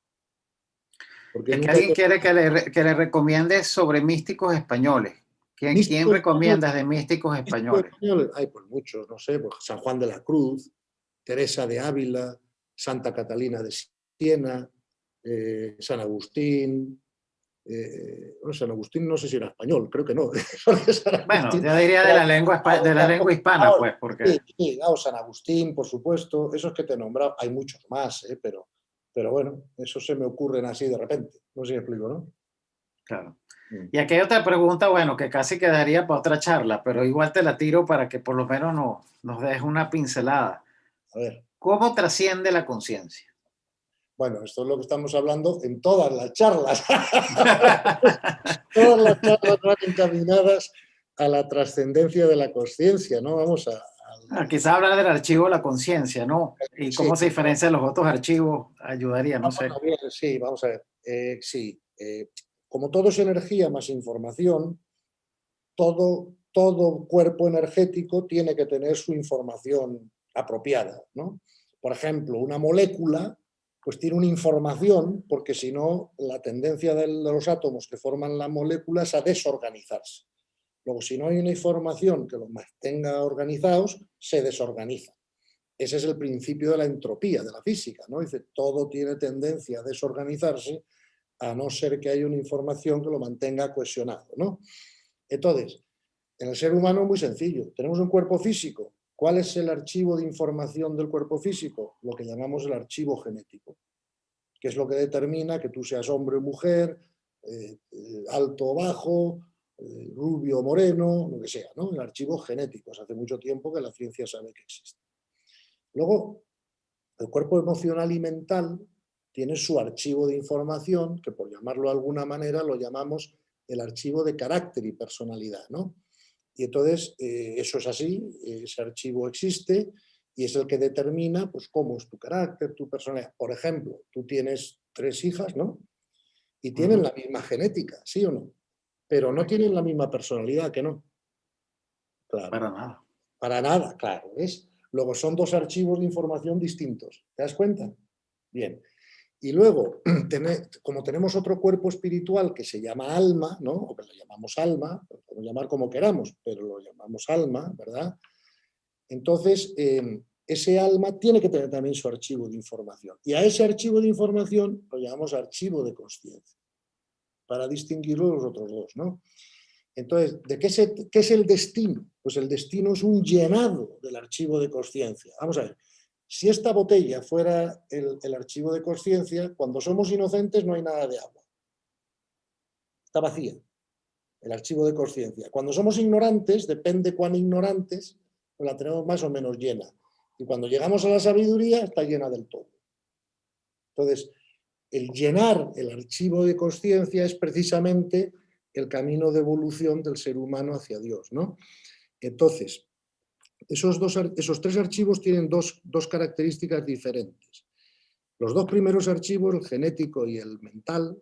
Porque es que nunca alguien quiere que le recomiendes sobre místicos españoles. ¿Quién místico español, recomiendas de místicos místico españoles? español, hay pues muchos, no sé, pues San Juan de la Cruz, Teresa de Ávila, Santa Catalina de Siena, San Agustín. Bueno, San Agustín no sé si era español, creo que no. San Bueno, Agustín yo diría era, de la lengua hispana, pues, sí, porque, sí, San Agustín, por supuesto, esos que te he nombrado, hay muchos más, pero bueno, esos se me ocurren así de repente. No sé si me explico, ¿no? claro. Mm. Y aquí hay otra pregunta, bueno, que casi quedaría para otra charla, pero igual te la tiro para que por lo menos nos dejes una pincelada. A ver, ¿Cómo trasciende la conciencia? bueno, esto es lo que estamos hablando en todas las charlas. Todas las charlas van encaminadas a la trascendencia de la conciencia, ¿no? Vamos Quizás hablar del archivo de la conciencia, ¿no? Y sí, cómo se diferencia de los otros archivos ayudaría, no sé. bueno, bien, sí, vamos a ver. Sí, como todo es energía más información, todo cuerpo energético tiene que tener su información apropiada, ¿no? Por ejemplo, una molécula pues tiene una información, porque si no, la tendencia de los átomos que forman la molécula es a desorganizarse. Luego, si no hay una información que los mantenga organizados, se desorganiza. Ese es el principio de la entropía de la física, ¿no? Dice, todo tiene tendencia a desorganizarse a no ser que haya una información que lo mantenga cohesionado, ¿no? Entonces, en el ser humano es muy sencillo. Tenemos un cuerpo físico. ¿Cuál es el archivo de información del cuerpo físico? Lo que llamamos el archivo genético, que es lo que determina que tú seas hombre o mujer, alto o bajo, rubio o moreno, lo que sea, ¿no? El archivo genético. Hace mucho tiempo que la ciencia sabe que existe. Luego, el cuerpo emocional y mental tiene su archivo de información, que por llamarlo de alguna manera lo llamamos el archivo de carácter y personalidad, ¿no? Y entonces eso es así, ese archivo existe y es el que determina pues, cómo es tu carácter, tu personalidad. Por ejemplo, tú tienes 3 hijas, ¿no? Y tienen la misma genética, ¿sí o no? Pero no tienen la misma personalidad, ¿que no? Claro. Para nada. Para nada, claro, ¿ves? Luego son 2 archivos de información distintos. ¿Te das cuenta? Bien. Y luego, como tenemos otro cuerpo espiritual que se llama alma, ¿no? O que lo llamamos alma, lo podemos llamar como queramos, pero lo llamamos alma, ¿verdad? Entonces, ese alma tiene que tener también su archivo de información. Y a ese archivo de información lo llamamos archivo de consciencia, para distinguirlo de los otros 2, ¿no? Entonces, ¿qué es el destino? Pues el destino es un llenado del archivo de consciencia. Vamos a ver, si esta botella fuera el archivo de consciencia, cuando somos inocentes no hay nada de agua. Está vacía, el archivo de consciencia. Cuando somos ignorantes, depende cuán ignorantes, pues la tenemos más o menos llena. Y cuando llegamos a la sabiduría, está llena del todo. Entonces, el llenar el archivo de consciencia es precisamente el camino de evolución del ser humano hacia Dios, ¿no? Entonces, esos 3 archivos tienen dos características diferentes. Los 2 primeros archivos, el genético y el mental,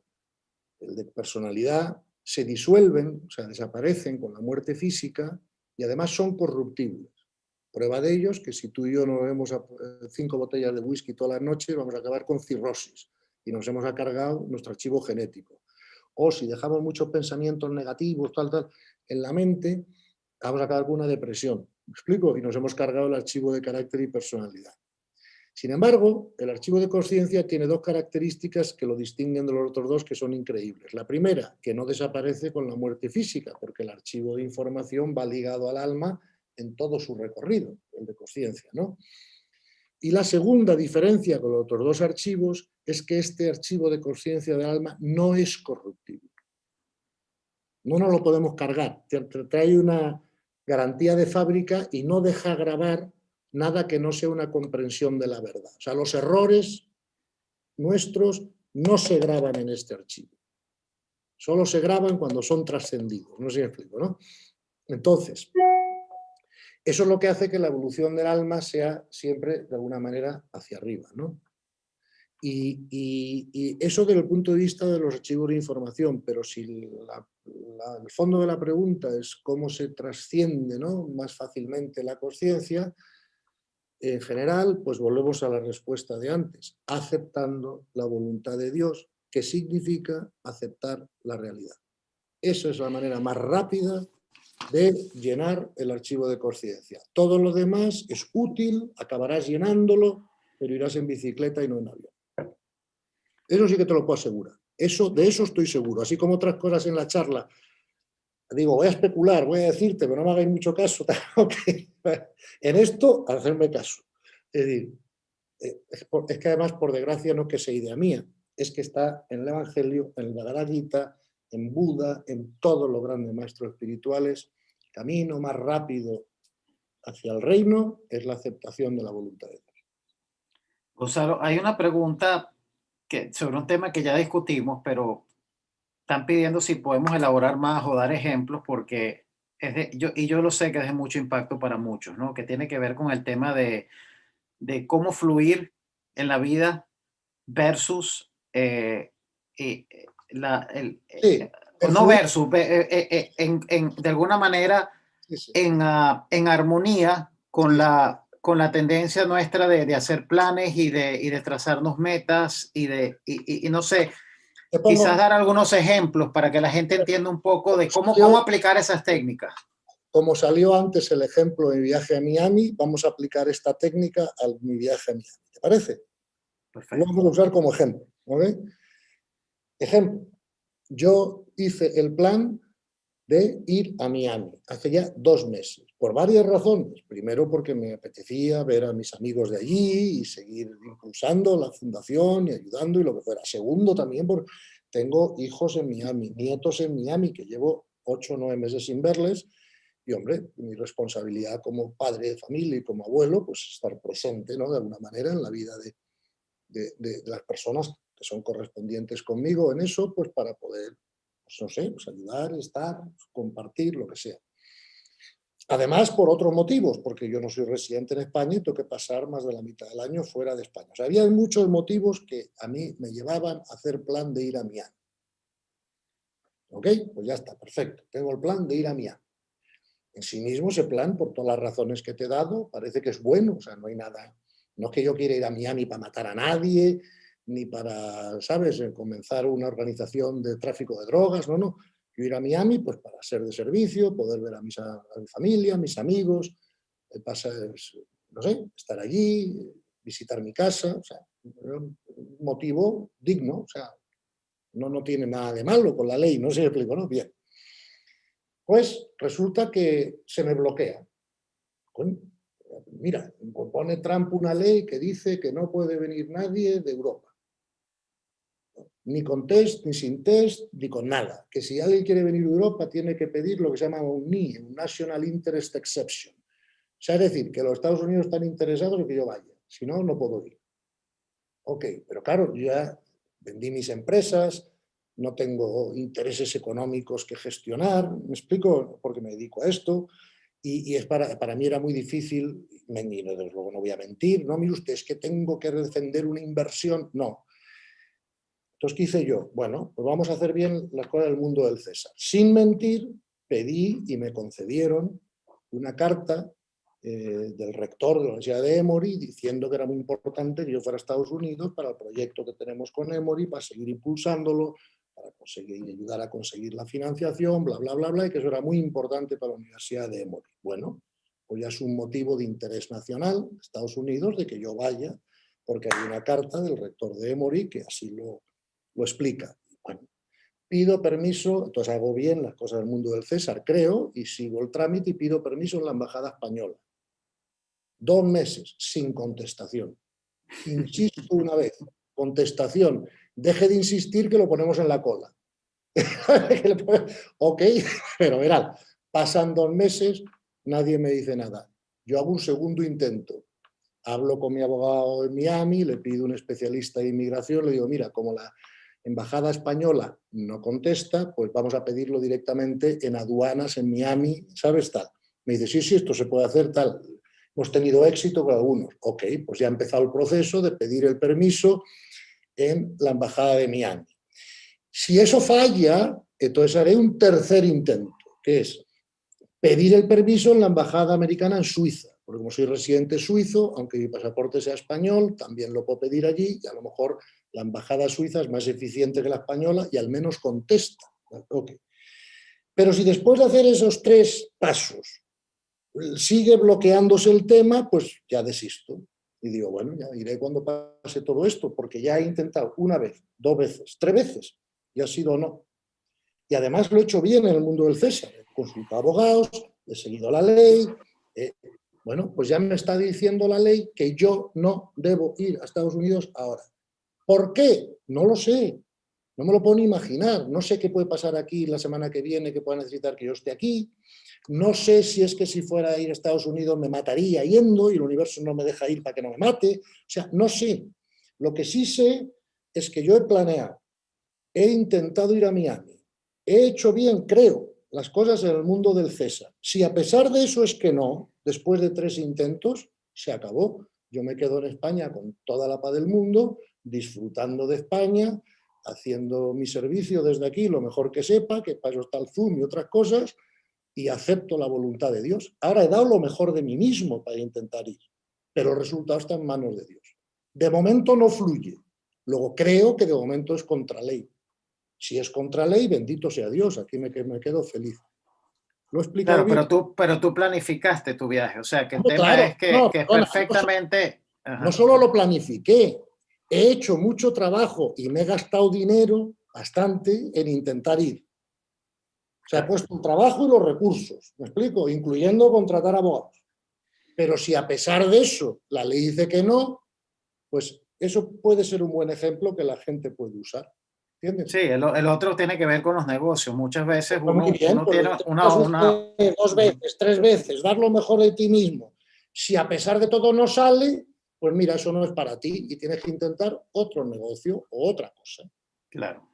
el de personalidad, se disuelven, o sea, desaparecen con la muerte física y además son corruptibles. Prueba de ello es que si tú y yo nos bebemos 5 botellas de whisky todas las noches, vamos a acabar con cirrosis y nos hemos cargado nuestro archivo genético. O si dejamos muchos pensamientos negativos, tal, en la mente, vamos a acabar con una depresión. ¿Me explico? Y nos hemos cargado el archivo de carácter y personalidad. Sin embargo, el archivo de consciencia tiene 2 características que lo distinguen de los otros 2 que son increíbles. La primera, que no desaparece con la muerte física, porque el archivo de información va ligado al alma en todo su recorrido, el de consciencia, ¿no? Y la segunda diferencia con los otros 2 archivos es que este archivo de consciencia del alma no es corruptible. No nos lo podemos cargar. Trae una garantía de fábrica y no deja grabar nada que no sea una comprensión de la verdad. O sea, los errores nuestros no se graban en este archivo. Solo se graban cuando son trascendidos. No sé si me explico, ¿no? Entonces, eso es lo que hace que la evolución del alma sea siempre, de alguna manera, hacia arriba, ¿no? Y eso desde el punto de vista de los archivos de información, pero si el fondo de la pregunta es cómo se trasciende, ¿no?, más fácilmente la consciencia, en general, pues volvemos a la respuesta de antes, aceptando la voluntad de Dios, que significa aceptar la realidad. Esa es la manera más rápida de llenar el archivo de consciencia. Todo lo demás es útil, acabarás llenándolo, pero irás en bicicleta y no en avión. Eso sí que te lo puedo asegurar. De eso estoy seguro. Así como otras cosas en la charla, digo, voy a especular, voy a decirte, pero no me hagáis mucho caso. En esto, hacerme caso. Es decir, es que además, por desgracia, no es que sea idea mía, es que está en el Evangelio, en el Bhagavad Gita, en Buda, en todos los grandes maestros espirituales. El camino más rápido hacia el reino es la aceptación de la voluntad de Dios. Gonzalo, hay una pregunta sobre un tema que ya discutimos, pero están pidiendo si podemos elaborar más o dar ejemplos porque yo lo sé que es de mucho impacto para muchos, ¿no? Que tiene que ver con el tema de cómo fluir en la vida versus Sí, o el no fluir. versus, de alguna manera Sí, sí. en armonía con Sí, con la tendencia nuestra de hacer planes y de trazarnos metas y no sé, te quizás pongo, dar algunos ejemplos para que la gente entienda un poco de cómo yo, aplicar esas técnicas. como salió antes el ejemplo de mi viaje a Miami, vamos a aplicar esta técnica a mi viaje a Miami. ¿Te parece? Perfecto. Lo vamos a usar como ejemplo. ¿Okay? Ejemplo, yo hice el plan de ir a Miami hace ya 2 meses, por varias razones. Primero, porque me apetecía ver a mis amigos de allí y seguir impulsando la fundación y ayudando y lo que fuera. Segundo, también porque tengo hijos en Miami, nietos en Miami, que llevo 8 o 9 meses sin verles. Y, hombre, mi responsabilidad como padre de familia y como abuelo, pues estar presente, ¿no?, de alguna manera en la vida de las personas que son correspondientes conmigo en eso, pues para poder, pues no sé, pues ayudar, estar, compartir, lo que sea. Además, por otros motivos, porque yo no soy residente en España y tengo que pasar más de la mitad del año fuera de España. O sea, había muchos motivos que a mí me llevaban a hacer plan de ir a Miami. ¿Ok? Pues ya está, perfecto. Tengo el plan de ir a Miami. En sí mismo ese plan, por todas las razones que te he dado, parece que es bueno. O sea, no hay nada... No es que yo quiera ir a Miami para matar a nadie, ni para, ¿sabes?, comenzar una organización de tráfico de drogas, no, no. Yo ir a Miami pues para ser de servicio, poder ver a mi familia, a mis amigos, pasar, no sé, estar allí, visitar mi casa, o sea, un motivo digno, o sea, no tiene nada de malo con la ley, no sé si me explico, ¿no? Bien. Pues resulta que se me bloquea. Mira, pone Trump una ley que dice que no puede venir nadie de Europa. Ni con test, ni sin test, ni con nada. Que si alguien quiere venir de Europa tiene que pedir lo que se llama un NI, un National Interest Exception. O sea, es decir, que los Estados Unidos están interesados en que yo vaya. Si no, no puedo ir. Ok, pero claro, yo ya vendí mis empresas, no tengo intereses económicos que gestionar, ¿me explico? Porque me dedico a esto. Y es para mí era muy difícil, y desde luego no voy a mentir, no, mire usted, es que tengo que defender una inversión, no. Entonces, ¿qué hice yo? Bueno, pues vamos a hacer bien las cosas del mundo del César. Sin mentir, pedí y me concedieron una carta del rector de la Universidad de Emory diciendo que era muy importante que yo fuera a Estados Unidos para el proyecto que tenemos con Emory, para seguir impulsándolo, para conseguir ayudar a conseguir la financiación, bla, bla, bla, bla, y que eso era muy importante para la Universidad de Emory. Bueno, pues ya es un motivo de interés nacional de Estados Unidos de que yo vaya, porque hay una carta del rector de Emory que así lo explica. Bueno, pido permiso, entonces hago bien las cosas del mundo del César, creo, y sigo el trámite y pido permiso en la Embajada Española. 2 meses sin contestación. Insisto una vez, contestación. Deje de insistir que lo ponemos en la cola. Ok, pero verán, pasan 2 meses, nadie me dice nada. Yo hago un segundo intento. Hablo con mi abogado en Miami, le pido un especialista de inmigración, le digo, mira, como la Embajada Española no contesta, pues vamos a pedirlo directamente en aduanas en Miami, ¿sabes? Tal. Me dice, sí, esto se puede hacer, tal. Hemos tenido éxito con algunos. Ok, pues ya ha empezado el proceso de pedir el permiso en la Embajada de Miami. Si eso falla, entonces haré un tercer intento, que es pedir el permiso en la Embajada Americana en Suiza, porque como soy residente suizo, aunque mi pasaporte sea español, también lo puedo pedir allí y a lo mejor la Embajada suiza es más eficiente que la española y al menos contesta. Okay. Pero si después de hacer esos 3 pasos sigue bloqueándose el tema, pues ya desisto. Y digo, bueno, ya iré cuando pase todo esto, porque ya he intentado 1 vez, 2 veces, 3 veces, y ha sido no. Y además lo he hecho bien en el mundo del César. He consultado abogados, he seguido la ley. Bueno, pues ya me está diciendo la ley que yo no debo ir a Estados Unidos ahora. ¿Por qué? No lo sé. No me lo puedo ni imaginar. No sé qué puede pasar aquí la semana que viene que pueda necesitar que yo esté aquí. No sé si es que si fuera a ir a Estados Unidos me mataría yendo y el universo no me deja ir para que no me mate. O sea, no sé. Lo que sí sé es que yo he planeado, he intentado ir a Miami, he hecho bien, creo, las cosas en el mundo del César. Si a pesar de eso es que no, después de 3 intentos, se acabó. Yo me quedo en España con toda la paz del mundo, disfrutando de España, haciendo mi servicio desde aquí lo mejor que sepa, que para eso está el Zoom y otras cosas, y acepto la voluntad de Dios. Ahora he dado lo mejor de mí mismo para intentar ir, pero el resultado está en manos de Dios. De momento no fluye. Luego creo que de momento es contra ley. Si es contra ley, bendito sea Dios, aquí me quedo feliz. ¿Lo he explicado Claro, bien? pero tú planificaste tu viaje, o sea, que el Hombre, tema claro, es no, que perdona, perfectamente... no Ajá, solo lo planifiqué, he hecho mucho trabajo y me he gastado dinero bastante en intentar ir. O sea, he claro. puesto el trabajo y los recursos, ¿me explico? Incluyendo contratar abogados. Pero si a pesar de eso la ley dice que no, pues eso puede ser un buen ejemplo que la gente puede usar. ¿Entiendes? Sí, el otro tiene que ver con los negocios. Muchas veces Pues muy bien, uno pues lo tiene intentas dos Ujú. veces, tres veces, dar lo mejor de ti mismo. Si a pesar de todo no sale, pues mira, eso no es para ti y tienes que intentar otro negocio o otra cosa. Claro.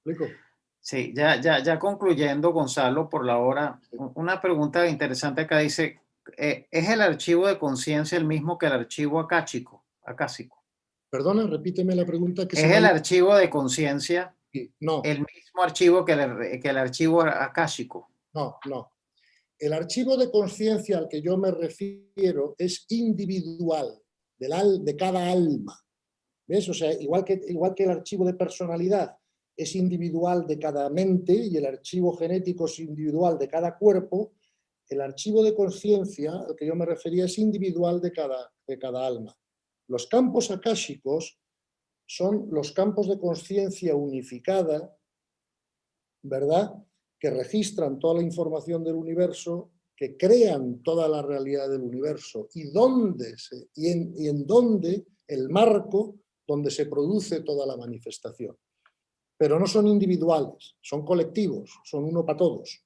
¿Me explico? Sí, ya concluyendo, Gonzalo, por la hora, una pregunta interesante acá dice, ¿es el archivo de conciencia el mismo que el archivo acáchico, acásico? Perdona, repíteme la pregunta que se ¿Es me ha el ido. archivo de conciencia No, el mismo archivo que el archivo acásico? no. El archivo de conciencia al que yo me refiero es individual, de cada alma. ¿Ves? O sea, igual que el archivo de personalidad es individual de cada mente y el archivo genético es individual de cada cuerpo, el archivo de conciencia al que yo me refería es individual de cada alma. Los campos akáshicos son los campos de conciencia unificada, ¿verdad? Que registran toda la información del universo, que crean toda la realidad del universo y en dónde el marco donde se produce toda la manifestación. Pero no son individuales, son colectivos, son uno para todos.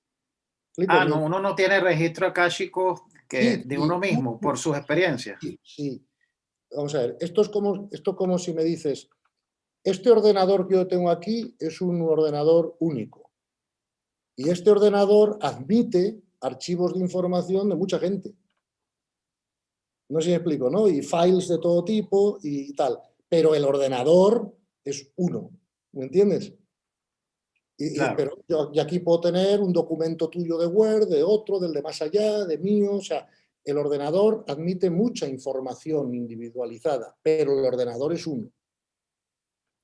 ¿Explico? Ah, no, uno no tiene registro acásico Sí, de uno sí, mismo por sus experiencias. sí, sí. Vamos a ver, esto como si me dices, este ordenador que yo tengo aquí es un ordenador único. Y este ordenador admite archivos de información de mucha gente. No sé si me explico, ¿no? Y files de todo tipo y tal. Pero el ordenador es uno, ¿me entiendes? Claro. Pero yo aquí puedo tener un documento tuyo de Word, de otro, del de más allá, de mío. O sea, el ordenador admite mucha información individualizada, pero el ordenador es uno.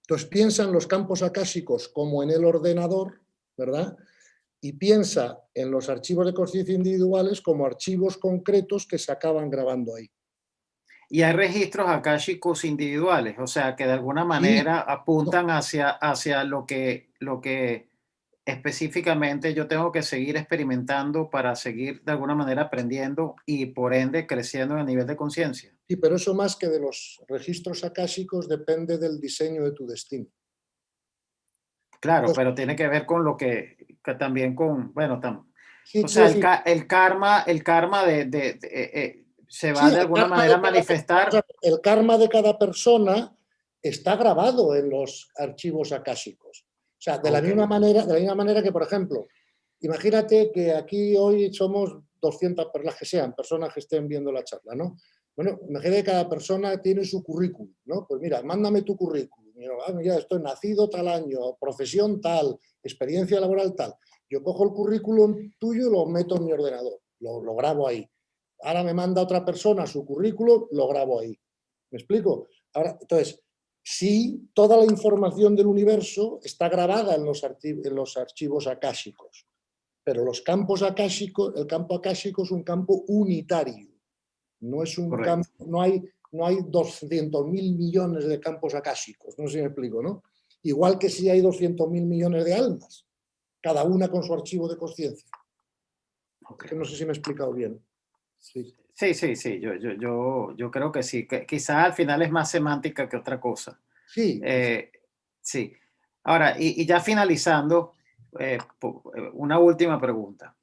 Entonces piensa en los campos acásicos como en el ordenador, ¿verdad? Y piensa en los archivos de conciencia individuales como archivos concretos que se acaban grabando ahí. Y hay registros akáshicos individuales, o sea, que de alguna Sí, manera no, apuntan hacia lo que específicamente yo tengo que seguir experimentando para seguir de alguna manera aprendiendo y por ende creciendo en el nivel de conciencia. sí, pero eso más que de los registros akáshicos depende del diseño de tu destino. Claro, Entonces, pero tiene que ver con lo que también con, bueno, sí, o quiero sea, decir, el karma se sí, va de alguna manera a manifestar. el karma de cada persona está grabado en los archivos akáshicos. O sea, Ok, de la misma manera que, por ejemplo, imagínate que aquí hoy somos 200 personas que sean, personas que estén viendo la charla, ¿no? Bueno, imagínate que cada persona tiene su currículum, ¿no? Pues mira, mándame tu currículum. Mira, estoy nacido tal año, profesión tal, experiencia laboral tal. Yo cojo el currículum tuyo y lo meto en mi ordenador, lo grabo ahí. Ahora me manda otra persona su currículum, lo grabo ahí. ¿Me explico? Ahora, entonces, sí, toda la información del universo está grabada en los archivos akáshicos, pero los campos akáshicos, el campo akáshico es un campo unitario, no es un campo, correcto. no hay 200.000 millones de campos akáshicos, no sé si me explico, ¿no? Igual que si hay 200.000 millones de almas, cada una con su archivo de conciencia. Es Ok. que no sé si me he explicado bien. Sí, Sí, yo creo que sí, que quizás al final es más semántica que otra cosa. sí, Eh, sí. Ahora, y ya finalizando, una última pregunta.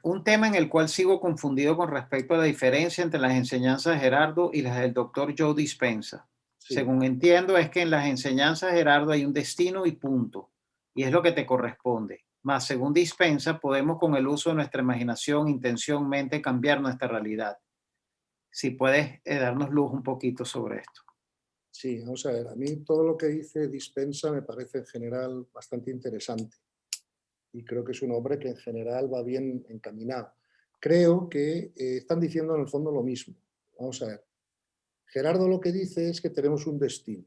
Un tema en el cual sigo confundido con respecto a la diferencia entre las enseñanzas de Gerardo y las del doctor Joe Dispenza. sí. Según entiendo, es que en las enseñanzas de Gerardo hay un destino y punto, y es lo que te corresponde. Más, según Dispensa, podemos con el uso de nuestra imaginación, intención, mente, cambiar nuestra realidad. Si puedes darnos luz un poquito sobre esto. Sí, vamos a ver, a mí todo lo que dice Dispensa me parece en general bastante interesante y creo que es un hombre que en general va bien encaminado. Creo que están diciendo en el fondo lo mismo. Vamos a ver, Gerardo lo que dice es que tenemos un destino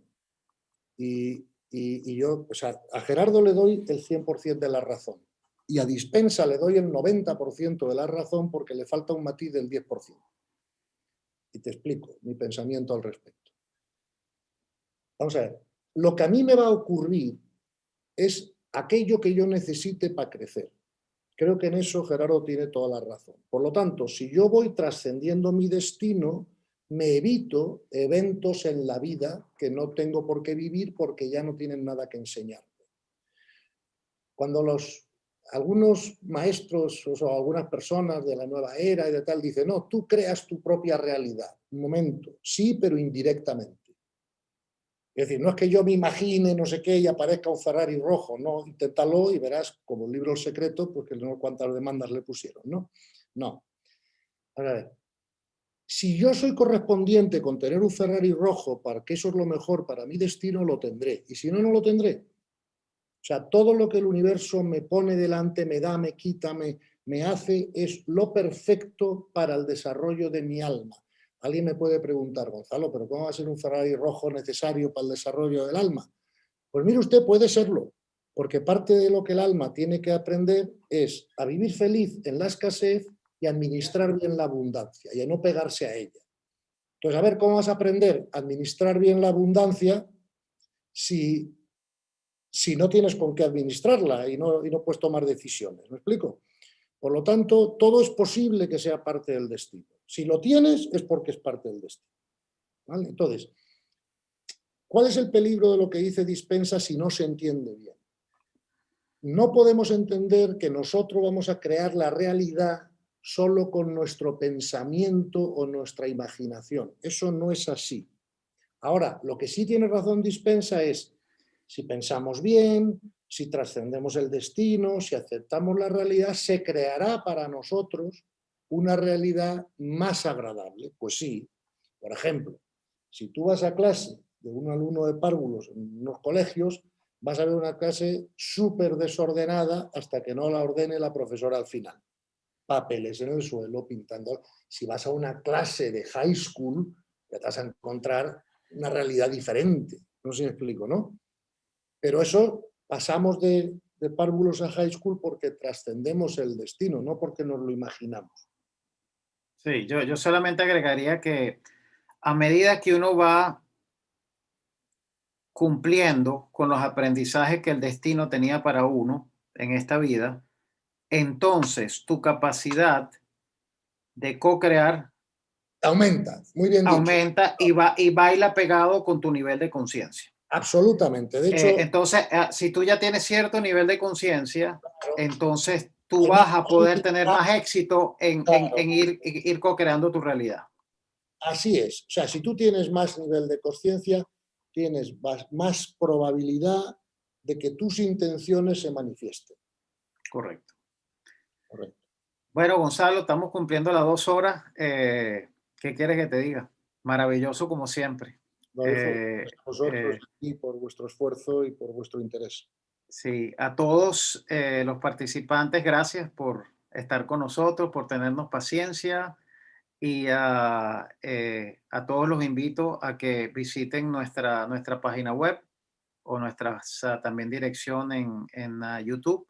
y yo, o sea, a Gerardo le doy el 100% de la razón. Y a Dispensa le doy el 90% de la razón porque le falta un matiz del 10%. Y te explico mi pensamiento al respecto. Vamos a ver, lo que a mí me va a ocurrir es aquello que yo necesite para crecer. Creo que en eso Gerardo tiene toda la razón. Por lo tanto, si yo voy trascendiendo mi destino, me evito eventos en la vida que no tengo por qué vivir porque ya no tienen nada que enseñarme. Cuando algunos maestros o algunas personas de la nueva era y de tal dicen, no, tú creas tu propia realidad. Un momento, sí, pero indirectamente. Es decir, no es que yo me imagine no sé qué y aparezca un Ferrari rojo, no, inténtalo y verás, como el libro El Secreto, porque no sé cuántas demandas le pusieron, ¿no? No. A ver, si yo soy correspondiente con tener un Ferrari rojo para que eso es lo mejor para mi destino, lo tendré. Y si no, no lo tendré. O sea, todo lo que el universo me pone delante, me da, me quita, me hace, es lo perfecto para el desarrollo de mi alma. Alguien me puede preguntar, Gonzalo, ¿pero cómo va a ser un Ferrari rojo necesario para el desarrollo del alma? Pues mire usted, puede serlo, porque parte de lo que el alma tiene que aprender es a vivir feliz en la escasez y a administrar bien la abundancia y a no pegarse a ella. Entonces, a ver, ¿cómo vas a aprender a administrar bien la abundancia si no tienes con qué administrarla y no puedes tomar decisiones? ¿Me explico? Por lo tanto, todo es posible que sea parte del destino. Si lo tienes, es porque es parte del destino. ¿Vale? Entonces, ¿cuál es el peligro de lo que dice Dispensa si no se entiende bien? No podemos entender que nosotros vamos a crear la realidad solo con nuestro pensamiento o nuestra imaginación. Eso no es así. Ahora, lo que sí tiene razón Dispensa es, si pensamos bien, si trascendemos el destino, si aceptamos la realidad, se creará para nosotros una realidad más agradable. Pues sí, por ejemplo, si tú vas a clase de un alumno de párvulos en unos colegios, vas a ver una clase súper desordenada hasta que no la ordene la profesora al final. Papeles en el suelo, pintando. Si vas a una clase de high school, te vas a encontrar una realidad diferente. No sé si me explico, ¿no? Pero eso pasamos de párvulos a high school porque trascendemos el destino, no porque nos lo imaginamos. Sí, yo solamente agregaría que a medida que uno va cumpliendo con los aprendizajes que el destino tenía para uno en esta vida, entonces tu capacidad de co-crear Aumenta, muy bien dicho. aumenta y baila pegado con tu nivel de conciencia. Absolutamente. De hecho, Entonces, si tú ya tienes cierto nivel de conciencia, entonces tú hay más vas a poder tener posibilidad, más éxito claro, en ir co-creando tu realidad. así es. O sea, si tú tienes más nivel de conciencia, tienes más probabilidad de que tus intenciones se manifiesten. Correcto. Correcto. Bueno, Gonzalo, estamos cumpliendo las 2 horas. ¿Qué quieres que te diga? Maravilloso como siempre. Gracias Eh, a vosotros eh, y por vuestro esfuerzo y por vuestro interés. sí, a todos los participantes, gracias por estar con nosotros, por tenernos paciencia y a todos los invito a que visiten nuestra página web o nuestra también dirección en YouTube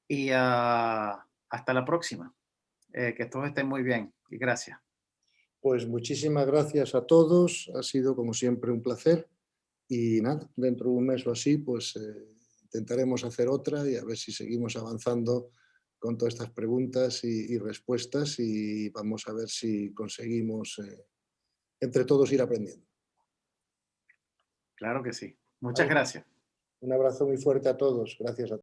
y hasta la próxima. Que todos estén muy bien y gracias. Pues muchísimas gracias a todos. Ha sido como siempre un placer. Y nada, dentro de un mes o así, pues intentaremos hacer otra y a ver si seguimos avanzando con todas estas preguntas y respuestas y vamos a ver si conseguimos entre todos ir aprendiendo. Claro que sí. Muchas ¿Vale? gracias. Un abrazo muy fuerte a todos. Gracias a todos.